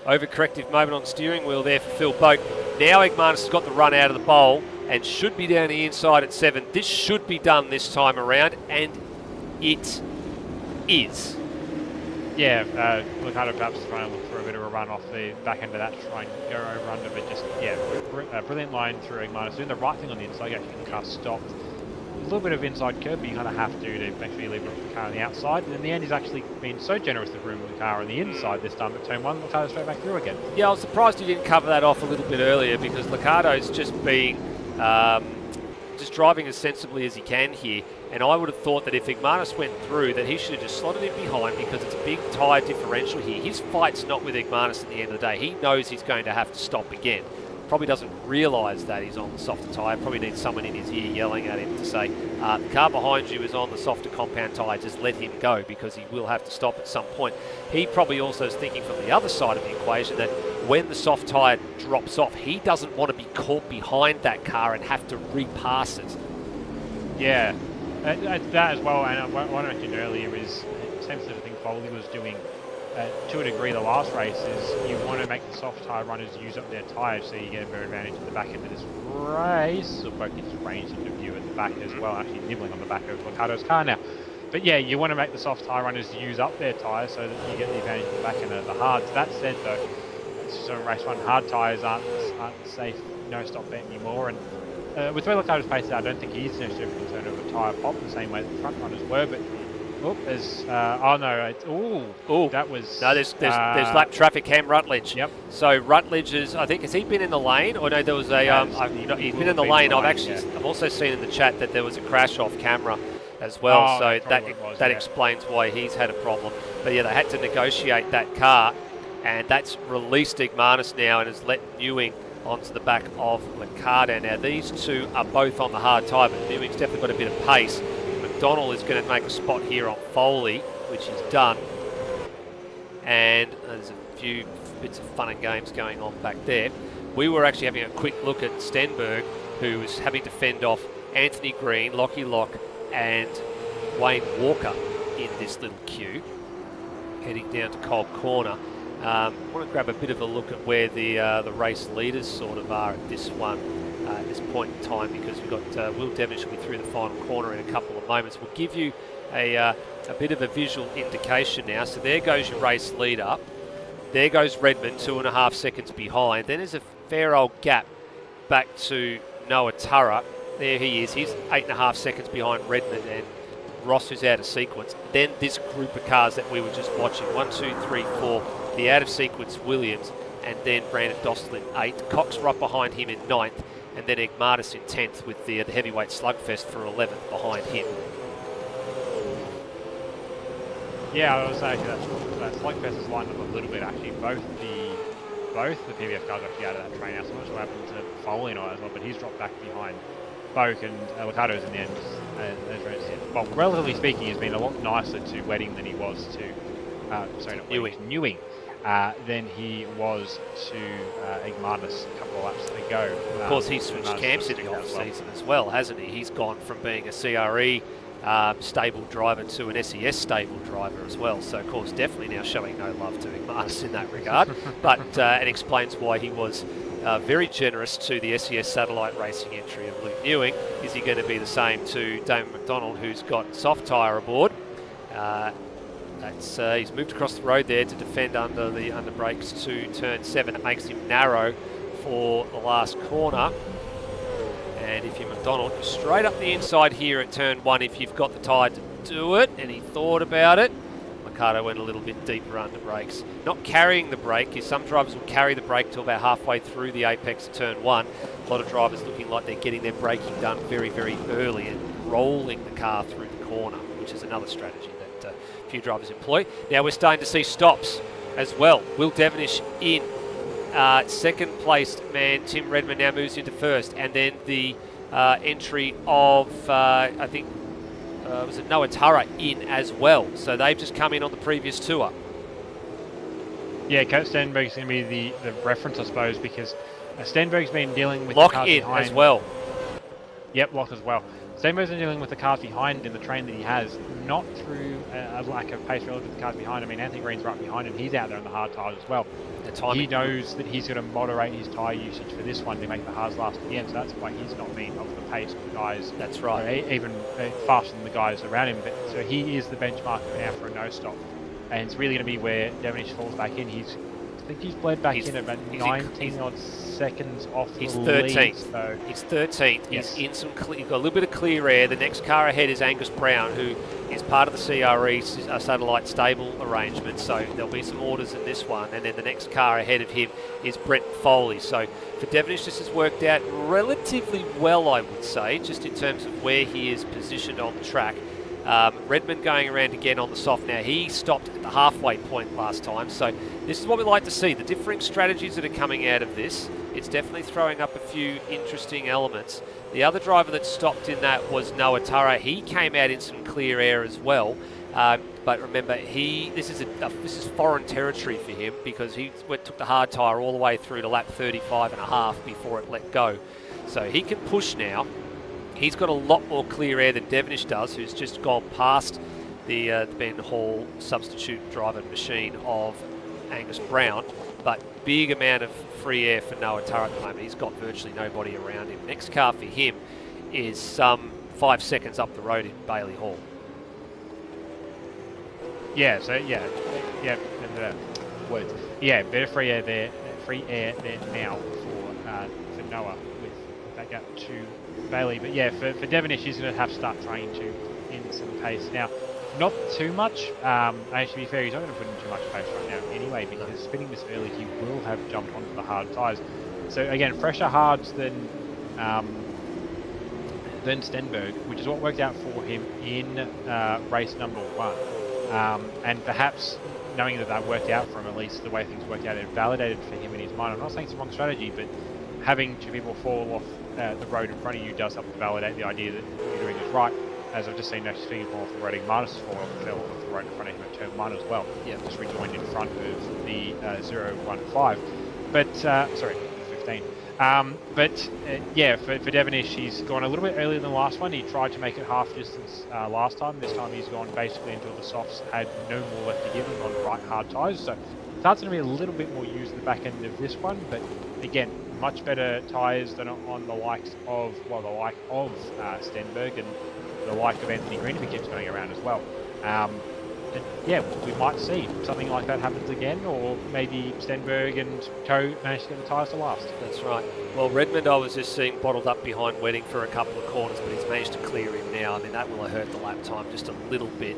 [SPEAKER 1] overcorrective moment on the steering wheel there for Phil Boak. Now Egmanis has got the run out of the bowl and should be down the inside at 7. This should be done this time around, and it is.
[SPEAKER 2] Yeah, Ricardo perhaps trying to look for a bit of a run off the back end of that to try and go over under, but just, yeah, brilliant line through Egmanis, doing the right thing on the inside, actually the car stopped little bit of inside curb, but you kind of have to make sure you leave the car on the outside. And in the end, he's actually been so generous with room with the car on the inside this time at turn 1, Liccardo straight back through again.
[SPEAKER 1] Yeah, I was surprised he didn't cover that off a little bit earlier, because Liccardo's just being just driving as sensibly as he can here. And I would have thought that if Igmanis went through, that he should have just slotted in behind, because it's a big tyre differential here. His fight's not with Igmanis at the end of the day. He knows he's going to have to stop again. Probably doesn't realise that he's on the softer tyre. Probably needs someone in his ear yelling at him to say, the car behind you is on the softer compound tyre, just let him go, because he will have to stop at some point. He probably also is thinking from the other side of the equation that when the soft tyre drops off, he doesn't want to be caught behind that car and have to repass it.
[SPEAKER 2] Yeah, that as well. And what I mentioned earlier is the same sort of thing Foley was doing to a degree the last race, is you want to make the soft tyre runners use up their tyres so you get a better advantage at the back end of this race. So both his range into view at the back as well, actually nibbling on the back of Liccardo's car now. But yeah, you want to make the soft tyre runners use up their tyres so that you get the advantage at the back end of the hards. That said though, so in race 1, hard tyres aren't safe, no stop bet anymore. And with where Liccardo's pace, I don't think he's necessarily concerned of a tyre pop the same way that the front runners were, but there's that was
[SPEAKER 1] there's lap traffic. Cam Rutledge.
[SPEAKER 2] Yep.
[SPEAKER 1] So Rutledge is, I think, has he been in the lane? Or no, there was a he's been in the lane. I've also seen in the chat that there was a crash off camera as well. So that explains why he's had a problem. But yeah, they had to negotiate that car, and that's released Igmanis now and has let Ewing onto the back of Liccardo. Now these two are both on the hard tyre, but Ewing's definitely got a bit of pace. McDonald is going to make a spot here on Foley, which he's done. And there's a few bits of fun and games going on back there. We were actually having a quick look at Stenberg, who was having to fend off Anthony Green, Lockie Lock, and Wayne Walker in this little queue, heading down to Cobb Corner. I want to grab a bit of a look at where the race leaders sort of are at this one. At this point in time, because we've got Will Devonish will be through the final corner in a couple of moments. We'll give you a bit of a visual indication now. So there goes your race leader. There goes Redmond, 2.5 seconds behind. Then there's a fair old gap back to Noah Turra. There he is. He's 8.5 seconds behind Redmond, and Ross is out of sequence. Then this group of cars that we were just watching, 1, 2, 3, 4, the out of sequence Williams, and then Brandon Dostal in 8th. Cox right behind him in 9th. And then Igmanis in 10th with the heavyweight slugfest for 11th behind him.
[SPEAKER 2] Yeah, I was saying that slugfest is lined up a little bit actually. Both the PBF cars are actually out of that train now. So I'm not sure what happened to Foley and all as well, but he's dropped back behind Boak, and Liccardo's in the end. Well, relatively speaking, he's been a lot nicer to Wedding than he was to Ewing. Than he was to Igmanis a couple of laps ago.
[SPEAKER 1] Of course, he's switched camps in the off-season as well, hasn't he? He's gone from being a CRE stable driver to an SES stable driver as well. So, of course, definitely now showing no love to Igmanis in that regard. But it explains why he was very generous to the SES satellite racing entry of Luke Ewing. Is he going to be the same to Damon McDonald, who's got soft tyre aboard? He's moved across the road there to defend under brakes to turn 7. It makes him narrow for the last corner. And if you're McDonald, you're straight up the inside here at turn 1 if you've got the tyre to do it. And he thought about it. Liccardo went a little bit deeper under brakes. Not carrying the brake, because some drivers will carry the brake till about halfway through the apex of turn 1. A lot of drivers looking like they're getting their braking done very, very early and rolling the car through the corner, which is another strategy that a few drivers employ. Now we're starting to see stops as well. Will Devonish in second placed man. Tim Redmond now moves into first, and then the entry of I think was it Noah Turra in as well. So they've just come in on the previous tour.
[SPEAKER 2] Yeah, Kurt Stenberg's going to be the reference, I suppose, because Stenberg's been dealing with
[SPEAKER 1] Lock
[SPEAKER 2] the cars
[SPEAKER 1] in
[SPEAKER 2] behind.
[SPEAKER 1] as well.
[SPEAKER 2] Yep, Lock as well. Stenberg's been dealing with the cars behind in the train that he has, not through a lack of pace relative to the cars behind. I mean, Anthony Green's right behind him. He's out there on the hard tyres as well. He knows that he's going to moderate his tyre usage for this one to make the hards last at the end, so that's why he's not been off the pace of the guys.
[SPEAKER 1] That's right.
[SPEAKER 2] Even faster than the guys around him. But so he is the benchmark now for a no-stop. And it's really going to be where Devonish falls back in. He's think he's bled back
[SPEAKER 1] He's-
[SPEAKER 2] in about
[SPEAKER 1] he's-
[SPEAKER 2] 19 odd seconds off the
[SPEAKER 1] He's
[SPEAKER 2] lead.
[SPEAKER 1] 13th.
[SPEAKER 2] So
[SPEAKER 1] He's 13th.
[SPEAKER 2] Yes.
[SPEAKER 1] He's in some. He's got a little bit of clear air. The next car ahead is Angus Brown, who is part of the CRE satellite stable arrangement. So there'll be some orders in this one, and then the next car ahead of him is Brent Foley. So for Devonish, this has worked out relatively well, I would say, just in terms of where he is positioned on the track. Redmond going around again on the soft now. He stopped at the halfway point last time, so this is what we like to see, the differing strategies that are coming out of this. It's definitely throwing up a few interesting elements. The other driver that stopped in that was Noah Turra. He came out in some clear air as well, but remember, this is foreign territory for him because he took the hard tyre all the way through to lap 35.5 before it let go. So he can push now. He's got a lot more clear air than Devonish does, who's just gone past the Ben Hall substitute driver machine of Angus Brown, but big amount of free air for Noah Turra at the moment. He's got virtually nobody around him. Next car for him is some 5 seconds up the road in Bailey Hall.
[SPEAKER 2] yeah, so yeah, words. Yeah, better free air there now for Noah with that gap to Bailey. But yeah, for Devonish, he's going to have to start trying to in some pace now. Not too much. To be fair, he's not going to put in too much pace right now anyway, because spinning this early, he will have jumped onto the hard tyres. So again, fresher hards than Stenberg, which is what worked out for him in race number 1. And perhaps knowing that worked out for him, at least the way things worked out, it validated for him in his mind. I'm not saying it's the wrong strategy, but having two people fall off the road in front of you does help to validate the idea that you're doing is right. As I've just seen next speed fall off the road, Marnus fell off the road in front of him at turn 1 as well.
[SPEAKER 1] Yeah.
[SPEAKER 2] Just rejoined in front of the 015. But, sorry, 15. Yeah, for Devonish, he's gone a little bit earlier than the last one. He tried to make it half distance last time. This time he's gone basically until the softs had no more left to give him on right hard tyres. So starts going to be a little bit more used at the back end of this one. But again, much better tyres than on the likes of, Stenberg and the like of Anthony Green if he keeps going around as well. And yeah, we might see something like that happens again, or maybe Stenberg and Toe manage to get the tyres to last.
[SPEAKER 1] That's right. Well, Redmond I was just seeing bottled up behind Wedding for a couple of corners, but he's managed to clear him now. I mean, that will have hurt the lap time just a little bit.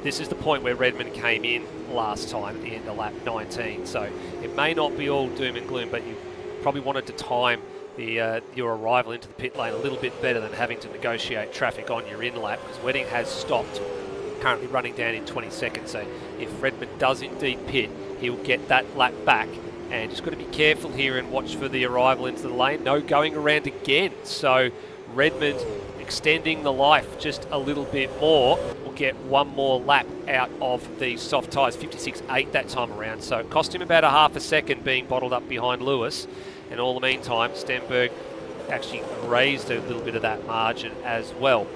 [SPEAKER 1] This is the point where Redmond came in last time at the end of lap 19, so it may not be all doom and gloom, but you probably wanted to time your arrival into the pit lane a little bit better than having to negotiate traffic on your in lap, because Wedding has stopped, currently running down in 20 seconds. So if Redmond does indeed pit, he'll get that lap back, and just got to be careful here and watch for the arrival into the lane. No going around again, so Redmond extending the life just a little bit more will get one more lap out of the soft tyres, 56.8 that time around. So it cost him about a half a second being bottled up behind Lewis. And all the meantime, Stenberg actually raised a little bit of that margin as well.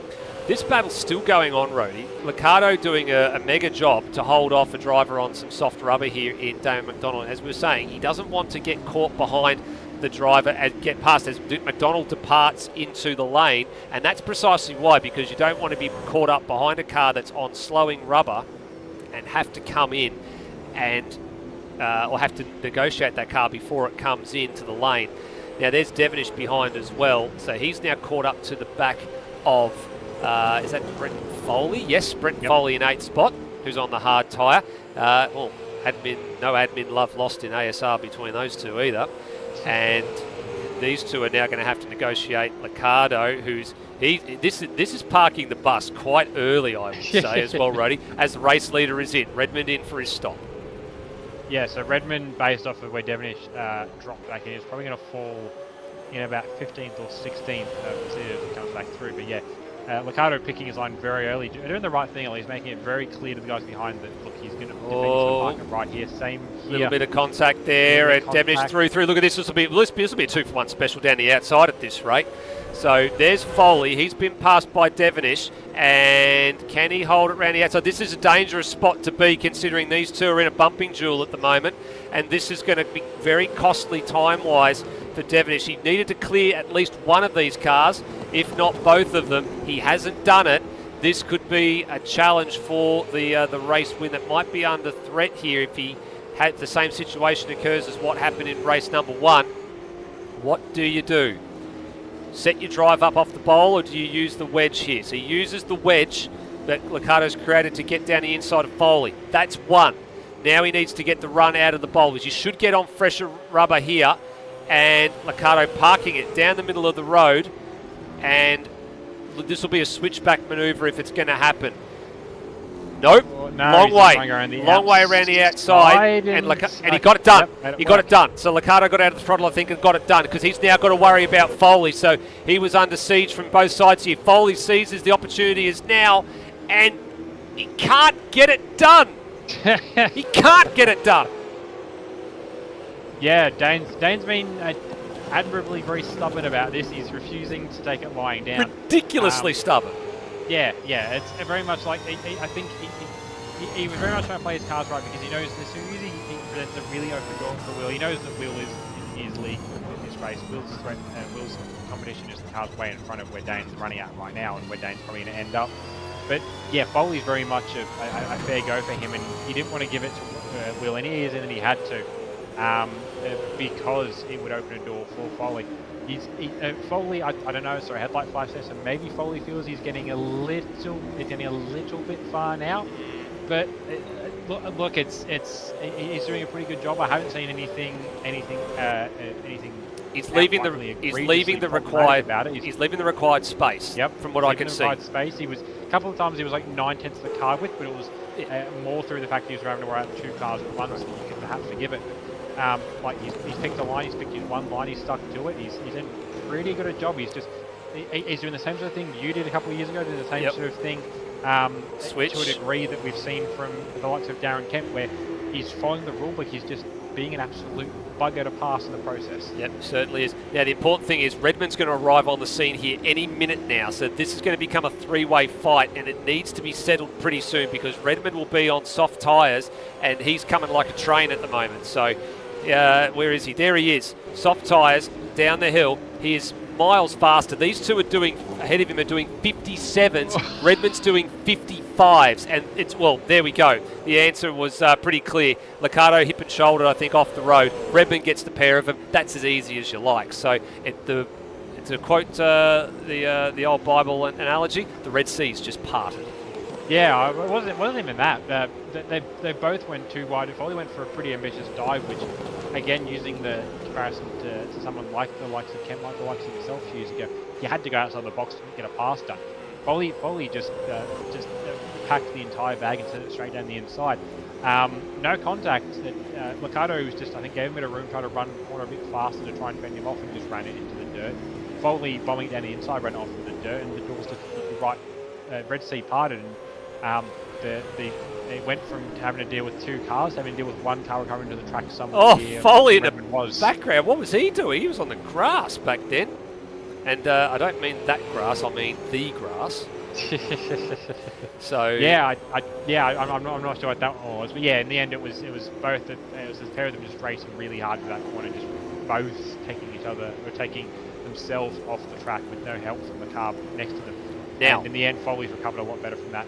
[SPEAKER 1] This battle's still going on, Rody. Liccardo doing a mega job to hold off a driver on some soft rubber here in Damon McDonald. As we were saying, he doesn't want to get caught behind the driver and get past as McDonald departs into the lane. And that's precisely why, because you don't want to be caught up behind a car that's on slowing rubber and have to come in and or have to negotiate that car before it comes into the lane. Now there's Devonish behind as well, so he's now caught up to the back of, is that Brent Foley? Yes, Brent Foley in 8th spot, who's on the hard tyre. No admin love lost in ASR between those two either. And these two are now going to have to negotiate Liccardo, who's this is parking the bus quite early, I would say as well, Rody, as the race leader is in. Redmond in for his stop.
[SPEAKER 2] Yeah, so Redmond, based off of where Devonish dropped back in, is probably going to fall in about 15th or 16th. We'll see if it comes back through. But yeah, Liccardo picking his line very early, doing the right thing at least, making it very clear to the guys behind that, look, he's going to park it right here. Same here.
[SPEAKER 1] Little bit of contact there, and Devonish through. Look at this. This will be a 2-for-1 special down the outside at this rate. So there's Foley. He's been passed by Devonish, and can he hold it around the outside? This is a dangerous spot to be, considering these two are in a bumping duel at the moment, and this is going to be very costly time-wise for Devonish. He needed to clear at least one of these cars, if not both of them. He hasn't done it. This could be a challenge for the race win that might be under threat here if he the same situation occurs as what happened in race number 1, what do you do? Set your drive up off the bowl, or do you use the wedge here? So he uses the wedge that Liccardo's created to get down the inside of Foley. That's 1. Now he needs to get the run out of the bowlers. You should get on fresher rubber here, and Liccardo parking it down the middle of the road, and this will be a switchback manoeuvre if it's going to happen. Nope,
[SPEAKER 2] No,
[SPEAKER 1] long way around the outside, and he got it done. He got it done. So Liccardo got out of the throttle, I think, and got it done, because he's now got to worry about Foley. So he was under siege from both sides here. Foley seizes the opportunity is now, and he can't get it done. He can't get it done.
[SPEAKER 2] Yeah, Dane's been admirably very stubborn about this. He's refusing to take it lying down.
[SPEAKER 1] Ridiculously stubborn.
[SPEAKER 2] Yeah, it's very much like, I think he was very much trying to play his cards right, because he knows as soon as he presents a really open door for Will, he knows that Will is in his league in this race. Will's threat, Will's competition is the cars way in front of where Dane's running at right now, and where Dane's probably going to end up. But yeah, Foley's very much a fair go for him, and he didn't want to give it to Will any easier than he had to, because it would open a door for Foley. Foley, I don't know, sorry, headlight flash there, so maybe Foley feels he's getting a little bit far now. But look, he's doing a pretty good job. I haven't seen anything.
[SPEAKER 1] He's leaving the required space.
[SPEAKER 2] Yep,
[SPEAKER 1] from what I can see.
[SPEAKER 2] Space. He was a couple of times he was like 9/10 of the car width, but it was more through the fact he was driving around 2 cars at once. So you can perhaps forgive it. Like he's picked a line, he's picked his one line, he's stuck to it. He's in pretty good a job. He's doing the same sort of thing you did a couple of years ago. Doing the same sort of thing.
[SPEAKER 1] Switch
[SPEAKER 2] to a degree that we've seen from the likes of Darren Kemp, where he's following the rule, but he's just being an absolute bugger to pass in the process.
[SPEAKER 1] Yep, certainly is. Now the important thing is Redmond's going to arrive on the scene here any minute now, so this is going to become a 3-way fight, and it needs to be settled pretty soon, because Redmond will be on soft tyres, and he's coming like a train at the moment. So where is he? There he is. Soft tyres down the hill. He is miles faster. These two ahead of him are doing 57s. Redmond's doing 55s, and there we go. The answer was pretty clear. Liccardo hip and shoulder, I think, off the road. Redmond gets the pair of them. That's as easy as you like. So to quote the old Bible analogy, the Red Sea's just parted.
[SPEAKER 2] Yeah, it wasn't even that. They both went too wide. Foley went for a pretty ambitious dive, which, again, using the comparison to someone like the likes of Kent, like the likes of yourself years ago, you had to go outside the box to get a pass done. Foley just packed the entire bag and sent it straight down the inside. No contact. Liccardo was just, I think, gave him a bit of room, tried to run the corner a bit faster to try and fend him off, and just ran it into the dirt. Foley bombing down the inside, ran off into the dirt, and the doors to the right Red Sea parted, and they went from having to deal with 2 cars, having to deal with 1 car recovering to the track somewhere.
[SPEAKER 1] Oh, Foley in the background. What was he doing? He was on the grass back then. And I don't mean that grass, I mean the grass. So
[SPEAKER 2] yeah, I'm not sure what that one was, but yeah, in the end it was both. It was a pair of them just racing really hard for that corner, just both taking each other or taking themselves off the track with no help from the car next to them. Now, and in the end, Foley's recovered a lot better from that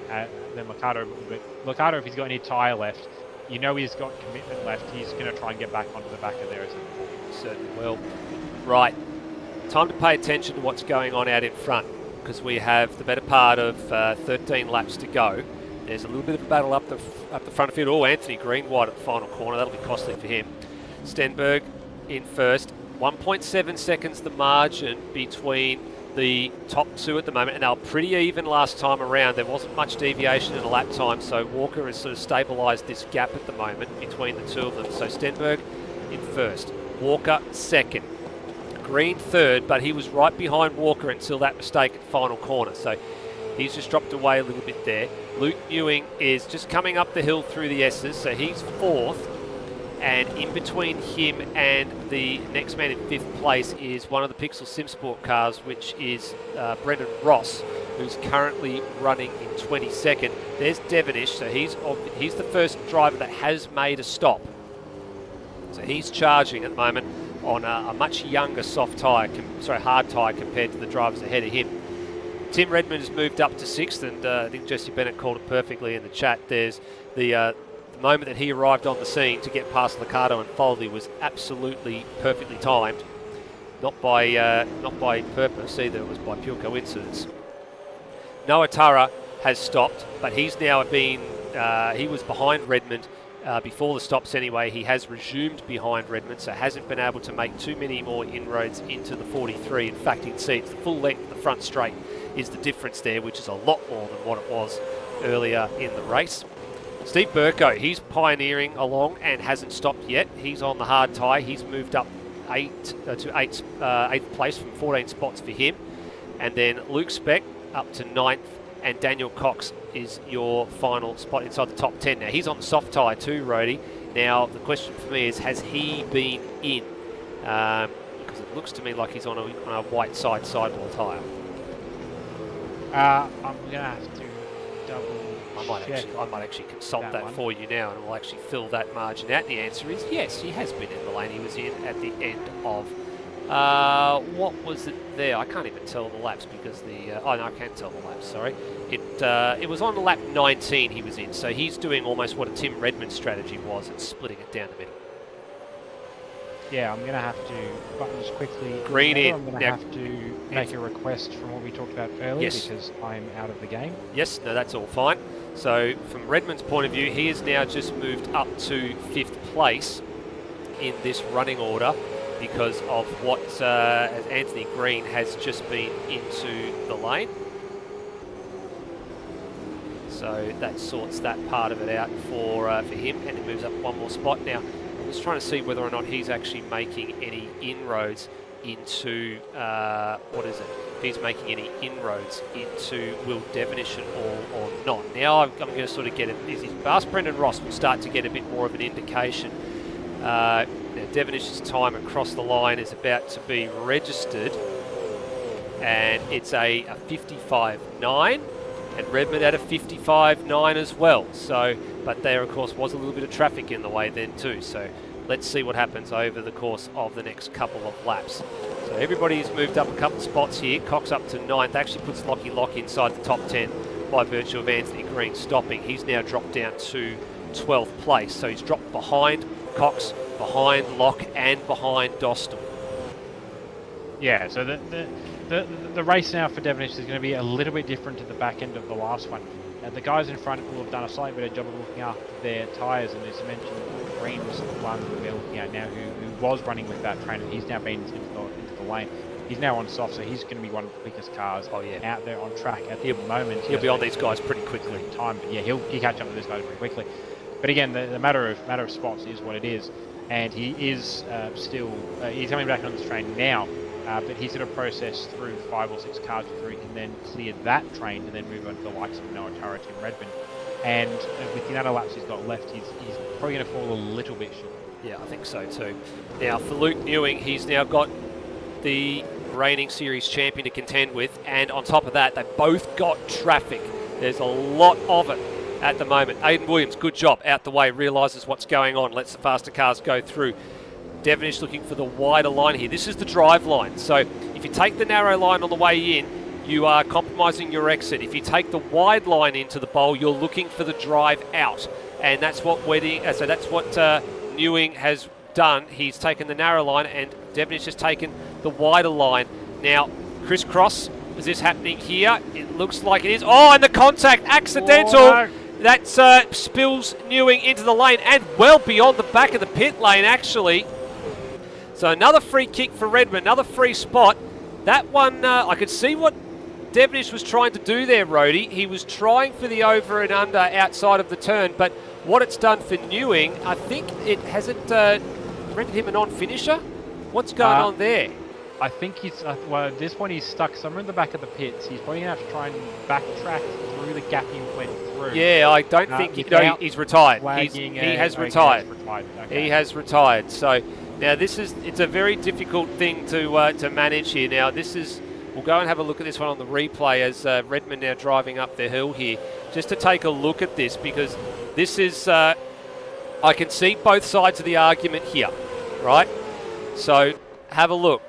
[SPEAKER 2] than Liccardo. But Liccardo, if he's got any tyre left, you know he's got commitment left. He's going to try and get back onto the back of there.
[SPEAKER 1] Certainly will. Right, time to pay attention to what's going on out in front, because we have the better part of 13 laps to go. There's a little bit of a battle up the front of the field. Oh, Anthony Green wide at the final corner. That'll be costly for him. Stenberg in first. 1.7 seconds the margin between the top 2 at the moment, and they were pretty even last time around. There wasn't much deviation in the lap time, so Walker has sort of stabilised this gap at the moment between the 2 of them. So Stenberg in first, Walker second, Green third, but he was right behind Walker until that mistake at the final corner. So he's just dropped away a little bit there. Luke Ewing is just coming up the hill through the S's, so he's 4th. And in between him and the next man in 5th place is one of the Pixel SimSport cars, which is Brendan Ross, who's currently running in 22nd. There's Devonish, so he's the first driver that has made a stop. So he's charging at the moment on a much younger hard tyre compared to the drivers ahead of him. Tim Redmond has moved up to 6th, and I think Jesse Bennett called it perfectly in the chat. There's the the moment that he arrived on the scene to get past Liccardo and Foley was absolutely perfectly timed. Not by purpose either, it was by pure coincidence. Noah Turra has stopped, but he's now been, he was behind Redmond before the stops anyway. He has resumed behind Redmond, so hasn't been able to make too many more inroads into the 43. In fact, you can see it's the full length of the front straight is the difference there, which is a lot more than what it was earlier in the race. Steve Burko, he's pioneering along and hasn't stopped yet. He's on the hard tyre. He's moved up to eighth place from 14 spots for him. And then Luke Speck up to 9th, and Daniel Cox is your final spot inside the top 10. Now, he's on the soft tyre too, Rhodey. Now, the question for me is, has he been in? Because it looks to me like he's on a white sidewall tyre.
[SPEAKER 2] I'm going to have to double check.
[SPEAKER 1] I might actually consult that for you now, and we'll actually fill that margin out. The answer is yes, he has been in the lane. He was in at the end of, what was it there? I can't even tell the laps because oh no, I can tell the laps, sorry. It was on lap 19 he was in, so he's doing almost what a Tim Redmond strategy was. It's splitting it down the middle.
[SPEAKER 2] Yeah, I'm going to have to buttons quickly.
[SPEAKER 1] Green in.
[SPEAKER 2] I'm going to have to make a request from what we talked about earlier because I'm out of the game.
[SPEAKER 1] Yes, no, that's all fine. So from Redmond's point of view, he has now just moved up to 5th place in this running order because of what Anthony Green has just been into the lane. So that sorts that part of it out for him, and it moves up one more spot. Now, I'm just trying to see whether or not he's actually making any inroads into, if he's making any inroads into Will Devonish at all or not. Now I'm going to sort of get it, Bas Brendan Ross will start to get a bit more of an indication. Now Devonish's time across the line is about to be registered, and it's a 55.9. And Redmond at a 55.9 as well. So, but there, of course, was a little bit of traffic in the way then too. So let's see what happens over the course of the next couple of laps. So everybody's moved up a couple of spots here. Cox up to 9th, actually puts Lockie Lock inside the top 10 by virtue of Anthony Green stopping. He's now dropped down to 12th place. So he's dropped behind Cox, behind Lock, and behind Dostal.
[SPEAKER 2] Yeah, so the race now for Devonish is going to be a little bit different to the back end of the last one. The guys in front will have done a slightly better job of looking after their tyres, and as you mentioned, Green was the one that we're looking at now who was running with that train, and he's now been into the lane. He's now on soft, so he's going to be one of the quickest cars out there on track at the moment.
[SPEAKER 1] He'll be on these guys pretty quickly.
[SPEAKER 2] But yeah, he'll catch up with these guys pretty quickly. But again, the matter of spots is what it is, and he is he's coming back on this train now. But he's going to process through 5 or 6 cars before he can then clear that train and then move on to the likes of Noah Turra, Tim Redmond. And with the amount of laps he's got left, he's probably going to fall a little bit short.
[SPEAKER 1] Yeah, I think so too. Now for Luke Newing, he's now got the reigning series champion to contend with, and on top of that, they've both got traffic. There's a lot of it at the moment. Aidan Williams, good job, out the way, realises what's going on, lets the faster cars go through. Devonish looking for the wider line here. This is the drive line. So if you take the narrow line on the way in, you are compromising your exit. If you take the wide line into the bowl, you're looking for the drive out. And that's what Newing has done. He's taken the narrow line, and Devonish has taken the wider line. Now, crisscross, is this happening here? It looks like it is. Oh, and the contact, accidental. Oh, no. That spills Newing into the lane and well beyond the back of the pit lane, actually. So another free kick for Redmond, another free spot. That one, I could see what Devonish was trying to do there, Rhodey. He was trying for the over and under outside of the turn, but what it's done for Newing, I think it hasn't rendered him a non-finisher. What's going on there?
[SPEAKER 2] I think he's, at this point he's stuck somewhere in the back of the pits. He's probably going to have to try and backtrack through the gap he went through.
[SPEAKER 1] Yeah, I don't think he's retired. He has retired.
[SPEAKER 2] Okay.
[SPEAKER 1] He has retired. So now it's a very difficult thing to manage here. Now we'll go and have a look at this one on the replay as Redmond now driving up the hill here, just to take a look at this, because this is, I can see both sides of the argument here, right? So have a look.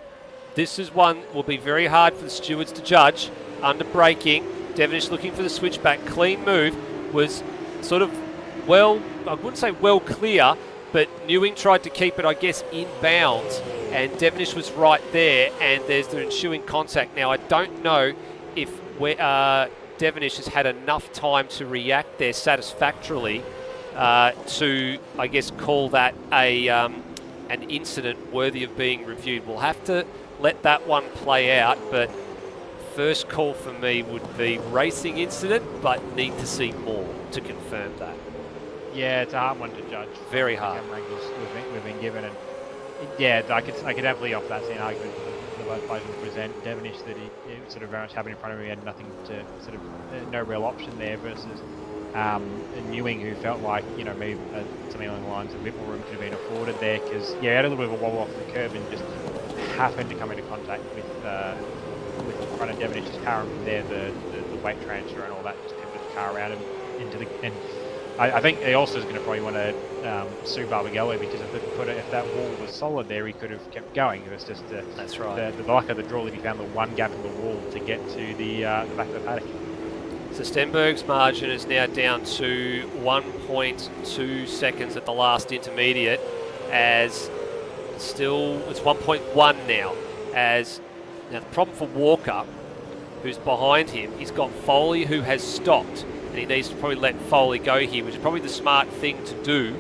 [SPEAKER 1] This is one will be very hard for the stewards to judge. Under braking, Devonish looking for the switchback. Clean move, was sort of well, I wouldn't say well clear, but Newing tried to keep it, I guess, inbounds, and Devonish was right there, and there's the ensuing contact. Now, I don't know if Devonish has had enough time to react there satisfactorily to, I guess, call that an incident worthy of being reviewed. We'll have to let that one play out, but first call for me would be racing incident, but need to see more to confirm that.
[SPEAKER 2] Yeah, it's a hard one to judge.
[SPEAKER 1] Very hard.
[SPEAKER 2] The angles we've been given, and yeah, I could definitely offer that same argument for both players to present. Devonish, that he sort of very much happened in front of him, he had nothing to sort of no real option there, versus Newing, who felt like, you know, maybe something along the lines of a bit more room could have been afforded there, because yeah, he had a little bit of a wobble off the curb and just happened to come into contact with the front of Devonish's car, and from there the weight transfer and all that just pivoted the car around and into the. And I think he also is going to probably want to sue Barbagallo, because if that wall was solid there, he could have kept going. It was just
[SPEAKER 1] that's right.
[SPEAKER 2] The luck of the draw that he found the one gap in the wall to get to the back of the paddock.
[SPEAKER 1] So Stenberg's margin is now down to 1.2 seconds at the last intermediate, as still it's 1.1 now. As now the problem for Walker, who's behind him, he's got Foley, who has stopped, and he needs to probably let Foley go here, which is probably the smart thing to do,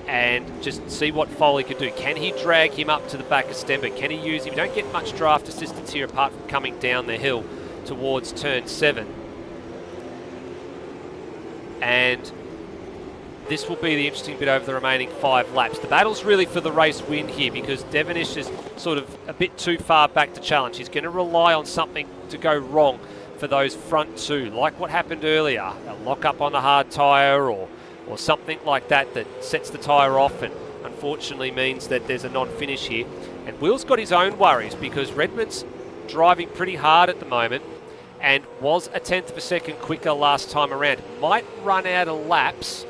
[SPEAKER 1] and just see what Foley could do. Can he drag him up to the back of Stenberg? Can he use him? You don't get much draft assistance here apart from coming down the hill towards turn 7. And this will be the interesting bit over the remaining 5 laps. The battle's really for the race win here, because Devonish is sort of a bit too far back to challenge. He's going to rely on something to go wrong for those front 2, like what happened earlier, a lock up on the hard tyre or something like that sets the tyre off and unfortunately means that there's a non-finish here. And Will's got his own worries, because Redmond's driving pretty hard at the moment and was a 1/10 of a second quicker last time around. Might run out of laps.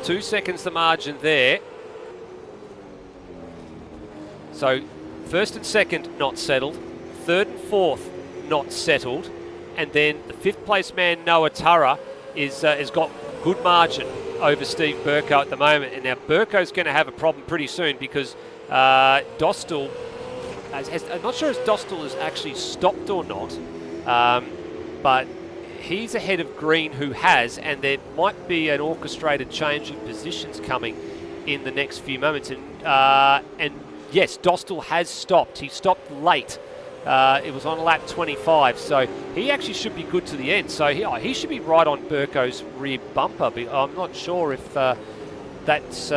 [SPEAKER 1] 2 seconds the margin there. So first and second not settled, third and fourth not settled, and then the 5th place man Noah Turra has got good margin over Steve Burko at the moment. And now Burko's going to have a problem pretty soon, because Dostal, I'm not sure if Dostal has actually stopped or not, but he's ahead of Green, who has, and there might be an orchestrated change of positions coming in the next few moments. And yes, Dostal has stopped. He stopped late. It was on lap 25, so he actually should be good to the end. So he should be right on Burko's rear bumper. But I'm not sure if that's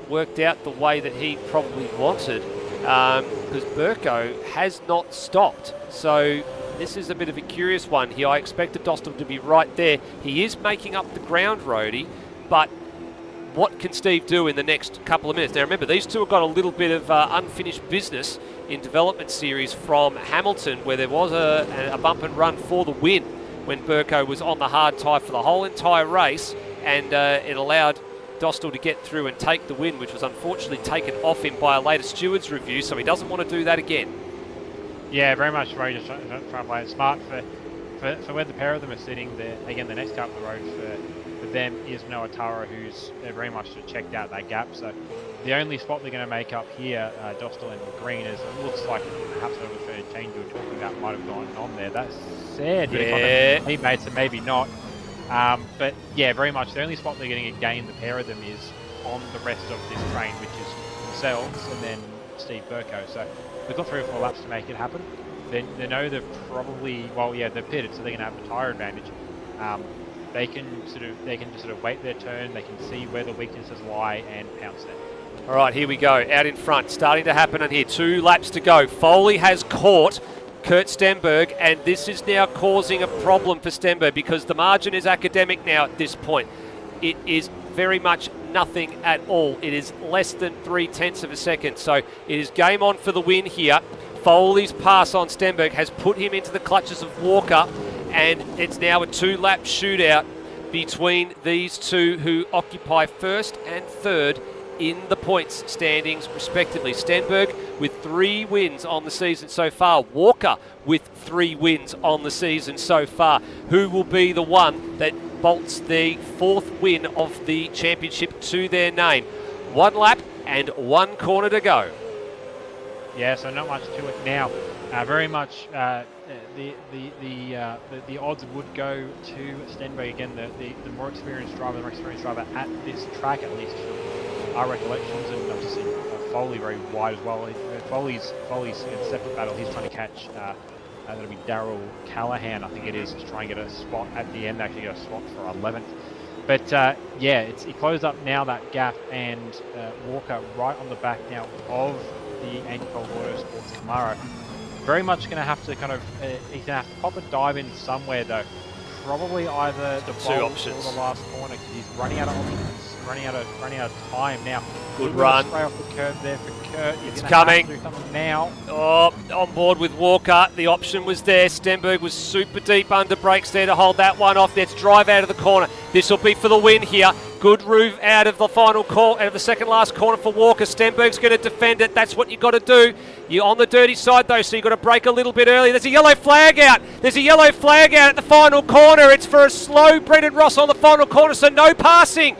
[SPEAKER 1] worked out the way that he probably wanted, because Burko has not stopped. So this is a bit of a curious one here. I expected Dostal to be right there. He is making up the ground, Roadie, but what can Steve do in the next couple of minutes? Now remember, these two have got a little bit of unfinished business in development series from Hamilton, where there was a bump and run for the win when Burko was on the hard tyre for the whole entire race, and it allowed Dostal to get through and take the win, which was unfortunately taken off him by a later stewards review, so he doesn't want to do that again. Yeah,
[SPEAKER 2] very much Roach just trying to play it smart for where the pair of them are sitting. Again, the next car up the road for them is Noah Turra, who's very much checked out that gap. So the only spot they're going to make up here, Dostal and Green, is it looks like perhaps the third change you were talking about might have gone on there. That's said, yeah, teammates, and maybe not. But yeah, very much the only spot they're going to gain the pair of them is on the rest of this train, which is themselves and then Steve Burko. So they've got 3 or 4 laps to make it happen. They know they've probably, well, yeah, they're pitted, so they're going to have the tyre advantage. They can just sort of wait their turn. They can see where the weaknesses lie and pounce them.
[SPEAKER 1] All right, here we go. Out in front, starting to happen on here. 2 laps to go. Foley has caught Kurt Stenberg, and this is now causing a problem for Stenberg, because the margin is academic now at this point. It is very much nothing at all. It is less than 3/10 of a second. So it is game on for the win here. Foley's pass on Stenberg has put him into the clutches of Walker, and it's now a 2-lap shootout between these two, who occupy first and third in the points standings respectively. Stenberg with 3 wins on the season so far. Walker with 3 wins on the season so far. Who will be the one that bolts the 4th win of the championship to their name. 1 lap and 1 corner to go.
[SPEAKER 2] Yeah, so not much to it now. Very much the odds would go to Stenberg again, the more experienced driver, at this track, at least from our recollections, and obviously Foley very wide as well. Foley's in separate battle. He's trying to catch. That'll be Daryl Callahan, I think it is, to try and get a spot at the end. Actually, get a spot for 11th. But yeah, he closed up now that gap, and Walker right on the back now of the Anchor Autosports Camaro. Very much going to have to kind of, he's going to have to pop a dive in somewhere though. Probably either the
[SPEAKER 1] two options
[SPEAKER 2] or the last corner, because he's running out of options, running out of time now.
[SPEAKER 1] Good run.
[SPEAKER 2] Spray off the curb there for Kurt.
[SPEAKER 1] It's coming.
[SPEAKER 2] Have to do something now.
[SPEAKER 1] Oh, on board with Walker. The option was there. Stenberg was super deep under brakes there to hold that one off. Let's drive out of the corner. This will be for the win here. Good move out of the final out of the second last corner for Walker. Stenberg's going to defend it. That's what you've got to do. You're on the dirty side though, so you've got to brake a little bit early. There's a yellow flag out. There's a yellow flag out at the final corner. It's for a slow Brendan Ross on the final corner, so no passing.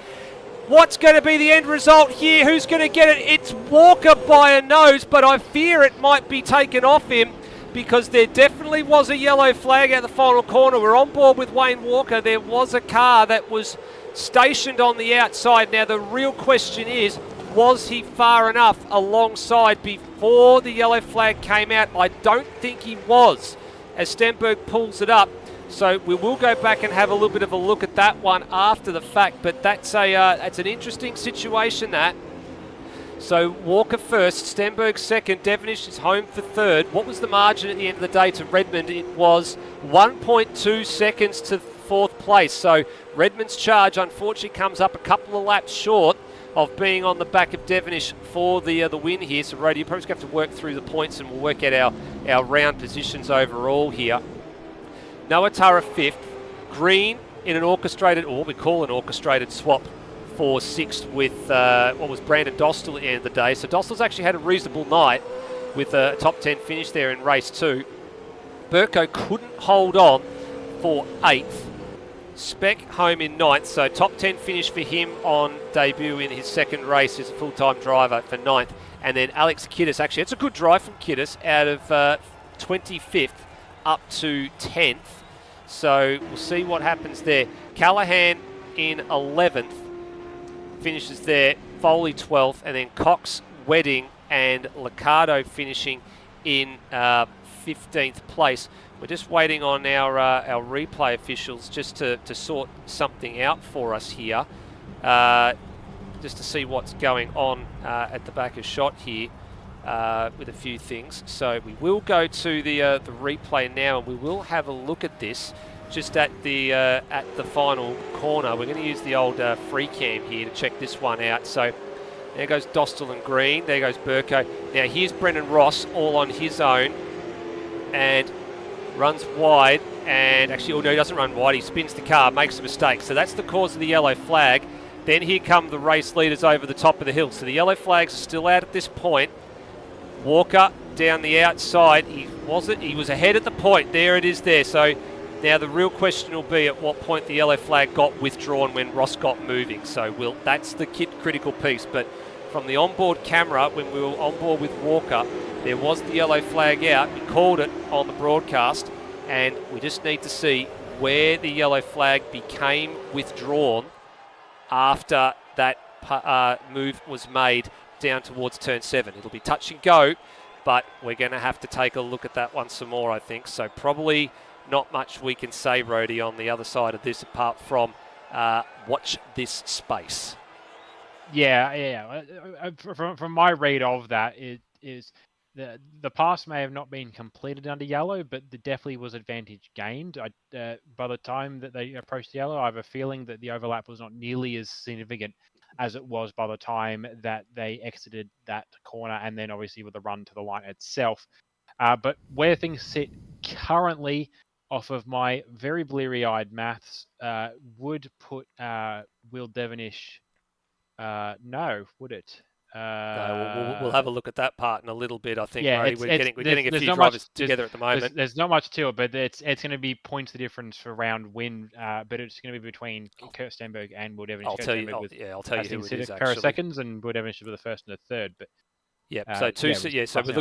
[SPEAKER 1] What's going to be the end result here? Who's going to get it? It's Walker by a nose, but I fear it might be taken off him, because there definitely was a yellow flag at the final corner. We're on board with Wayne Walker. There was a car that was stationed on the outside. Now the real question is, was he far enough alongside before the yellow flag came out? I don't think he was, as Stenberg pulls it up. So we will go back and have a little bit of a look at that one after the fact, but that's an interesting situation, that. So Walker first, Stenberg second, Devonish is home for third. What was the margin at the end of the day to Redmond? It was 1.2 seconds to 4th place. So Redmond's charge unfortunately comes up a couple of laps short of being on the back of Devonish for the win here. So Rody, you're probably going to have to work through the points, and we'll work out our round positions overall here. Noah Tara 5th, Green in an orchestrated, or what we call an orchestrated swap, for 6th with what was Brandon Dostal at the end of the day. So Dostal's actually had a reasonable night with a top 10 finish there in race 2. Burko couldn't hold on for 8th. Speck home in 9th, so top 10 finish for him on debut in his second race as a full-time driver for 9th. And then Alex Kiddis, actually it's a good drive from Kiddis, out of 25th up to 10th. So we'll see what happens there. Callahan in 11th finishes there, Foley 12th, and then Cox, Wedding and Liccardo finishing in 15th place. We're just waiting on our replay officials just to sort something out for us here, just to see what's going on at the back of shot here with a few things. So we will go to the replay now, and we will have a look at this just at the final corner. We're going to use the old free cam here to check this one out. So there goes Dostal and Green. There goes Burko. Now here's Brendan Ross all on his own, and runs wide, and actually, oh no, he doesn't run wide. He spins the car, makes a mistake. So that's the cause of the yellow flag. Then here come the race leaders over the top of the hill. So the yellow flags are still out at this point. Walker down the outside. He was ahead at the point. There it is there. So now the real question will be at what point the yellow flag got withdrawn when Ross got moving. So that's the critical piece. But from the onboard camera, when we were on board with Walker, there was the yellow flag out. We called it on the broadcast, and we just need to see where the yellow flag became withdrawn after that move was made down towards turn 7. It'll be touch and go, but we're going to have to take a look at that one some more, I think. So probably not much we can say, Rhodey, on the other side of this, apart from watch this space.
[SPEAKER 2] Yeah. From my read of that, it is the pass may have not been completed under yellow, but there definitely was advantage gained. By the time that they approached yellow, I have a feeling that the overlap was not nearly as significant as it was by the time that they exited that corner, and then obviously with the run to the line itself. But where things sit currently, off of my very bleary-eyed maths, would put Will Devonish... no, would it?
[SPEAKER 1] No, we'll have a look at that part in a little bit. I think,
[SPEAKER 2] Yeah,
[SPEAKER 1] Rody,
[SPEAKER 2] it's
[SPEAKER 1] we're getting a
[SPEAKER 2] there's
[SPEAKER 1] few
[SPEAKER 2] not much
[SPEAKER 1] drivers together at the moment.
[SPEAKER 2] there's not much to it, but it's going to be points the difference for round win. But it's going to be between Kurt Stenberg and Will Devonish. Kurt Stenberg with
[SPEAKER 1] I'll tell
[SPEAKER 2] I
[SPEAKER 1] you who
[SPEAKER 2] think
[SPEAKER 1] it is
[SPEAKER 2] pair of
[SPEAKER 1] actually.
[SPEAKER 2] seconds, and Will Devonish with the first and the third. But
[SPEAKER 1] Yep. So so
[SPEAKER 2] we're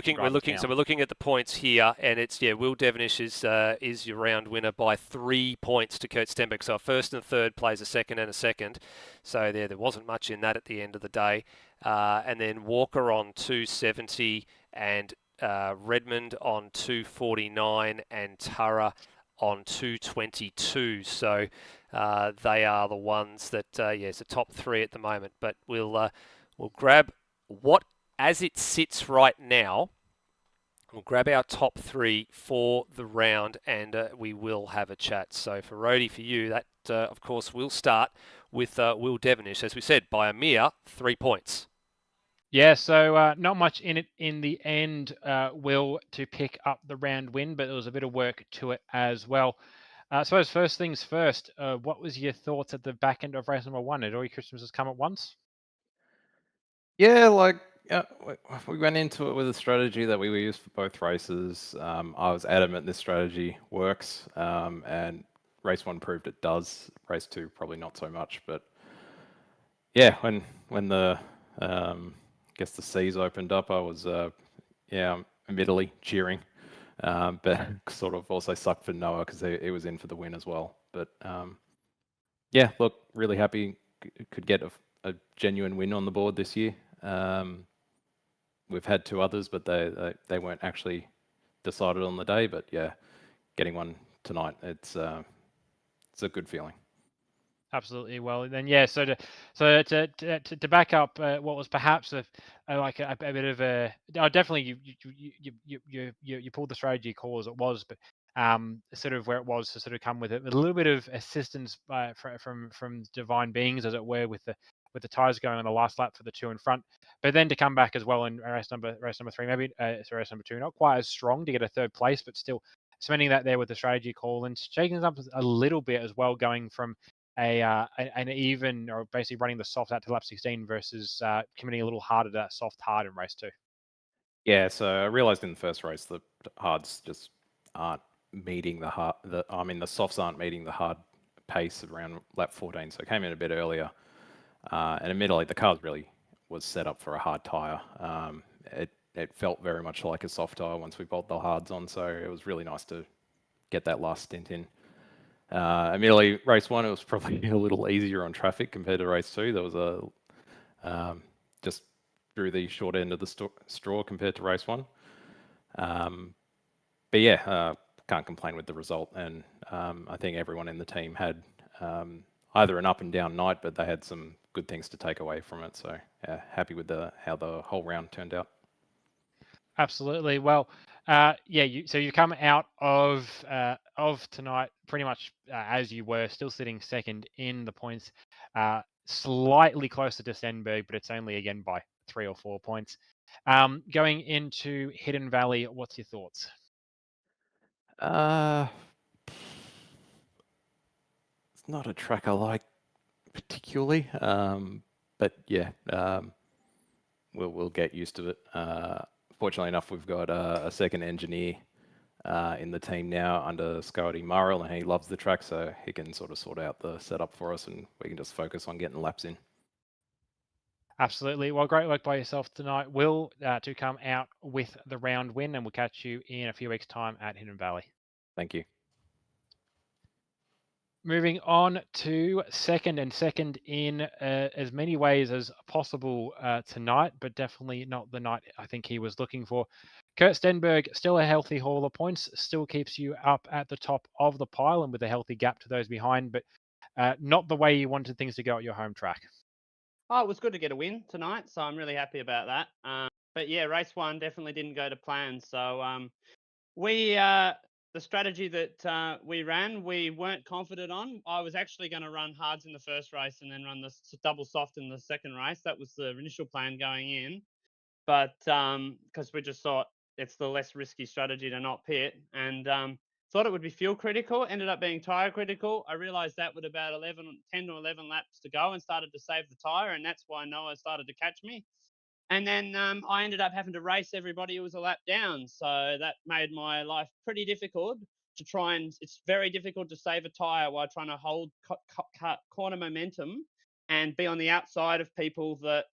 [SPEAKER 1] looking at the points here, and it's Will Devonish is your round winner by 3 points to Kurt Stenberg. So a first and third plays a second and a second. So there wasn't much in that at the end of the day. And then Walker on 270 and Redmond on 249 and Turra on 222. So they are the ones that it's the top three at the moment. But we'll grab what. As it sits right now, we'll grab our top three for the round and we will have a chat. So for Rody, for you, that of course will start with Will Devonish, as we said, by a mere 3 points.
[SPEAKER 2] Yeah, so not much in it in the end, Will, to pick up the round win, but there was a bit of work to it as well. I suppose first things first, what was your thoughts at the back end of race number 1? Had all your Christmases come at once?
[SPEAKER 3] Yeah, like we went into it with a strategy that we used for both races. I was adamant this strategy works, and race 1 proved it does. Race 2 probably not so much, but yeah, when the I guess the seas opened up, I was admittedly cheering, but sort of also sucked for Noah because he was in for the win as well. But yeah, look, really happy could get a genuine win on the board this year. We've had 2 others, but they weren't actually decided on the day. But yeah, getting one tonight, it's a good feeling.
[SPEAKER 2] Absolutely. Well, then, yeah. So to back up what was perhaps a bit of a definitely you pulled the strategy call as it was, but sort of where it was to sort of come with a little bit of assistance from divine beings, as it were, with the tires going on the last lap for the 2 in front, but then to come back as well in race number 3, maybe race number 2, not quite as strong to get a 3rd place, but still spending that there with the strategy call and shaking it up a little bit as well, going from an even, or basically running the soft out to lap 16 versus committing a little harder to that soft hard in race 2.
[SPEAKER 3] Yeah, so I realized in the first race the hards just aren't meeting the hard. The softs aren't meeting the hard pace around lap 14. So I came in a bit earlier, and admittedly the car really was set up for a hard tire. It felt very much like a soft tire once we bolted the hards on. So it was really nice to get that last stint in. Admittedly, race 1 it was probably a little easier on traffic compared to race 2. There was just drew the short end of the straw compared to race 1. But yeah, can't complain with the result, and I think everyone in the team had either an up and down night, but they had some good things to take away from it. So yeah, happy with how the whole round turned out.
[SPEAKER 2] Absolutely. Well, so you come out of tonight pretty much as you were, still sitting second in the points, slightly closer to Stenberg, but it's only again by 3 or 4 points. Going into Hidden Valley, what's your thoughts?
[SPEAKER 3] It's not a track I like particularly, but yeah, we'll get used to it. Fortunately enough, we've got a second engineer in the team now under Scotty Murrell, and he loves the track, so he can sort of sort out the setup for us, and we can just focus on getting laps in.
[SPEAKER 2] Absolutely. Well, great work by yourself tonight, Will, to come out with the round win, and we'll catch you in a few weeks' time at Hidden Valley.
[SPEAKER 3] Thank you.
[SPEAKER 2] Moving on to second in as many ways as possible tonight, but definitely not the night I think he was looking for. Kurt Stenberg, still a healthy haul of points, still keeps you up at the top of the pile and with a healthy gap to those behind, but not the way you wanted things to go at your home track.
[SPEAKER 4] Oh, it was good to get a win tonight, so I'm really happy about that. But yeah, race 1 definitely didn't go to plan. So the strategy that we ran, we weren't confident on. I was actually going to run hards in the first race and then run the double soft in the second race. That was the initial plan going in. But because we just thought it's the less risky strategy to not pit, and thought it would be fuel critical, ended up being tyre critical. I realised that with about 10 to 11 laps to go and started to save the tyre, and that's why Noah started to catch me. And then I ended up having to race everybody who was a lap down. So that made my life pretty difficult to try and it's very difficult to save a tyre while trying to hold corner momentum and be on the outside of people that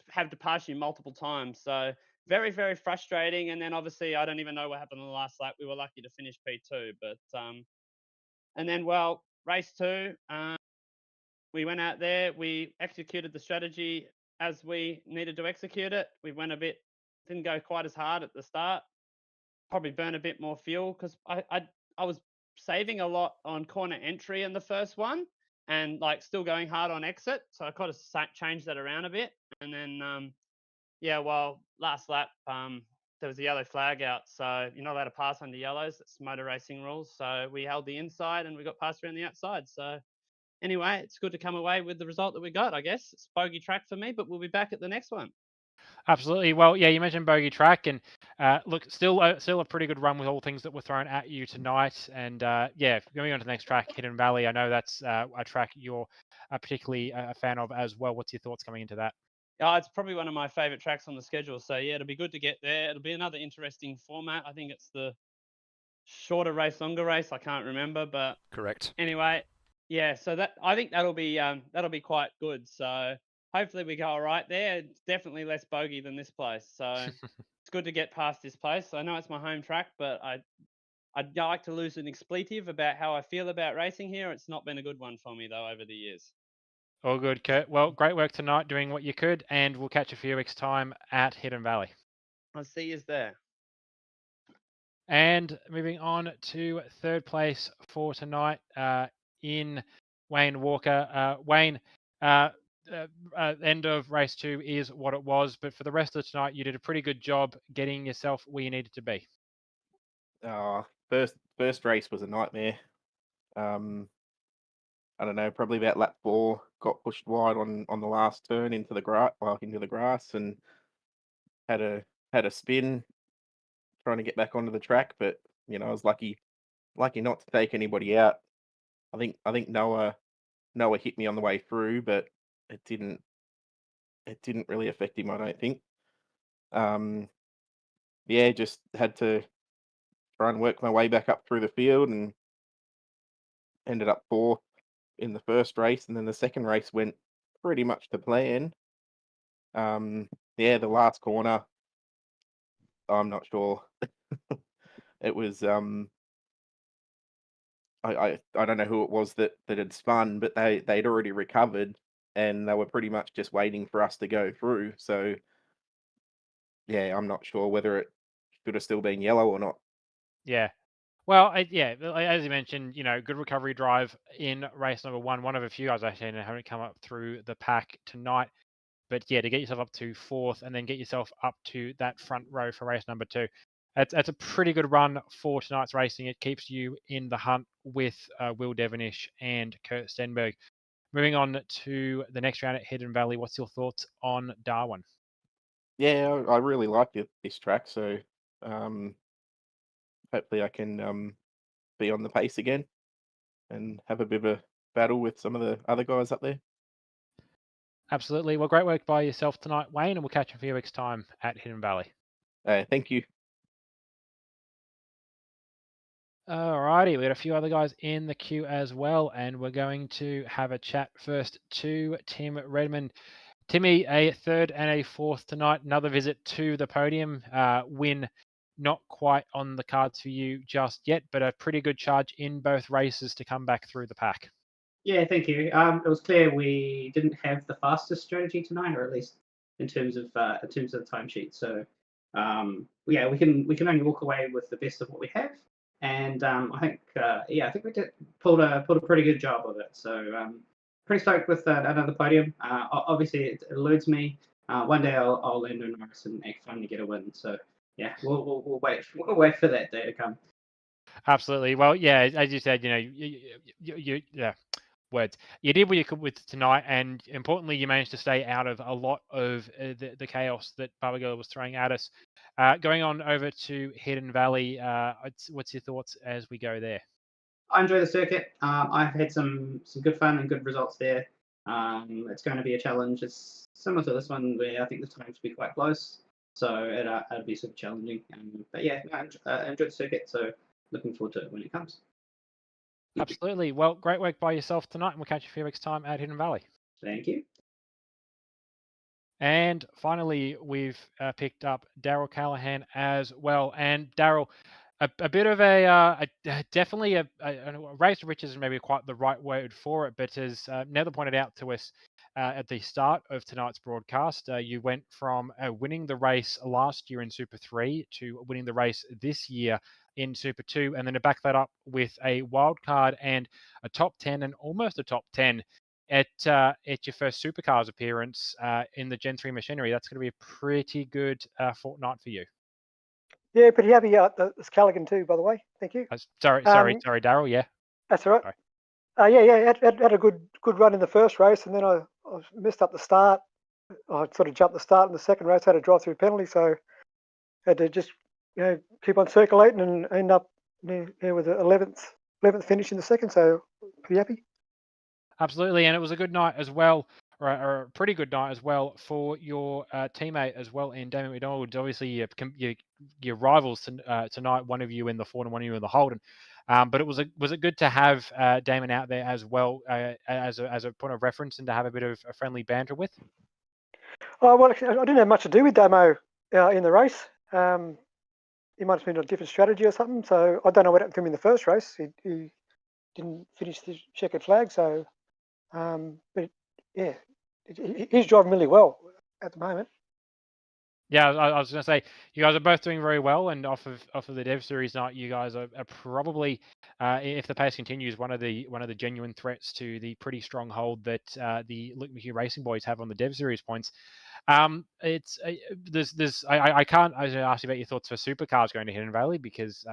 [SPEAKER 4] have to pass you multiple times. So very, very frustrating. And then obviously, I don't even know what happened in the last lap. We were lucky to finish P2. But, and then, well, race 2, we went out there, we executed the strategy as we needed to execute it. We went didn't go quite as hard at the start, probably burn a bit more fuel because I was saving a lot on corner entry in the first one and like still going hard on exit. So I kind of changed that around a bit. And then, last lap, there was a yellow flag out. So you're not allowed to pass under yellows. That's motor racing rules. So we held the inside and we got passed around the outside. So anyway, it's good to come away with the result that we got, I guess. It's bogey track for me, but we'll be back at the next one.
[SPEAKER 2] Absolutely. Well, yeah, you mentioned bogey track, and look, still a pretty good run with all things that were thrown at you tonight. And yeah, going on to the next track, Hidden Valley. I know that's a track you're particularly a fan of as well. What's your thoughts coming into that?
[SPEAKER 4] It's probably one of my favorite tracks on the schedule. So yeah, it'll be good to get there. It'll be another interesting format. I think it's the shorter race, longer race. I can't remember, but
[SPEAKER 1] correct.
[SPEAKER 4] Anyway, yeah. So I think that'll be quite good. So hopefully we go all right there. It's definitely less bogey than this place. So it's good to get past this place. I know it's my home track, but I'd like to lose an expletive about how I feel about racing here. It's not been a good one for me though over the years.
[SPEAKER 2] All good, Kurt. Well, great work tonight doing what you could, and we'll catch you a few weeks' time at Hidden Valley.
[SPEAKER 4] I'll see you there.
[SPEAKER 2] And moving on to third place for tonight in Wayne Walker. Wayne, end of race 2 is what it was, but for the rest of tonight, you did a pretty good job getting yourself where you needed to be.
[SPEAKER 5] First race was a nightmare. I don't know, probably about lap 4, got pushed wide on the last turn into the grass, and had a spin trying to get back onto the track, but I was lucky not to take anybody out. I think Noah hit me on the way through, but it didn't really affect him, I don't think. Yeah, just had to try and work my way back up through the field and ended up 4th in the first race, and then the second race went pretty much to plan. Yeah, the last corner, I'm not sure. It was I don't know who it was that had spun, but they'd already recovered and they were pretty much just waiting for us to go through. So yeah, I'm not sure whether it should have still been yellow or not.
[SPEAKER 2] Yeah. Well, yeah, as you mentioned, good recovery drive in race number 1. One of a few guys actually haven't come up through the pack tonight. But yeah, to get yourself up to 4th and then get yourself up to that front row for race number 2, that's a pretty good run for tonight's racing. It keeps you in the hunt with Will Devonish and Kurt Stenberg. Moving on to the next round at Hidden Valley, what's your thoughts on Darwin?
[SPEAKER 5] Yeah, I really like this track, so hopefully I can be on the pace again and have a bit of a battle with some of the other guys up there.
[SPEAKER 2] Absolutely. Well, great work by yourself tonight, Wayne, and we'll catch you in a few weeks' time at Hidden Valley.
[SPEAKER 5] Thank you.
[SPEAKER 2] Alrighty, we got a few other guys in the queue as well, and we're going to have a chat first to Tim Redmond. Timmy, a 3rd and a 4th tonight. Another visit to the podium. Win not quite on the cards for you just yet, but a pretty good charge in both races to come back through the pack.
[SPEAKER 6] Yeah, thank you. It was clear we didn't have the fastest strategy tonight, or at least in terms of the timesheet. So yeah, we can only walk away with the best of what we have, and I think we pulled a pretty good job of it. So pretty stoked with another podium. Obviously, it eludes me. One day I'll land on Norris and finally get a win. So yeah, we'll wait for that day to come.
[SPEAKER 2] Absolutely. Well, yeah, as you said, words. You did what you could with tonight, and importantly, you managed to stay out of a lot of the chaos that Barbagallo was throwing at us. Going on over to Hidden Valley, what's your thoughts as we go there?
[SPEAKER 6] I enjoy the circuit. I've had some good fun and good results there. It's going to be a challenge. It's similar to this one where I think the times will be quite close. So it'll be super challenging. But yeah, I enjoyed the circuit. So looking forward to it when it comes.
[SPEAKER 2] Absolutely. Well, great work by yourself tonight, and we'll catch you a few weeks' time at Hidden Valley.
[SPEAKER 6] Thank you.
[SPEAKER 2] And finally, we've picked up Daryl Callahan as well. And Daryl, a bit of definitely a race to riches is maybe quite the right word for it. But as Nether pointed out to us at the start of tonight's broadcast, you went from winning the race last year in Super 3 to winning the race this year in Super 2, and then to back that up with a wild card and a top 10 and almost a top 10 at your first Supercars appearance in the Gen 3 machinery. That's going to be a pretty good fortnight for you.
[SPEAKER 7] Yeah, pretty happy. It's Callaghan too, by the way. Thank you.
[SPEAKER 2] Sorry, Daryl. Yeah.
[SPEAKER 7] That's all right. Yeah. Had a good run in the first race, and then I messed up the start. I sort of jumped the start in the second race. Had a drive-through penalty, so had to just keep on circulating and end up with the 11th finish in the second. So pretty happy.
[SPEAKER 2] Absolutely, and it was a good night as well, or a pretty good night as well for your teammate as well in Damon McDonald. Obviously, your rivals tonight, one of you in the Ford and one of you in the Holden. But was it good to have Damon out there as well as a point of reference and to have a bit of a friendly banter with?
[SPEAKER 7] Oh well, actually, I didn't have much to do with Damo in the race. He might have been on a different strategy or something. So I don't know what happened to him in the first race. He didn't finish the checkered flag. So, but yeah, he's driving really well at the moment.
[SPEAKER 2] Yeah, I was going to say you guys are both doing very well, and off of the Dev Series night, you guys are probably, if the pace continues, one of the genuine threats to the pretty strong hold that the Luke McHugh Racing boys have on the Dev Series points. It's I can't ask you about your thoughts for Supercars going to Hidden Valley because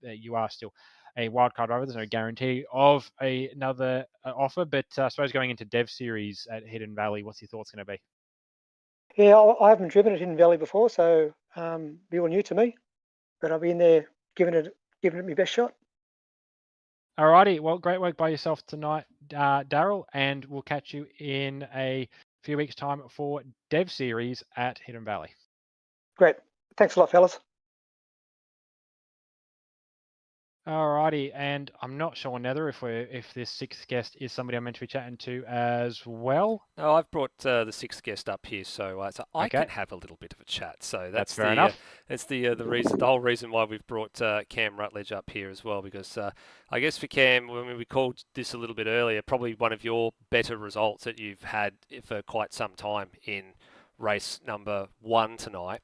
[SPEAKER 2] you are still a wildcard driver. There's no guarantee of another offer, but I suppose going into Dev Series at Hidden Valley, what's your thoughts going to be?
[SPEAKER 7] Yeah, I haven't driven at Hidden Valley before, so be all new to me. But I'll be in there giving it my best shot.
[SPEAKER 2] Alrighty, well, great work by yourself tonight, Daryl, and we'll catch you in a few weeks' time for Dev Series at Hidden Valley.
[SPEAKER 7] Great, thanks a lot, fellas.
[SPEAKER 2] Alrighty, and I'm not sure, Nether, if this sixth guest is somebody I'm meant to be chatting to as well.
[SPEAKER 1] No, I've brought the sixth guest up here, so I can have a little bit of a chat. So that's
[SPEAKER 2] fair enough.
[SPEAKER 1] That's the reason, the whole reason why we've brought Cam Rutledge up here as well, because I guess for Cam, when we called this a little bit earlier, probably one of your better results that you've had for quite some time in race number 1 tonight.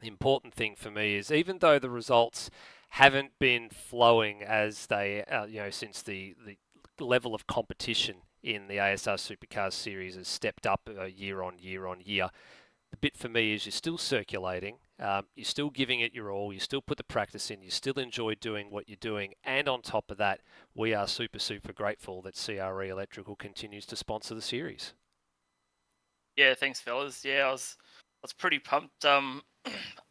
[SPEAKER 1] The important thing for me is even though the results haven't been flowing as they, since the level of competition in the ASR Supercars series has stepped up year on year on year. The bit for me is you're still circulating, you're still giving it your all, you still put the practice in, you still enjoy doing what you're doing, and on top of that, we are super, super grateful that CRE Electrical continues to sponsor the series.
[SPEAKER 8] Yeah, thanks, fellas. Yeah, I was pretty pumped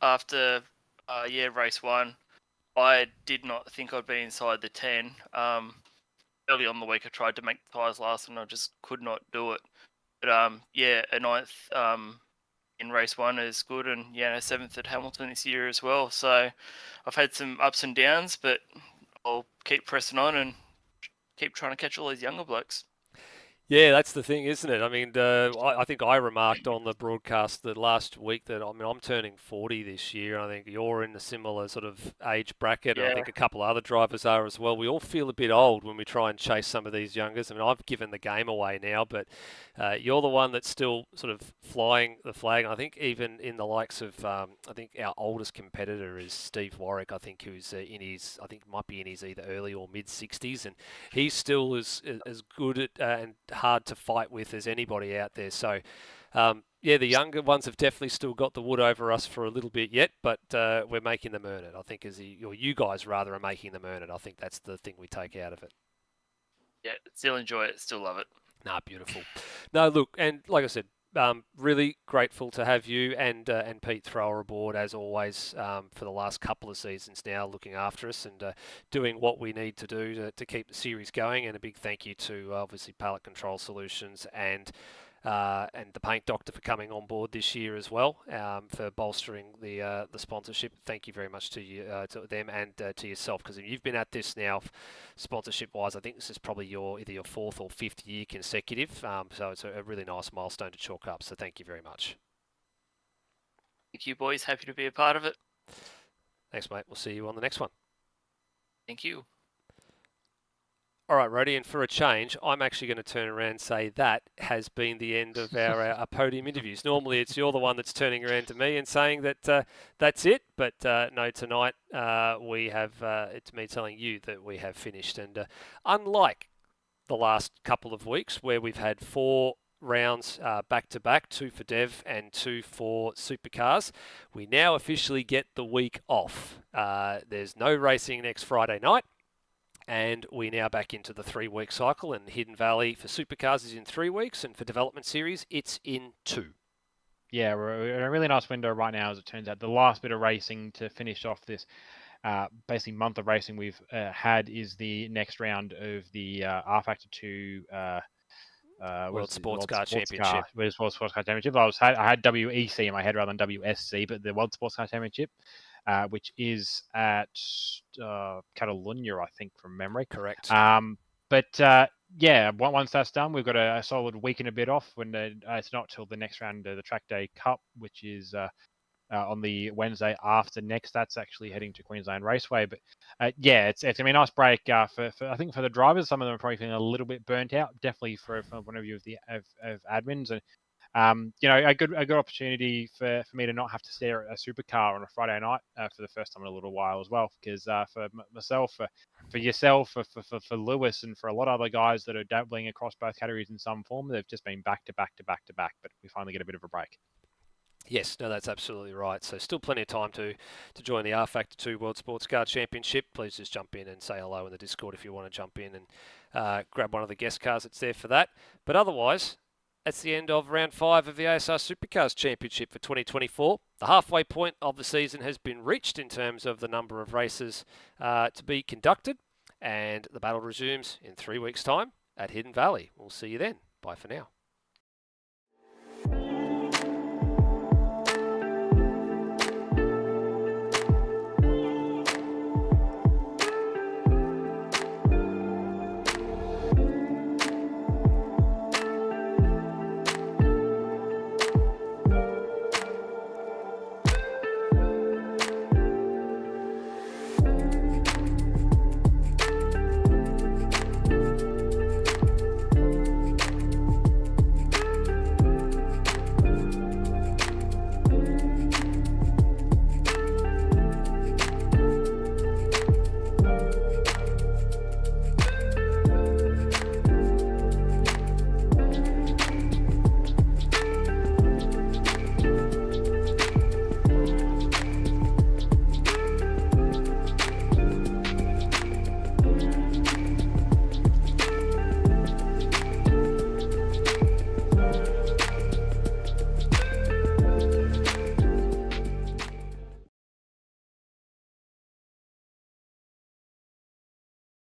[SPEAKER 8] after race 1. I did not think I'd be inside the 10. Early on the week, I tried to make the tyres last and I just could not do it. But a 9th in race 1 is good, and a 7th at Hamilton this year as well. So I've had some ups and downs, but I'll keep pressing on and keep trying to catch all these younger blokes.
[SPEAKER 1] Yeah, that's the thing, isn't it? I mean, I think I remarked on the broadcast that last week that I'm turning 40 this year. I think you're in a similar sort of age bracket.
[SPEAKER 8] Yeah.
[SPEAKER 1] I think a couple of other drivers are as well. We all feel a bit old when we try and chase some of these youngers. I mean, I've given the game away now, but you're the one that's still sort of flying the flag. And I think even in the likes of, I think our oldest competitor is Steve Warwick, I think, who's might be in his either early or mid 60s, and he's still as good at and hard to fight with as anybody out there. So, the younger ones have definitely still got the wood over us for a little bit yet, but we're making them earn it. I think you guys rather are making them earn it. I think that's the thing we take out of it.
[SPEAKER 8] Yeah, still enjoy it, still love it.
[SPEAKER 1] Nah, beautiful. No, look, and like I said, really grateful to have you and Pete Thrower aboard as always for the last couple of seasons now, looking after us and doing what we need to do to keep the series going. And a big thank you to obviously Pallet Control Solutions and the Paint Doctor for coming on board this year as well, for bolstering the sponsorship. Thank you very much to you, to them, and to yourself, because you've been at this now, sponsorship-wise. I think this is probably either your 4th or 5th year consecutive. So it's a really nice milestone to chalk up. So thank you very much.
[SPEAKER 8] Thank you, boys. Happy to be a part of it.
[SPEAKER 1] Thanks, mate. We'll see you on the next one.
[SPEAKER 8] Thank you.
[SPEAKER 1] All right, Rody, and for a change, I'm actually going to turn around and say that has been the end of our podium interviews. Normally, you're the one that's turning around to me and saying that that's it, but no, tonight we have. It's me telling you that we have finished, and unlike the last couple of weeks where we've had 4 rounds back to back, 2 for Dev and 2 for Supercars, we now officially get the week off. There's no racing next Friday night. And we're now back into the 3-week cycle, and Hidden Valley for Supercars is in 3 weeks, and for Development Series, it's in 2.
[SPEAKER 2] Yeah, we're in a really nice window right now, as it turns out. The last bit of racing to finish off this basically month of racing we've had is the next round of the R Factor 2
[SPEAKER 1] World Sports Car Championship.
[SPEAKER 2] World Sports Car Championship. I had WEC in my head rather than WSC, but the World Sports Car Championship, which is at Catalunya, I think, from memory.
[SPEAKER 1] Correct.
[SPEAKER 2] But yeah, once that's done, we've got a solid week and a bit off. When it's not till the next round of the Track Day Cup, which is on the Wednesday after next. That's actually heading to Queensland Raceway. But yeah, it's gonna be a nice break for I think for the drivers. Some of them are probably feeling a little bit burnt out. Definitely from the point of view of admins, and you know, a good opportunity for me to not have to stare at a supercar on a Friday night for the first time in a little while as well. Because for myself, for yourself, for Lewis, and for a lot of other guys that are dabbling across both categories in some form, they've just been back to back to back to back. But we finally get a bit of a break.
[SPEAKER 1] Yes, no, that's absolutely right. So still plenty of time to join the R Factor 2 World Sports Car Championship. Please just jump in and say hello in the Discord if you want to jump in and grab one of the guest cars that's there for that. But otherwise, that's the end of round 5 of the ASR Supercars Championship for 2024. The halfway point of the season has been reached in terms of the number of races to be conducted, and the battle resumes in 3 weeks' time at Hidden Valley. We'll see you then. Bye for now.